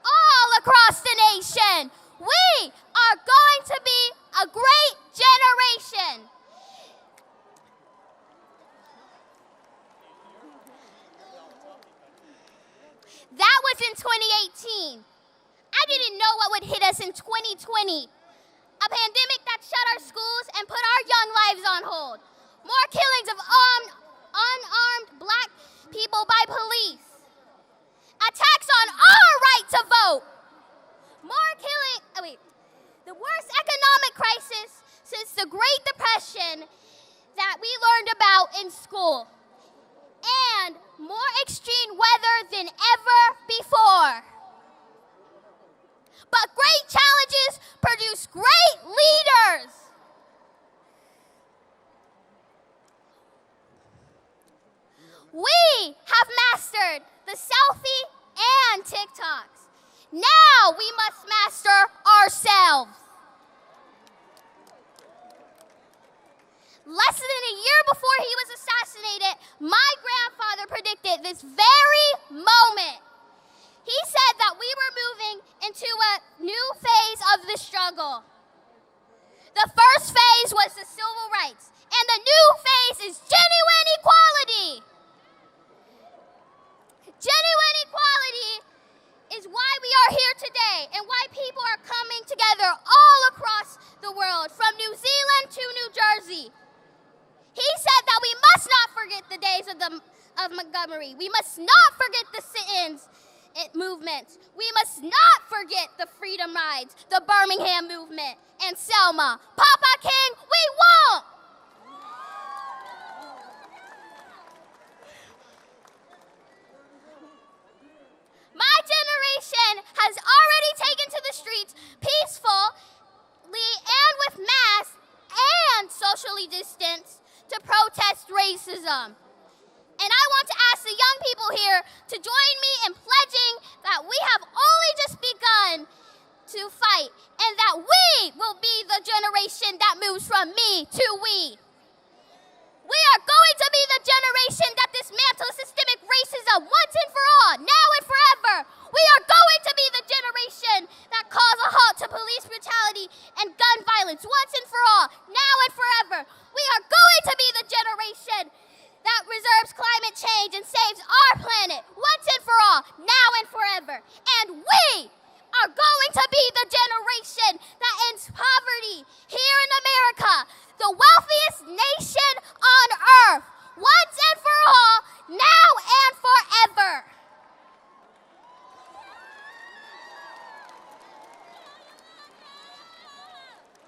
All across the nation, we are going to be a great generation. That was in 2018. I didn't know what that hit us in 2020. A pandemic that shut our schools and put our young lives on hold. More killings of unarmed black people by police. Attacks on our right to vote. The worst economic crisis since the Great Depression that we learned about in school. And more extreme weather than ever before. But great challenges produce great leaders. We have mastered the selfie and TikToks. Now we must master ourselves. Less than a year before he was assassinated, my grandfather predicted this very moment. He said that we were moving into a new phase of the struggle. The first phase was the civil rights, and the new phase is genuine equality. Genuine equality is why we are here today and why people are coming together all across the world, from New Zealand to New Jersey. He said that we must not forget the days of Montgomery. We must not forget the sit-ins movements. We must not forget the freedom rides, the Birmingham movement, and Selma. Papa King, we won't! My generation has already taken to the streets peacefully and with masks and socially distanced to protest racism. And I want to ask the young people here to join me in pledging that we have only just begun to fight and that we will be the generation that moves from me to we. We are going to be the generation that dismantles systemic racism once and for all, now and forever. We are going to be the generation that calls a halt to police brutality and gun violence once and for all, now and forever. We are going to be the generation that reserves climate change and saves our planet once and for all, now and forever. And we are going to be the generation that ends poverty here in America, the wealthiest nation on earth, once and for all, now and forever.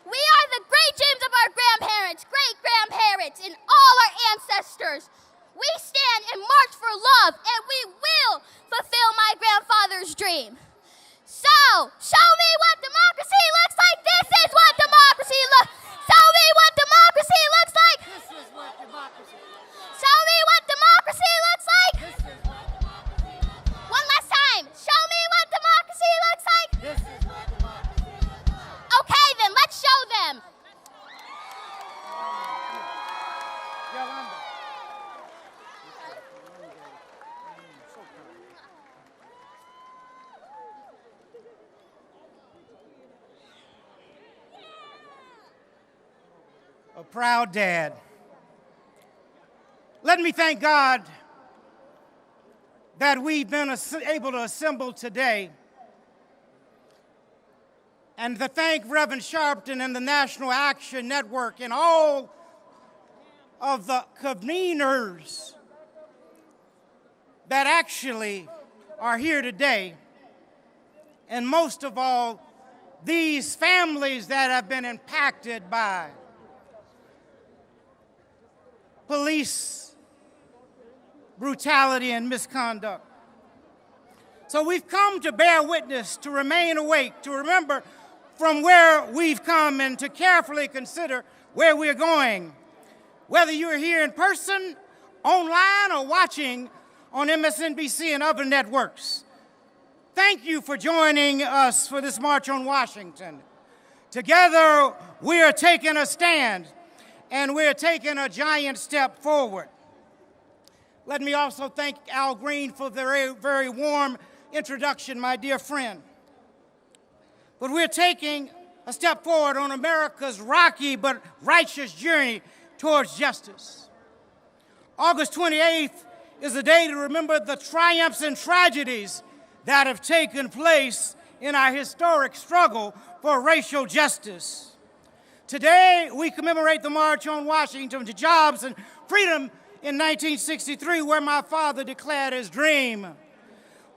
We are the great dreams of our grandparents, great-grandparents, and all our ancestors. We stand and march for love, and we will fulfill my grandfather's dream. So, show me what democracy looks like. This is what democracy looks like. Show me what democracy looks like. This is what democracy looks like. Show me what democracy looks like. This is what democracy looks like. One last time. Show me what democracy looks like. This is what democracy looks like. Okay, then let's show them. Yolanda. A proud dad. Let me thank God that we've been able to assemble today, and to thank Reverend Sharpton and the National Action Network and all of the conveners that actually are here today, and most of all, these families that have been impacted by police brutality and misconduct. So we've come to bear witness, to remain awake, to remember from where we've come, and to carefully consider where we're going. Whether you're here in person, online, or watching on MSNBC and other networks, thank you for joining us for this March on Washington. Together, we are taking a stand, and we're taking a giant step forward. Let me also thank Al Green for the very, very warm introduction, my dear friend. But we're taking a step forward on America's rocky but righteous journey towards justice. August 28th is a day to remember the triumphs and tragedies that have taken place in our historic struggle for racial justice. Today, we commemorate the March on Washington to Jobs and Freedom in 1963, where my father declared his dream.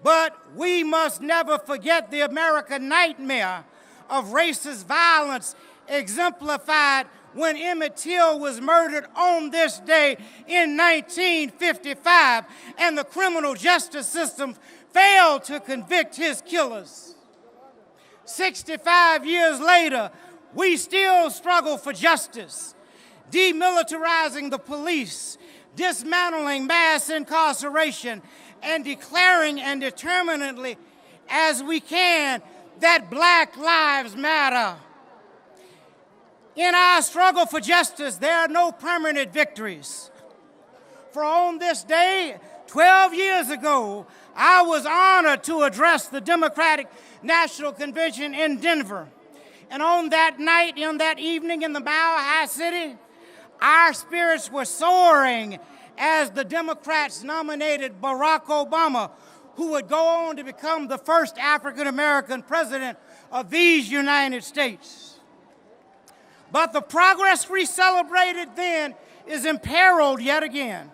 But we must never forget the American nightmare of racist violence exemplified when Emmett Till was murdered on this day in 1955, and the criminal justice system failed to convict his killers. 65 years later, we still struggle for justice, demilitarizing the police, dismantling mass incarceration, and declaring and determinedly as we can that Black lives matter. In our struggle for justice, there are no permanent victories. For on this day, 12 years ago, I was honored to address the Democratic National Convention in Denver. And on that night, on that evening in the Mile High City, our spirits were soaring as the Democrats nominated Barack Obama, who would go on to become the first African-American president of these United States. But the progress we celebrated then is imperiled yet again.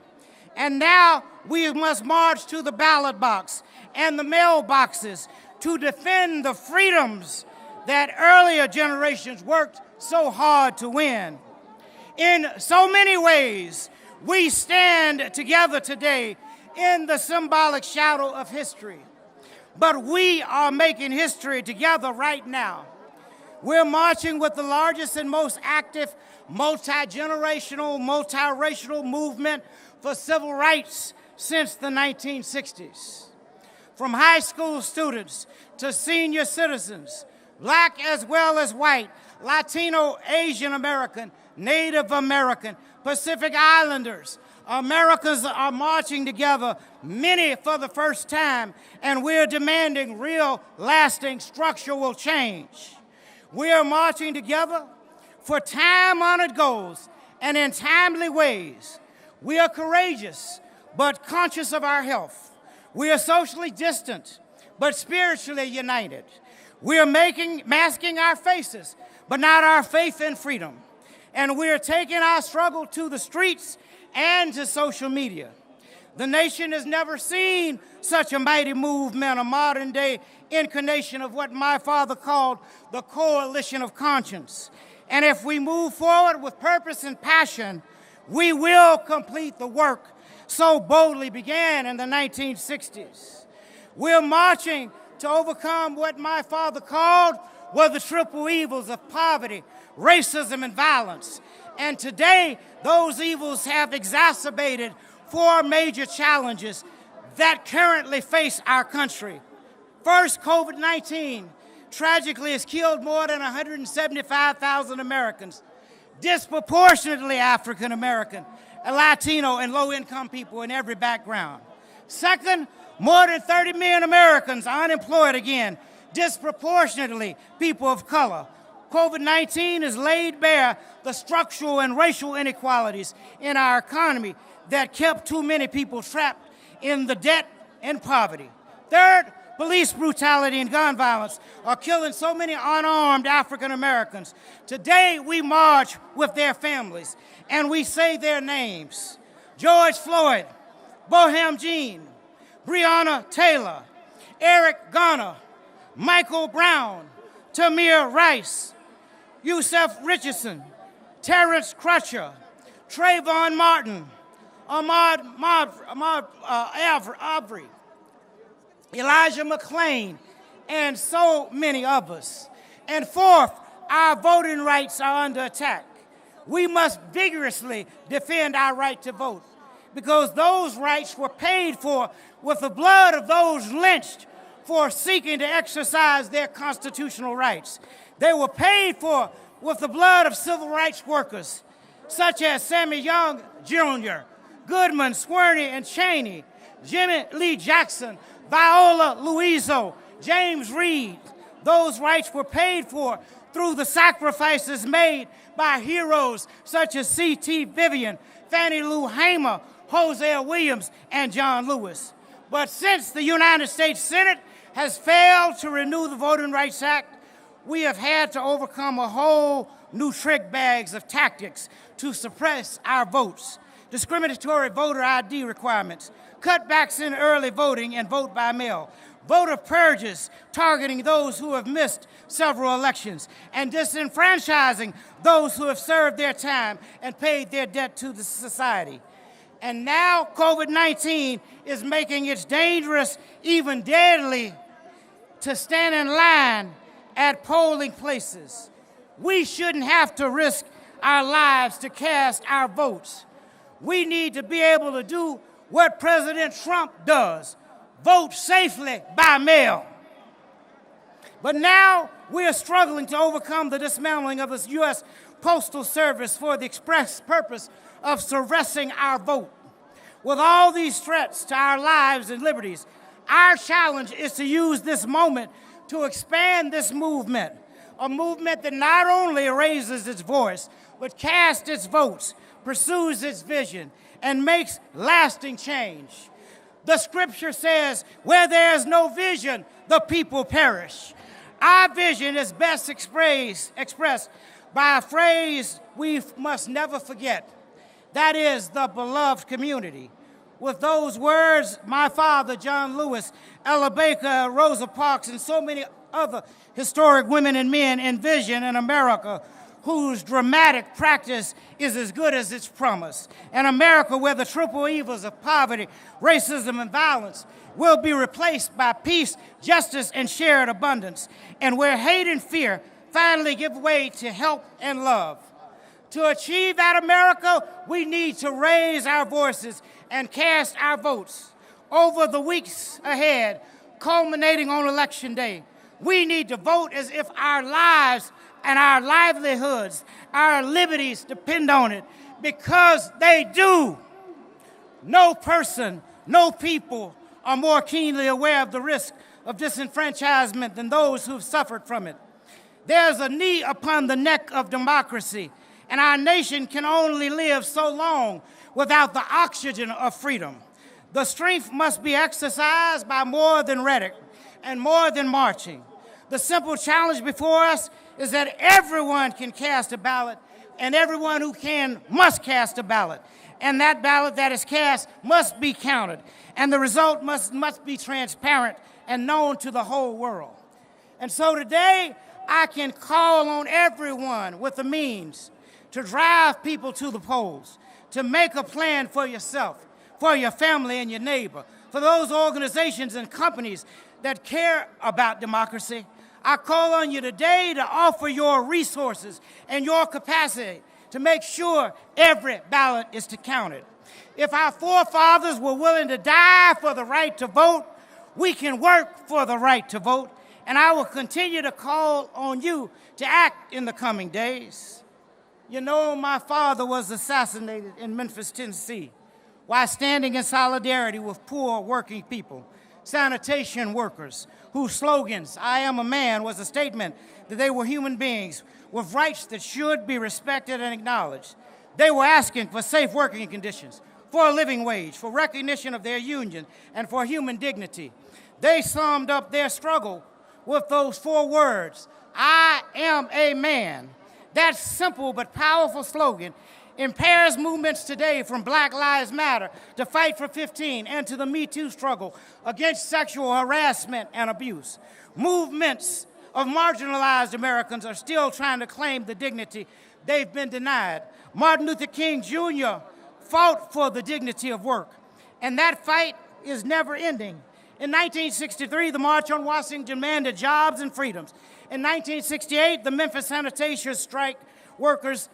And now we must march to the ballot box and the mailboxes to defend the freedoms that earlier generations worked so hard to win. In so many ways, we stand together today in the symbolic shadow of history. But we are making history together right now. We're marching with the largest and most active multi-generational, multiracial movement for civil rights since the 1960s. From high school students to senior citizens, Black as well as white, Latino, Asian American, Native American, Pacific Islanders, Americans are marching together, many for the first time, and we're demanding real, lasting, structural change. We are marching together for time-honored goals and in timely ways. We are courageous, but conscious of our health. We are socially distant, but spiritually united. We are masking our faces, but not our faith in freedom. And we are taking our struggle to the streets and to social media. The nation has never seen such a mighty movement, a modern-day incarnation of what my father called the coalition of conscience. And if we move forward with purpose and passion, we will complete the work so boldly began in the 1960s. We're marching to overcome what my father called were the triple evils of poverty, racism, and violence. And today, those evils have exacerbated 4 major challenges that currently face our country. First, COVID-19 tragically has killed more than 175,000 Americans, disproportionately African American, Latino, and low-income people in every background. Second, more than 30 million Americans are unemployed again, disproportionately people of color. COVID-19 has laid bare the structural and racial inequalities in our economy that kept too many people trapped in the debt and poverty. Third, police brutality and gun violence are killing so many unarmed African Americans. Today, we march with their families and we say their names: George Floyd, Boham Jean, Breonna Taylor, Eric Garner, Michael Brown, Tamir Rice, Yusef Richardson, Terrence Crutcher, Trayvon Martin, Ahmaud Arbery, Elijah McClain, and so many others. And fourth, our voting rights are under attack. We must vigorously defend our right to vote, because those rights were paid for with the blood of those lynched for seeking to exercise their constitutional rights. They were paid for with the blood of civil rights workers, such as Sammy Young Jr., Goodman, Swerney, and Cheney, Jimmy Lee Jackson, Viola Luiso, James Reed. Those rights were paid for through the sacrifices made by heroes such as C.T. Vivian, Fannie Lou Hamer, Hosea Williams, and John Lewis. But since the United States Senate has failed to renew the Voting Rights Act, we have had to overcome a whole new trick bags of tactics to suppress our votes. Discriminatory voter ID requirements, cutbacks in early voting and vote by mail, voter purges targeting those who have missed several elections, and disenfranchising those who have served their time and paid their debt to the society. And now COVID-19 is making it dangerous, even deadly, to stand in line at polling places. We shouldn't have to risk our lives to cast our votes. We need to be able to do what President Trump does, vote safely by mail. But now we are struggling to overcome the dismantling of the U.S. Postal Service for the express purpose of suppressing our vote. With all these threats to our lives and liberties, our challenge is to use this moment to expand this movement, a movement that not only raises its voice, but casts its votes, pursues its vision, and makes lasting change. The scripture says, where there is no vision, the people perish. Our vision is best expressed by a phrase we must never forget. That is the beloved community. With those words, my father, John Lewis, Ella Baker, Rosa Parks, and so many other historic women and men envision an America whose dramatic practice is as good as its promise. An America where the triple evils of poverty, racism, and violence will be replaced by peace, justice, and shared abundance, and where hate and fear finally give way to help and love. To achieve that America, we need to raise our voices and cast our votes. Over the weeks ahead, culminating on Election Day, we need to vote as if our lives and our livelihoods, our liberties depend on it, because they do. No person, no people are more keenly aware of the risk of disenfranchisement than those who've suffered from it. There's a knee upon the neck of democracy, and our nation can only live so long without the oxygen of freedom. The strength must be exercised by more than rhetoric and more than marching. The simple challenge before us is that everyone can cast a ballot, and everyone who can must cast a ballot. And that ballot that is cast must be counted, and the result must be transparent and known to the whole world. And so today, I can call on everyone with the means to drive people to the polls, to make a plan for yourself, for your family and your neighbor, for those organizations and companies that care about democracy. I call on you today to offer your resources and your capacity to make sure every ballot is counted. If our forefathers were willing to die for the right to vote, we can work for the right to vote, and I will continue to call on you to act in the coming days. You know, my father was assassinated in Memphis, Tennessee, while standing in solidarity with poor working people, sanitation workers, whose slogans, "I am a man," was a statement that they were human beings with rights that should be respected and acknowledged. They were asking for safe working conditions, for a living wage, for recognition of their union, and for human dignity. They summed up their struggle with those 4 words, "I am a man." That simple but powerful slogan impairs movements today, from Black Lives Matter to Fight for 15 and to the Me Too struggle against sexual harassment and abuse. Movements of marginalized Americans are still trying to claim the dignity they've been denied. Martin Luther King Jr. fought for the dignity of work, and that fight is never ending. In 1963, the March on Washington demanded jobs and freedoms. In 1968, the Memphis sanitation strike workers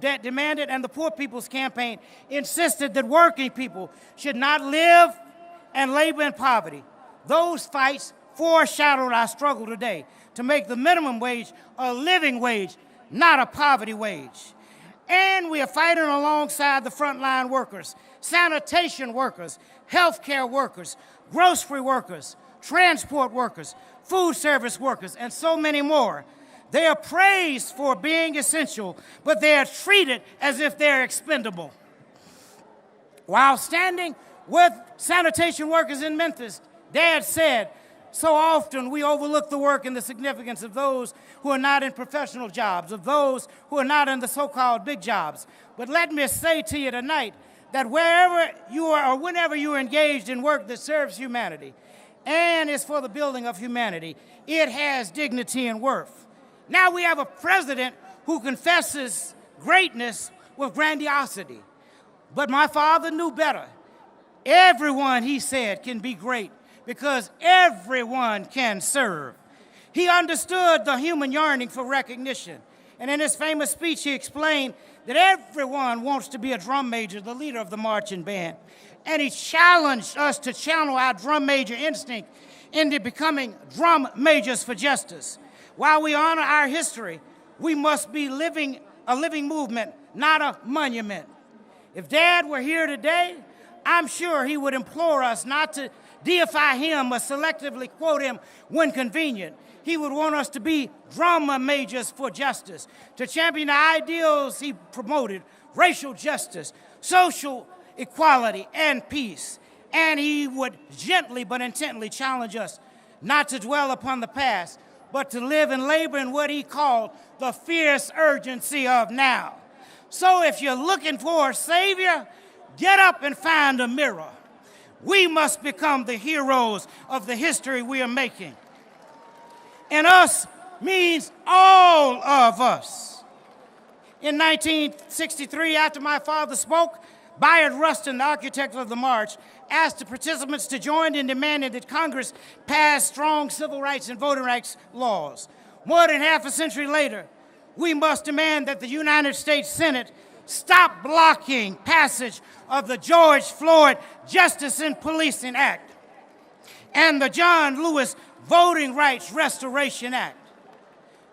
that demanded, and the Poor People's Campaign insisted that working people should not live and labor in poverty. Those fights foreshadowed our struggle today to make the minimum wage a living wage, not a poverty wage. And we are fighting alongside the frontline workers, sanitation workers, healthcare workers, grocery workers, transport workers, food service workers, and so many more. They are praised for being essential, but they are treated as if they're expendable. While standing with sanitation workers in Memphis, Dad said, So often we overlook the work and the significance of those who are not in professional jobs, of those who are not in the so-called big jobs. But let me say to you tonight that wherever you are or whenever you are engaged in work that serves humanity and is for the building of humanity, it has dignity and worth. Now we have a president who confesses greatness with grandiosity. But my father knew better. Everyone, he said, can be great because everyone can serve. He understood the human yearning for recognition. And in his famous speech, he explained that everyone wants to be a drum major, the leader of the marching band. And he challenged us to channel our drum major instinct into becoming drum majors for justice. While we honor our history, we must be a living movement, not a monument. If Dad were here today, I'm sure he would implore us not to deify him or selectively quote him when convenient. He would want us to be drama majors for justice, to champion the ideals he promoted, racial justice, social equality, and peace. And he would gently but intently challenge us not to dwell upon the past, but to live and labor in what he called the fierce urgency of now. So if you're looking for a savior, get up and find a mirror. We must become the heroes of the history we are making. And us means all of us. In 1963, after my father spoke, Bayard Rustin, the architect of the march, asked the participants to join in demanding that Congress pass strong civil rights and voting rights laws. More than half a century later, we must demand that the United States Senate stop blocking passage of the George Floyd Justice in Policing Act and the John Lewis Voting Rights Restoration Act.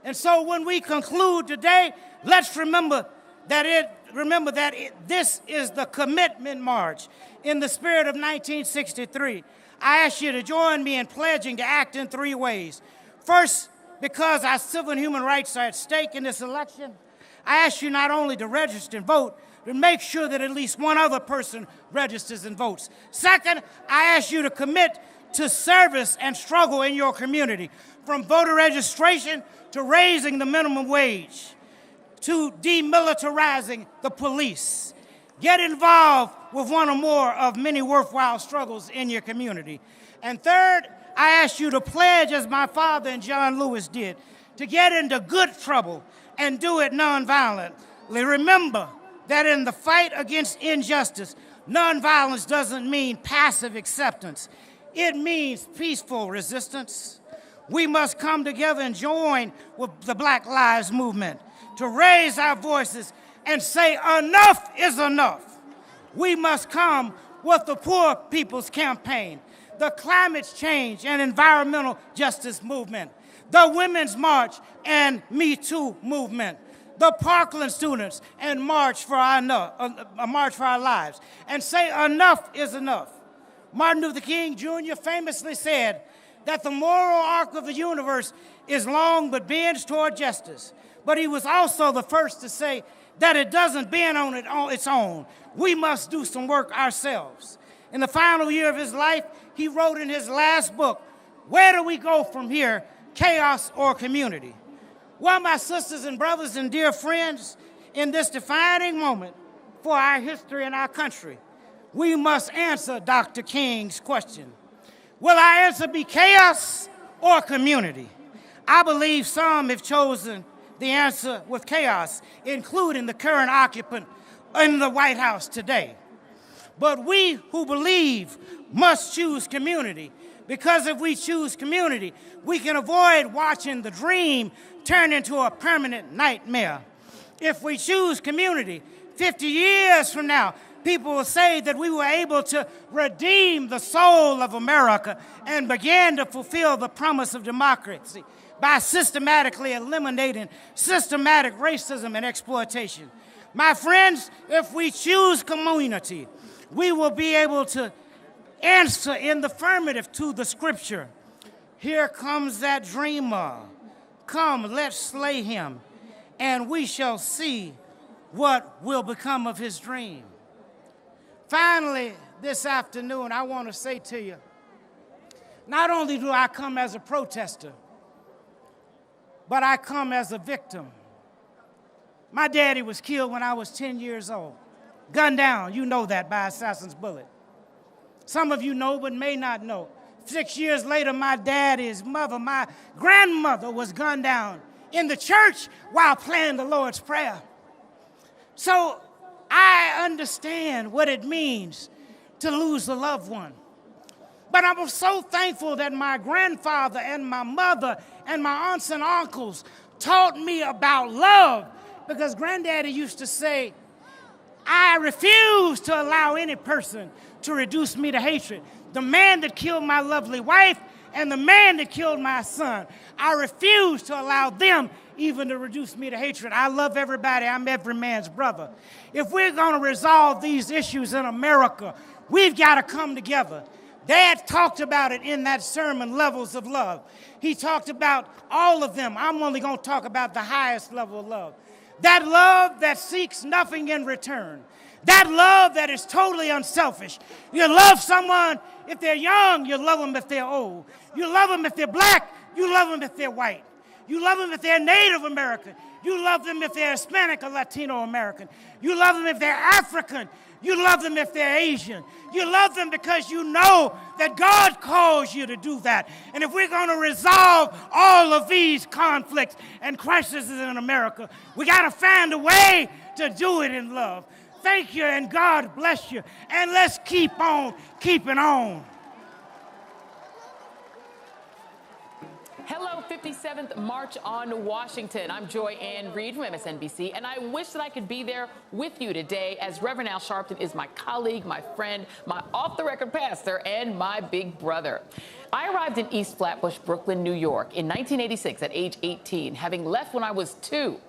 And so when we conclude today, let's remember that this is the commitment march in the spirit of 1963. I ask you to join me in pledging to act in three ways. First, because our civil and human rights are at stake in this election, I ask you not only to register and vote, but make sure that at least one other person registers and votes. Second, I ask you to commit to service and struggle in your community, from voter registration to raising the minimum wage, to demilitarizing the police. Get involved with one or more of many worthwhile struggles in your community. And third, I ask you to pledge, as my father and John Lewis did, to get into good trouble and do it nonviolently. Remember that in the fight against injustice, nonviolence doesn't mean passive acceptance. It means peaceful resistance. We must come together and join with the Black Lives Movement to raise our voices and say enough is enough. We must come with the Poor People's Campaign, the Climate Change and Environmental Justice Movement, the Women's March and Me Too movement, the Parkland students and March for Our Lives, and say enough is enough. Martin Luther King Jr. famously said that the moral arc of the universe is long but bends toward justice. But he was also the first to say that it doesn't bend on its own. We must do some work ourselves. In the final year of his life, he wrote in his last book, "Where do we go from here, chaos or community?" Well, my sisters and brothers and dear friends, in this defining moment for our history and our country, we must answer Dr. King's question. Will our answer be chaos or community? I believe some have chosen the answer with chaos, including the current occupant in the White House today. But we who believe must choose community, because if we choose community, we can avoid watching the dream turn into a permanent nightmare. If we choose community, 50 years from now, people will say that we were able to redeem the soul of America and begin to fulfill the promise of democracy by systematically eliminating systematic racism and exploitation. My friends, if we choose community, we will be able to answer in the affirmative to the scripture. Here comes that dreamer. Come, let's slay him, and we shall see what will become of his dream. Finally, this afternoon, I want to say to you, Not only do I come as a protester, but I come as a victim. My daddy was killed when I was 10 years old. Gunned down, you know that, by assassin's bullet. Some of you know but may not know. 6 years later, my daddy's mother, my grandmother, was gunned down in the church while praying the Lord's Prayer. So I understand what it means to lose a loved one. But I'm so thankful that my grandfather and my mother and my aunts and uncles taught me about love, because Granddaddy used to say, I refuse to allow any person to reduce me to hatred. The man that killed my lovely wife and the man that killed my son, I refuse to allow them even to reduce me to hatred. I love everybody. I'm every man's brother. If we're going to resolve these issues in America, we've got to come together. Dad talked about it in that sermon, Levels of Love. He talked about all of them. I'm only going to talk about the highest level of love. That love that seeks nothing in return. That love that is totally unselfish. You love someone if they're young, you love them if they're old. You love them if they're black, you love them if they're white. You love them if they're Native American. You love them if they're Hispanic or Latino American. You love them if they're African. You love them if they're Asian. You love them because you know that God calls you to do that. And if we're going to resolve all of these conflicts and crises in America, we got to find a way to do it in love. Thank you, and God bless you. And let's keep on keeping on. Hello, 57th March on Washington. I'm Joy Ann Reid from MSNBC, and I wish that I could be there with you today, as Reverend Al Sharpton is my colleague, my friend, my off-the-record pastor, and my big brother. I arrived in East Flatbush, Brooklyn, New York in 1986 at age 18, having left when I was 2.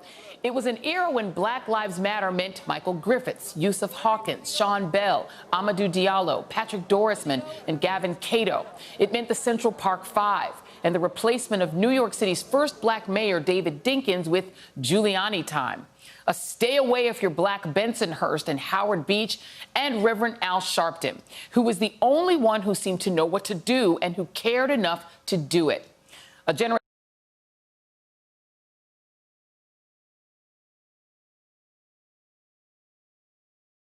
It was an era when Black Lives Matter meant Michael Griffiths, Yusuf Hawkins, Sean Bell, Amadou Diallo, Patrick Dorisman, and Gavin Cato. It meant the Central Park Five and the replacement of New York City's first black mayor, David Dinkins, with Giuliani time. A stay away if you're black Bensonhurst and Howard Beach, and Reverend Al Sharpton, who was the only one who seemed to know what to do and who cared enough to do it. A generation